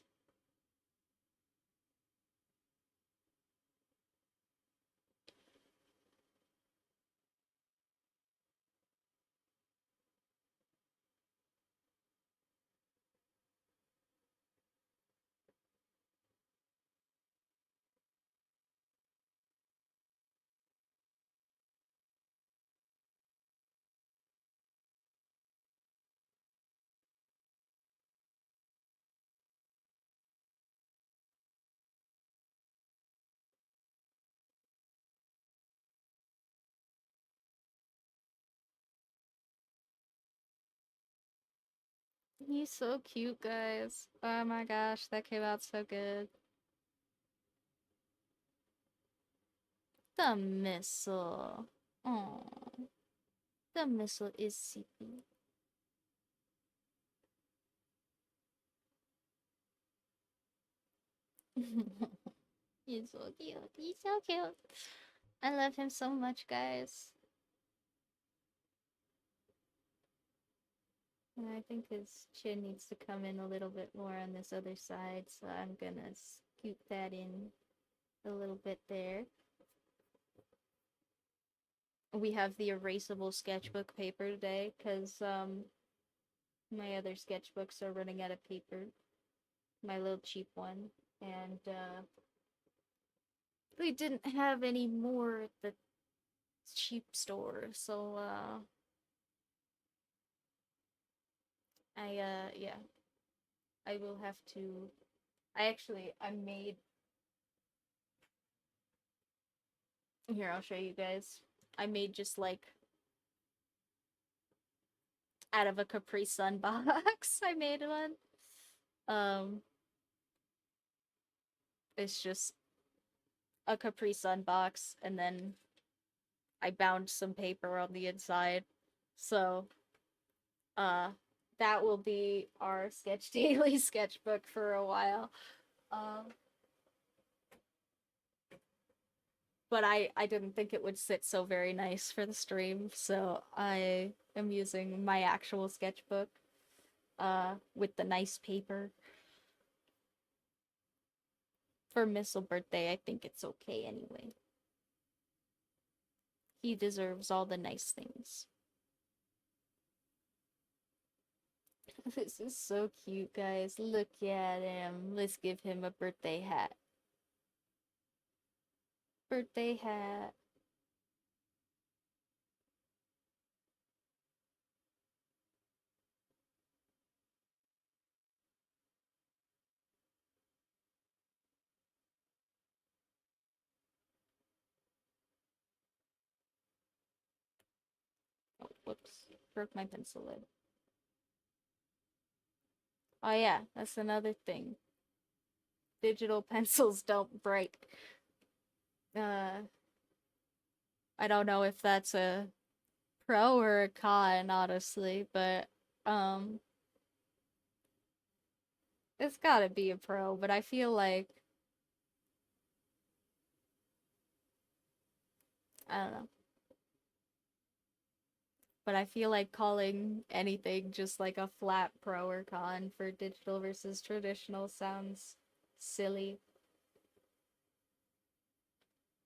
He's so cute, guys. Oh my gosh, that came out so good. The missile. Oh, the missile is sleepy. He's so cute. He's so cute. I love him so much, guys. And I think his chin needs to come in a little bit more on this other side, so I'm gonna scoop that in a little bit there. We have the erasable sketchbook paper today, because my other sketchbooks are running out of paper. My little cheap one. And we didn't have any more at the cheap store, so yeah. I will have to I made here, I'll show you guys. I made just like out of a Capri Sun box. I made one. Um it's just a Capri Sun box and then I bound some paper on the inside. So, uh that will be our Sketch Daily sketchbook for a while. Um but I didn't think it would sit so very nice for the stream, so I am using my actual sketchbook with the nice paper. For Missile birthday, I think it's okay anyway. He deserves all the nice things. This is so cute, guys. Look at him. Let's give him a birthday hat. Birthday hat. Broke my pencil lid. Oh yeah, that's another thing. Digital pencils don't break. Uh, I don't know if that's a pro or a con, honestly, but um, it's gotta be a pro. But I feel like I don't know. But I feel like calling anything just like a flat pro or con for digital versus traditional sounds silly.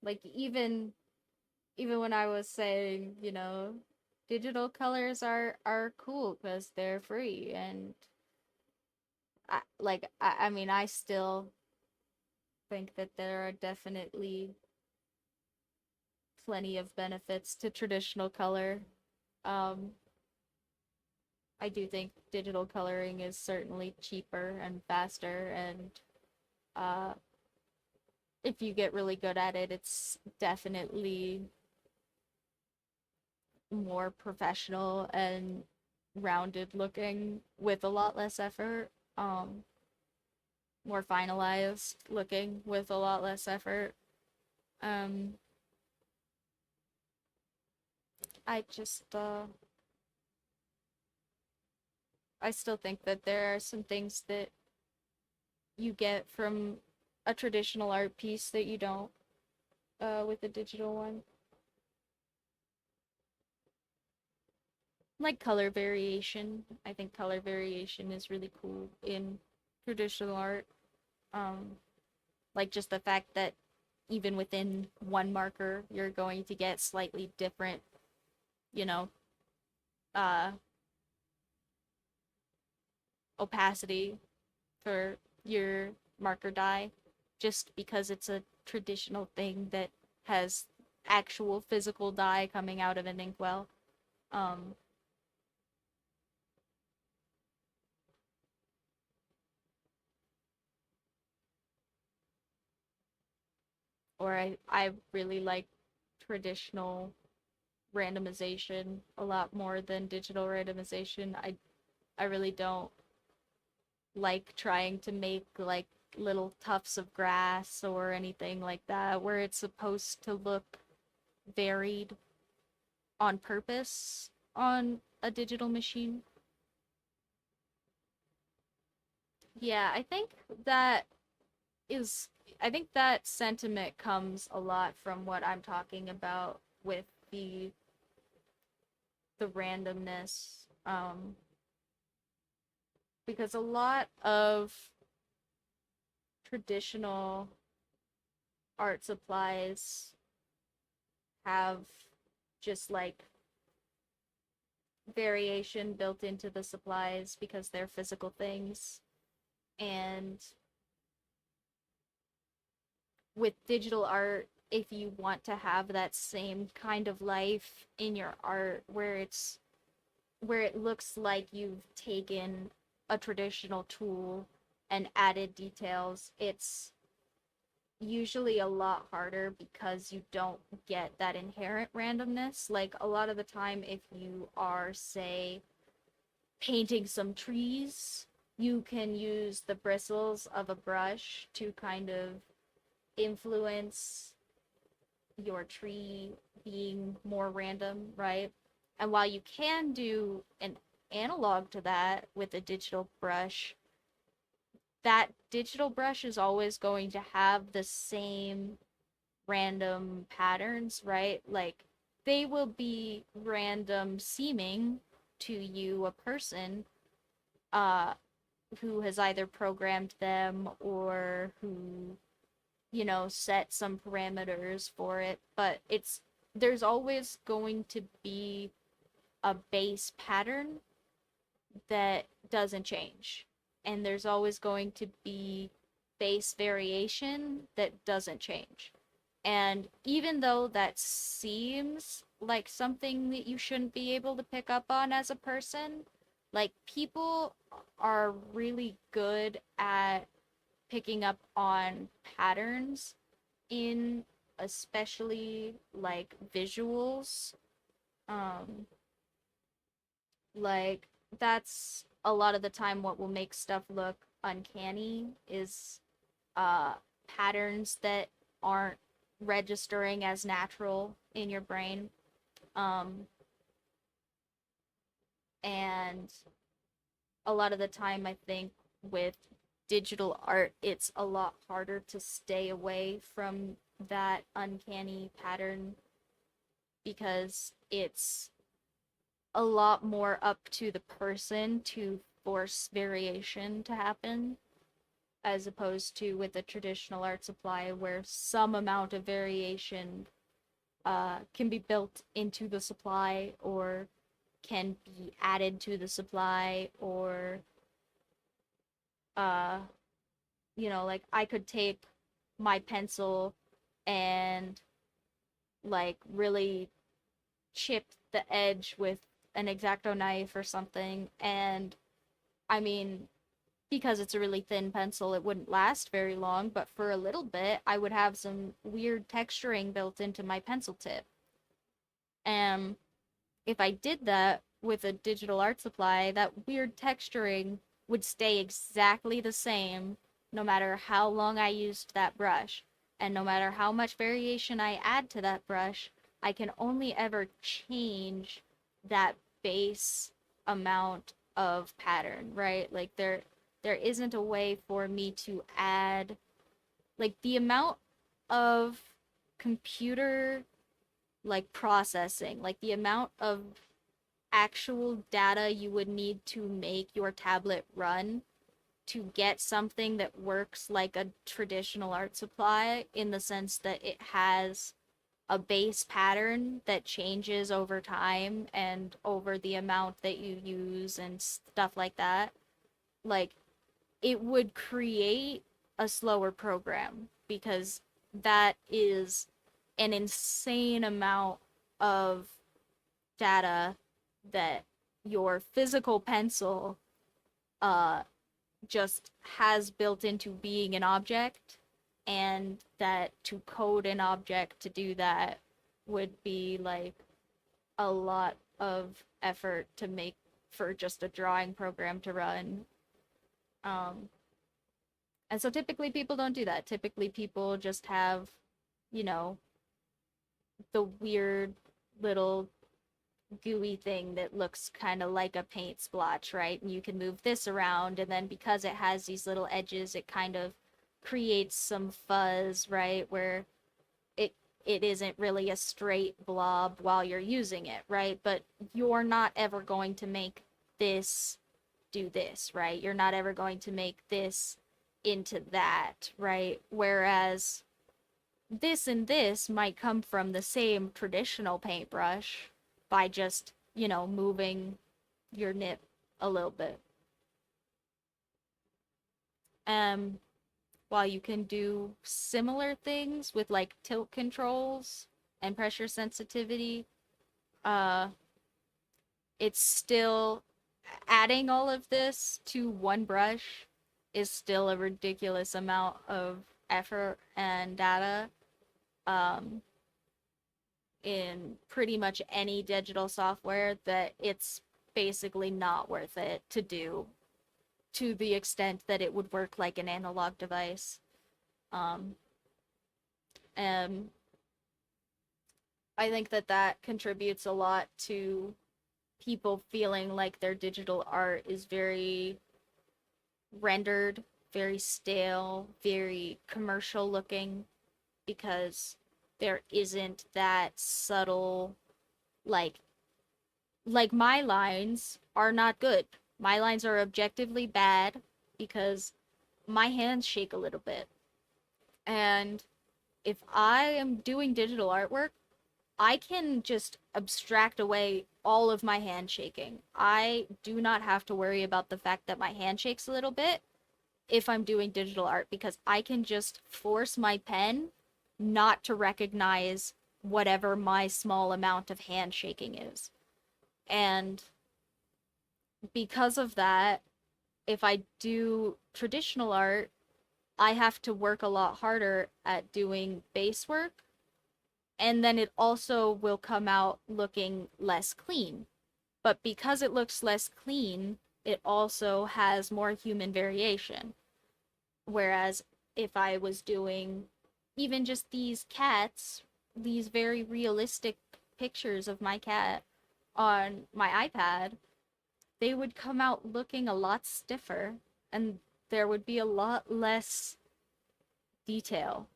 Like even when I was saying, digital colors are cool because they're free, and I mean I still think that there are definitely plenty of benefits to traditional color. Um, I do think digital coloring is certainly cheaper and faster, and uh, if you get really good at it, it's definitely more professional and rounded looking with a lot less effort. More finalized looking with a lot less effort. Um, I just I still think that there are some things that you get from a traditional art piece that you don't with a digital one. Like color variation. I think color variation is really cool in traditional art. Um, like just the fact that even within one marker, you're going to get slightly different, you know, uh, opacity for your marker die, just because it's a traditional thing that has actual physical dye coming out of an inkwell. Um, or I really like traditional randomization a lot more than digital randomization. I really don't like trying to make like little tufts of grass or anything like that where it's supposed to look varied on purpose on a digital machine. Yeah, that is I think that sentiment comes a lot from what I'm talking about with the randomness. Because a lot of traditional art supplies have just like variation built into the supplies because they're physical things. And with digital art, if you want to have that same kind of life in your art where it looks like you've taken a traditional tool and added details, it's usually a lot harder because you don't get that inherent randomness. Like a lot of the time, if you are, say, painting some trees, you can use the bristles of a brush to kind of influence your tree being more random, right? And while you can do an analog to that with a digital brush, that digital brush is always going to have the same random patterns, right? Like they will be random seeming to you, a person, uh, who has either programmed them or who, set some parameters for it. But there's always going to be a base pattern that doesn't change. And there's always going to be base variation that doesn't change. And even though that seems like something that you shouldn't be able to pick up on as a person, like people are really good at picking up on patterns in especially like visuals. Um Like, that's a lot of the time what will make stuff look uncanny is uh patterns that aren't registering as natural in your brain. Um and a lot of the time I think with digital art it's a lot harder to stay away from that uncanny pattern because it's a lot more up to the person to force variation to happen as opposed to with a traditional art supply where some amount of variation can be built into the supply or can be added to the supply or uh like I could take my pencil and like really chip the edge with an X-Acto knife or something, and I mean, because it's a really thin pencil, it wouldn't last very long, but for a little bit I would have some weird texturing built into my pencil tip. And if I did that with a digital art supply, that weird texturing would stay exactly the same no matter how long I used that brush. And no matter how much variation I add to that brush, I can only ever change that base amount of pattern, right? Like there isn't a way for me to add like the amount of computer like processing, like the amount of actual data you would need to make your tablet run to get something that works like a traditional art supply in the sense that it has a base pattern that changes over time and over the amount that you use and stuff like that. Like, it would create a slower program because that is an insane amount of data that your physical pencil uh just has built into being an object, and that to code an object to do that would be like a lot of effort to make for just a drawing program to run. um and so typically people don't do that. Typically people just have, you know, the weird little gooey thing that looks kind of like a paint splotch, right? And you can move this around, and then because it has these little edges, it kind of creates some fuzz, right? Where it it isn't really a straight blob while you're using it, right? But you're not ever going to make this do this, right? You're not ever going to make this into that, right? Whereas this and this might come from the same traditional paintbrush by just, moving your nib a little bit. Um, while you can do similar things with like tilt controls and pressure sensitivity, uh, it's still adding all of this to one brush is still a ridiculous amount of effort and data. Um, in pretty much any digital software that it's basically not worth it to do to the extent that it would work like an analog device. Um, and I think that that contributes a lot to people feeling like their digital art is very rendered, very stale, very commercial looking because there isn't that subtle like my lines are not good. My lines are objectively bad because my hands shake a little bit. And if I am doing digital artwork, I can just abstract away all of my hand shaking. I do not have to worry about the fact that my hand shakes a little bit if I'm doing digital art because I can just force my pen not to recognize whatever my small amount of hand shaking is. And because of that, if I do traditional art, I have to work a lot harder at doing base work. And then it also will come out looking less clean. but because it looks less clean, it also has more human variation. Whereas if I was doing even just these cats, these very realistic pictures of my cat on my iPad, they would come out looking a lot stiffer and there would be a lot less detail.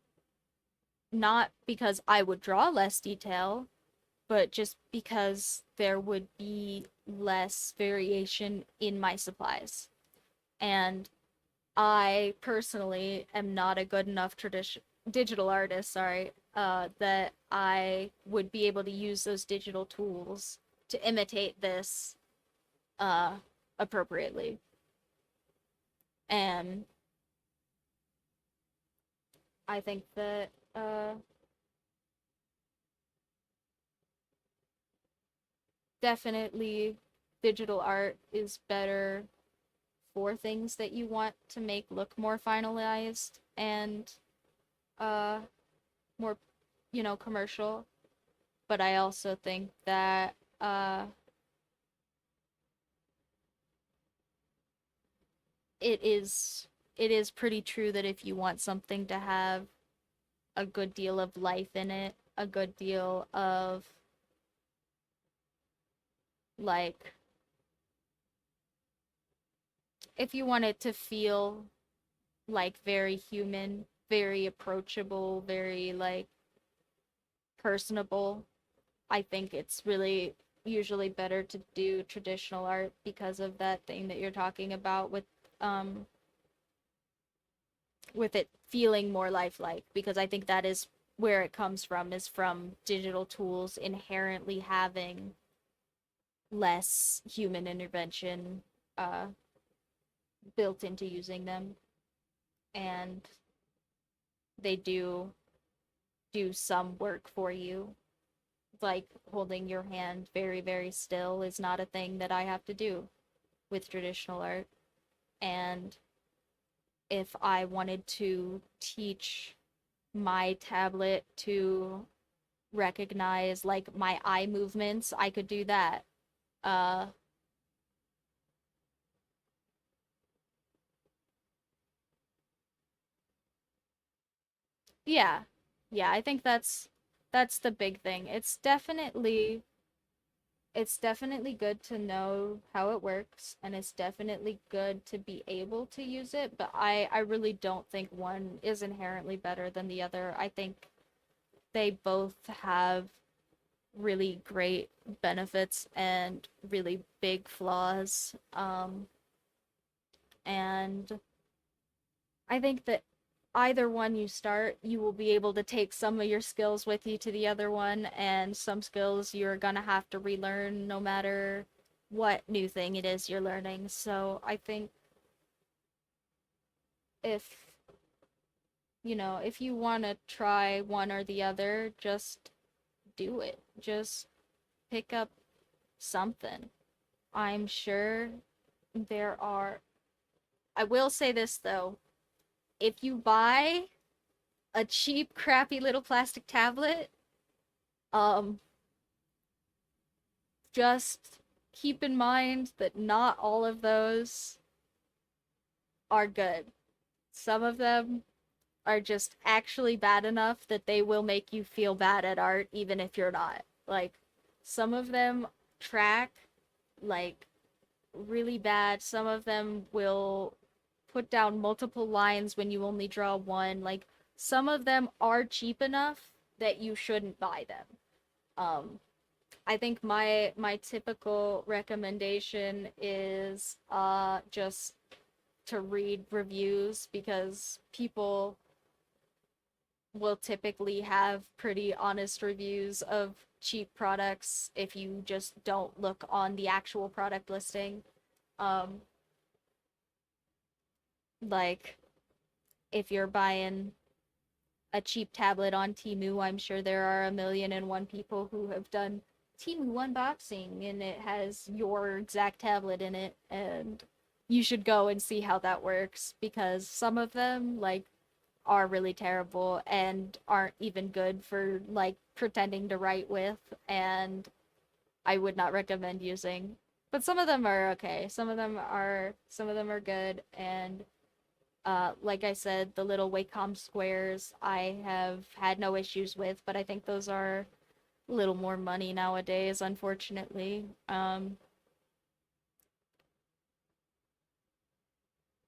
Not because I would draw less detail, but just because there would be less variation in my supplies. And I personally am not a good enough digital artist, sorry, that I would be able to use those digital tools to imitate this uh, appropriately. And I think that definitely digital art is better for things that you want to make look more finalized and uh more, commercial. But I also think that it is it is pretty true that if you want something to have a good deal of life in it, a good deal of like if you want it to feel like very human, very approachable, very like personable, I think it's really usually better to do traditional art because of that thing that you're talking about um with it feeling more lifelike, because I think that is where it comes from, is from digital tools inherently having less human intervention uh built into using them, and they do some work for you. Like holding your hand very, very still is not a thing that I have to do with traditional art. And if I wanted to teach my tablet to recognize like my eye movements, I could do that. Uh yeah. Yeah, I think that's the big thing. It's definitely good to know how it works, and it's definitely good to be able to use it, but I really don't think one is inherently better than the other. I think they both have really great benefits and really big flaws. And I think that either one you start, you will be able to take some of your skills with you to the other one, and some skills you're gonna have to relearn no matter what new thing it is you're learning. So I think if if you want to try one or the other, just do it. Just pick up something. I'm sure there are. I will say this though, if you buy a cheap, crappy little plastic tablet, um, just keep in mind that not all of those are good. Some of them are just actually bad enough that they will make you feel bad at art, even if you're not. Like, some of them track, like, really bad. Some of them will put down multiple lines when you only draw one. Like, some of them are cheap enough that you shouldn't buy them. Um, I think my typical recommendation is just to read reviews, because people will typically have pretty honest reviews of cheap products if you just don't look on the actual product listing. Um, like if you're buying a cheap tablet on Temu, I'm sure there are a million and one people who have done Temu unboxing and it has your exact tablet in it, and you should go and see how that works, because some of them like are really terrible and aren't even good for like pretending to write with, and I would not recommend using. But some of them are okay. Some of them are good, and like I said, the little Wacom squares I have had no issues with, but I think those are a little more money nowadays, unfortunately.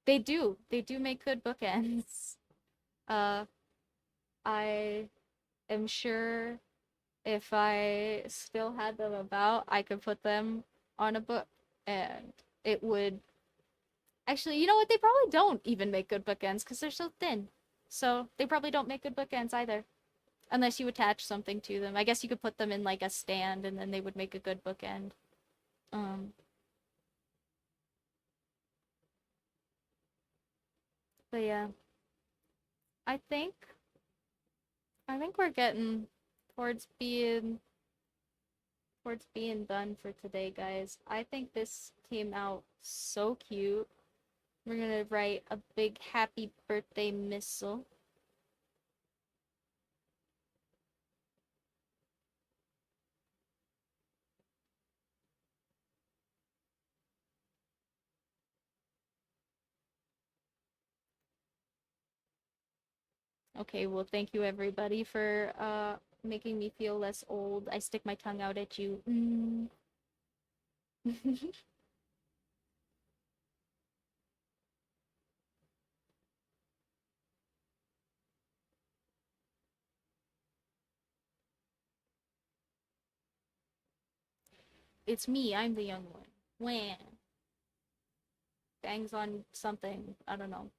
They do make good bookends. Uh, I am sure if I still had them about, I could put them on a book, and it would actually, you know what? They probably don't even make good bookends because they're so thin. So they probably don't make good bookends either. Unless you attach something to them. I guess you could put them in like a stand and then they would make a good bookend. Um, but yeah, I think I think we're getting towards being towards being done for today, guys. I think this came out so cute. We're gonna write a big happy birthday missile. Okay, well, thank you everybody for making me feel less old. I stick my tongue out at you. Mm. It's me. I'm the young one. Wham. Bangs on something. I don't know.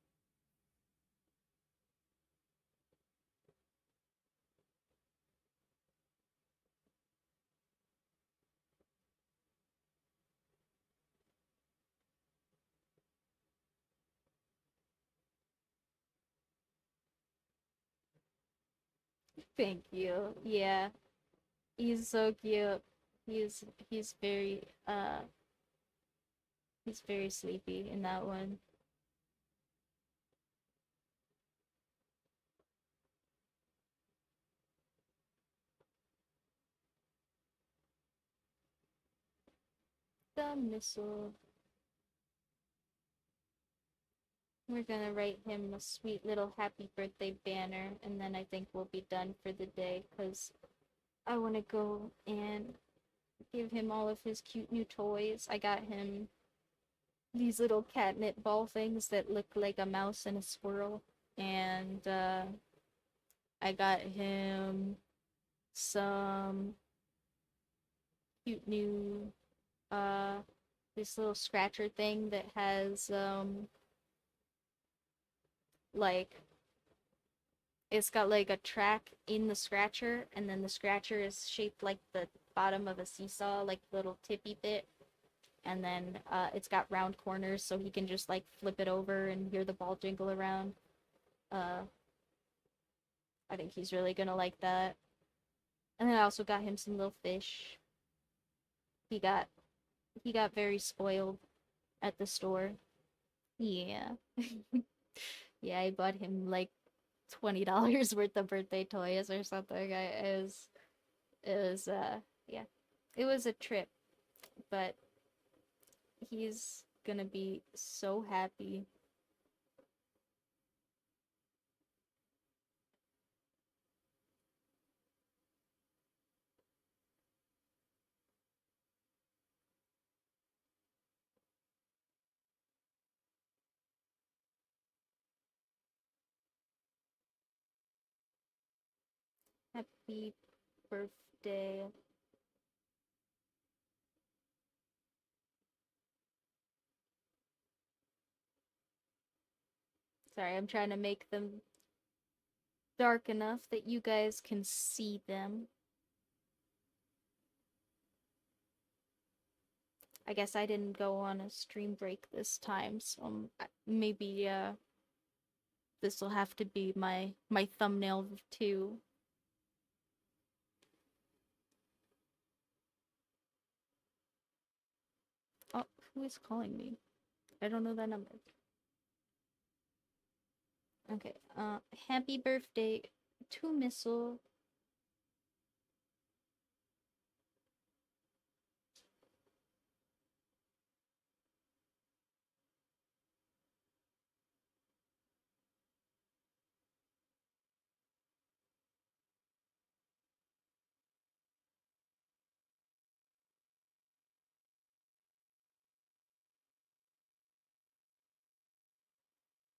Thank you. Yeah, he's so cute. He's very he's very sleepy in that one. The missile. We're gonna write him a sweet little happy birthday banner, and then I think we'll be done for the day because I want to go and give him all of his cute new toys. I got him these little catnip ball things that look like a mouse and a squirrel, and I got him some cute new uh this little scratcher thing that has like it's got like a track in the scratcher, and then the scratcher is shaped like the bottom of a seesaw, like little tippy bit, and then it's got round corners so he can just like flip it over and hear the ball jingle around. uh I think he's really gonna like that. And then I also got him some little fish. He got he got very spoiled at the store. Yeah. Yeah, I bought him like $20 worth of birthday toys or something. It was yeah. It was a trip, but he's gonna be so happy. Happy birthday. Sorry, I'm trying to make them dark enough that you guys can see them. I guess I didn't go on a stream break this time, so maybe this will have to be my thumbnail too. Oh, who is calling me? I don't know that number. Okay. Happy birthday to Missile.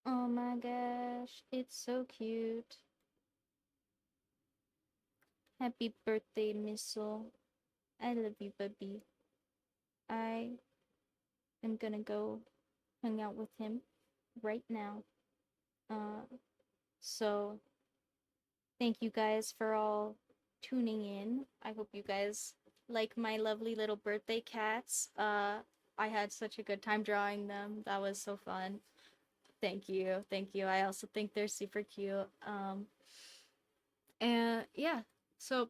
Oh my gosh, it's so cute. Happy birthday, Missile. I love you, baby. I am gonna go hang out with him right now. Uh, so thank you guys for all tuning in. I hope you guys like my lovely little birthday cats. I had such a good time drawing them. That was so fun. Thank you. Thank you. I also think they're super cute. And yeah. So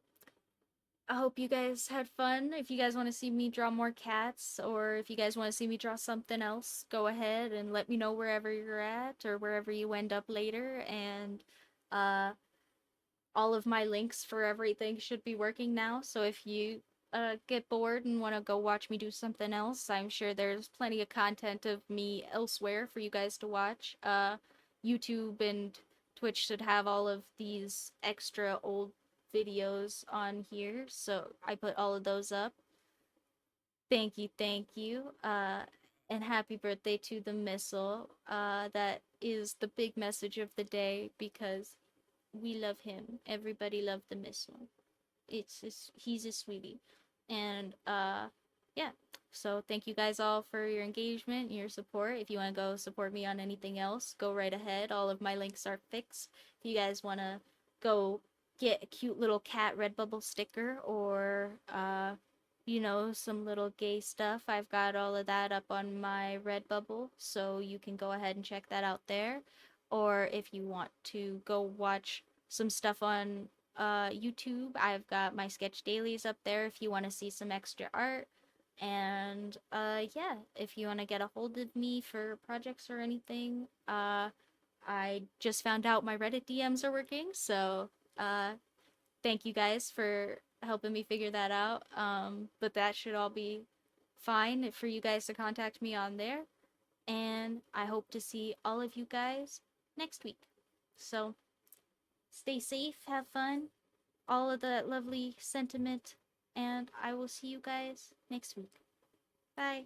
I hope you guys had fun. If you guys want to see me draw more cats, or if you guys want to see me draw something else, go ahead and let me know wherever you're at or wherever you end up later. And uh, all of my links for everything should be working now. So if you get bored and want to go watch me do something else, I'm sure there's plenty of content of me elsewhere for you guys to watch. YouTube and Twitch should have all of these extra old videos on here, so I put all of those up. Thank you, thank you. And happy birthday to the missile. That is the big message of the day because we love him. Everybody loved the missile. He's a sweetie. And yeah. So thank you guys all for your engagement, your support. If you want to go support me on anything else, go right ahead. All of my links are fixed. If you guys want to go get a cute little cat Redbubble sticker or some little gay stuff, I've got all of that up on my Redbubble, so you can go ahead and check that out there. Or if you want to go watch some stuff on YouTube, I've got my sketch dailies up there if you want to see some extra art. And yeah, if you want to get a hold of me for projects or anything, I just found out my Reddit DMs are working, so uh, thank you guys for helping me figure that out. But that should all be fine for you guys to contact me on there. And I hope to see all of you guys next week. So stay safe, have fun, all of that lovely sentiment, and I will see you guys next week. Bye.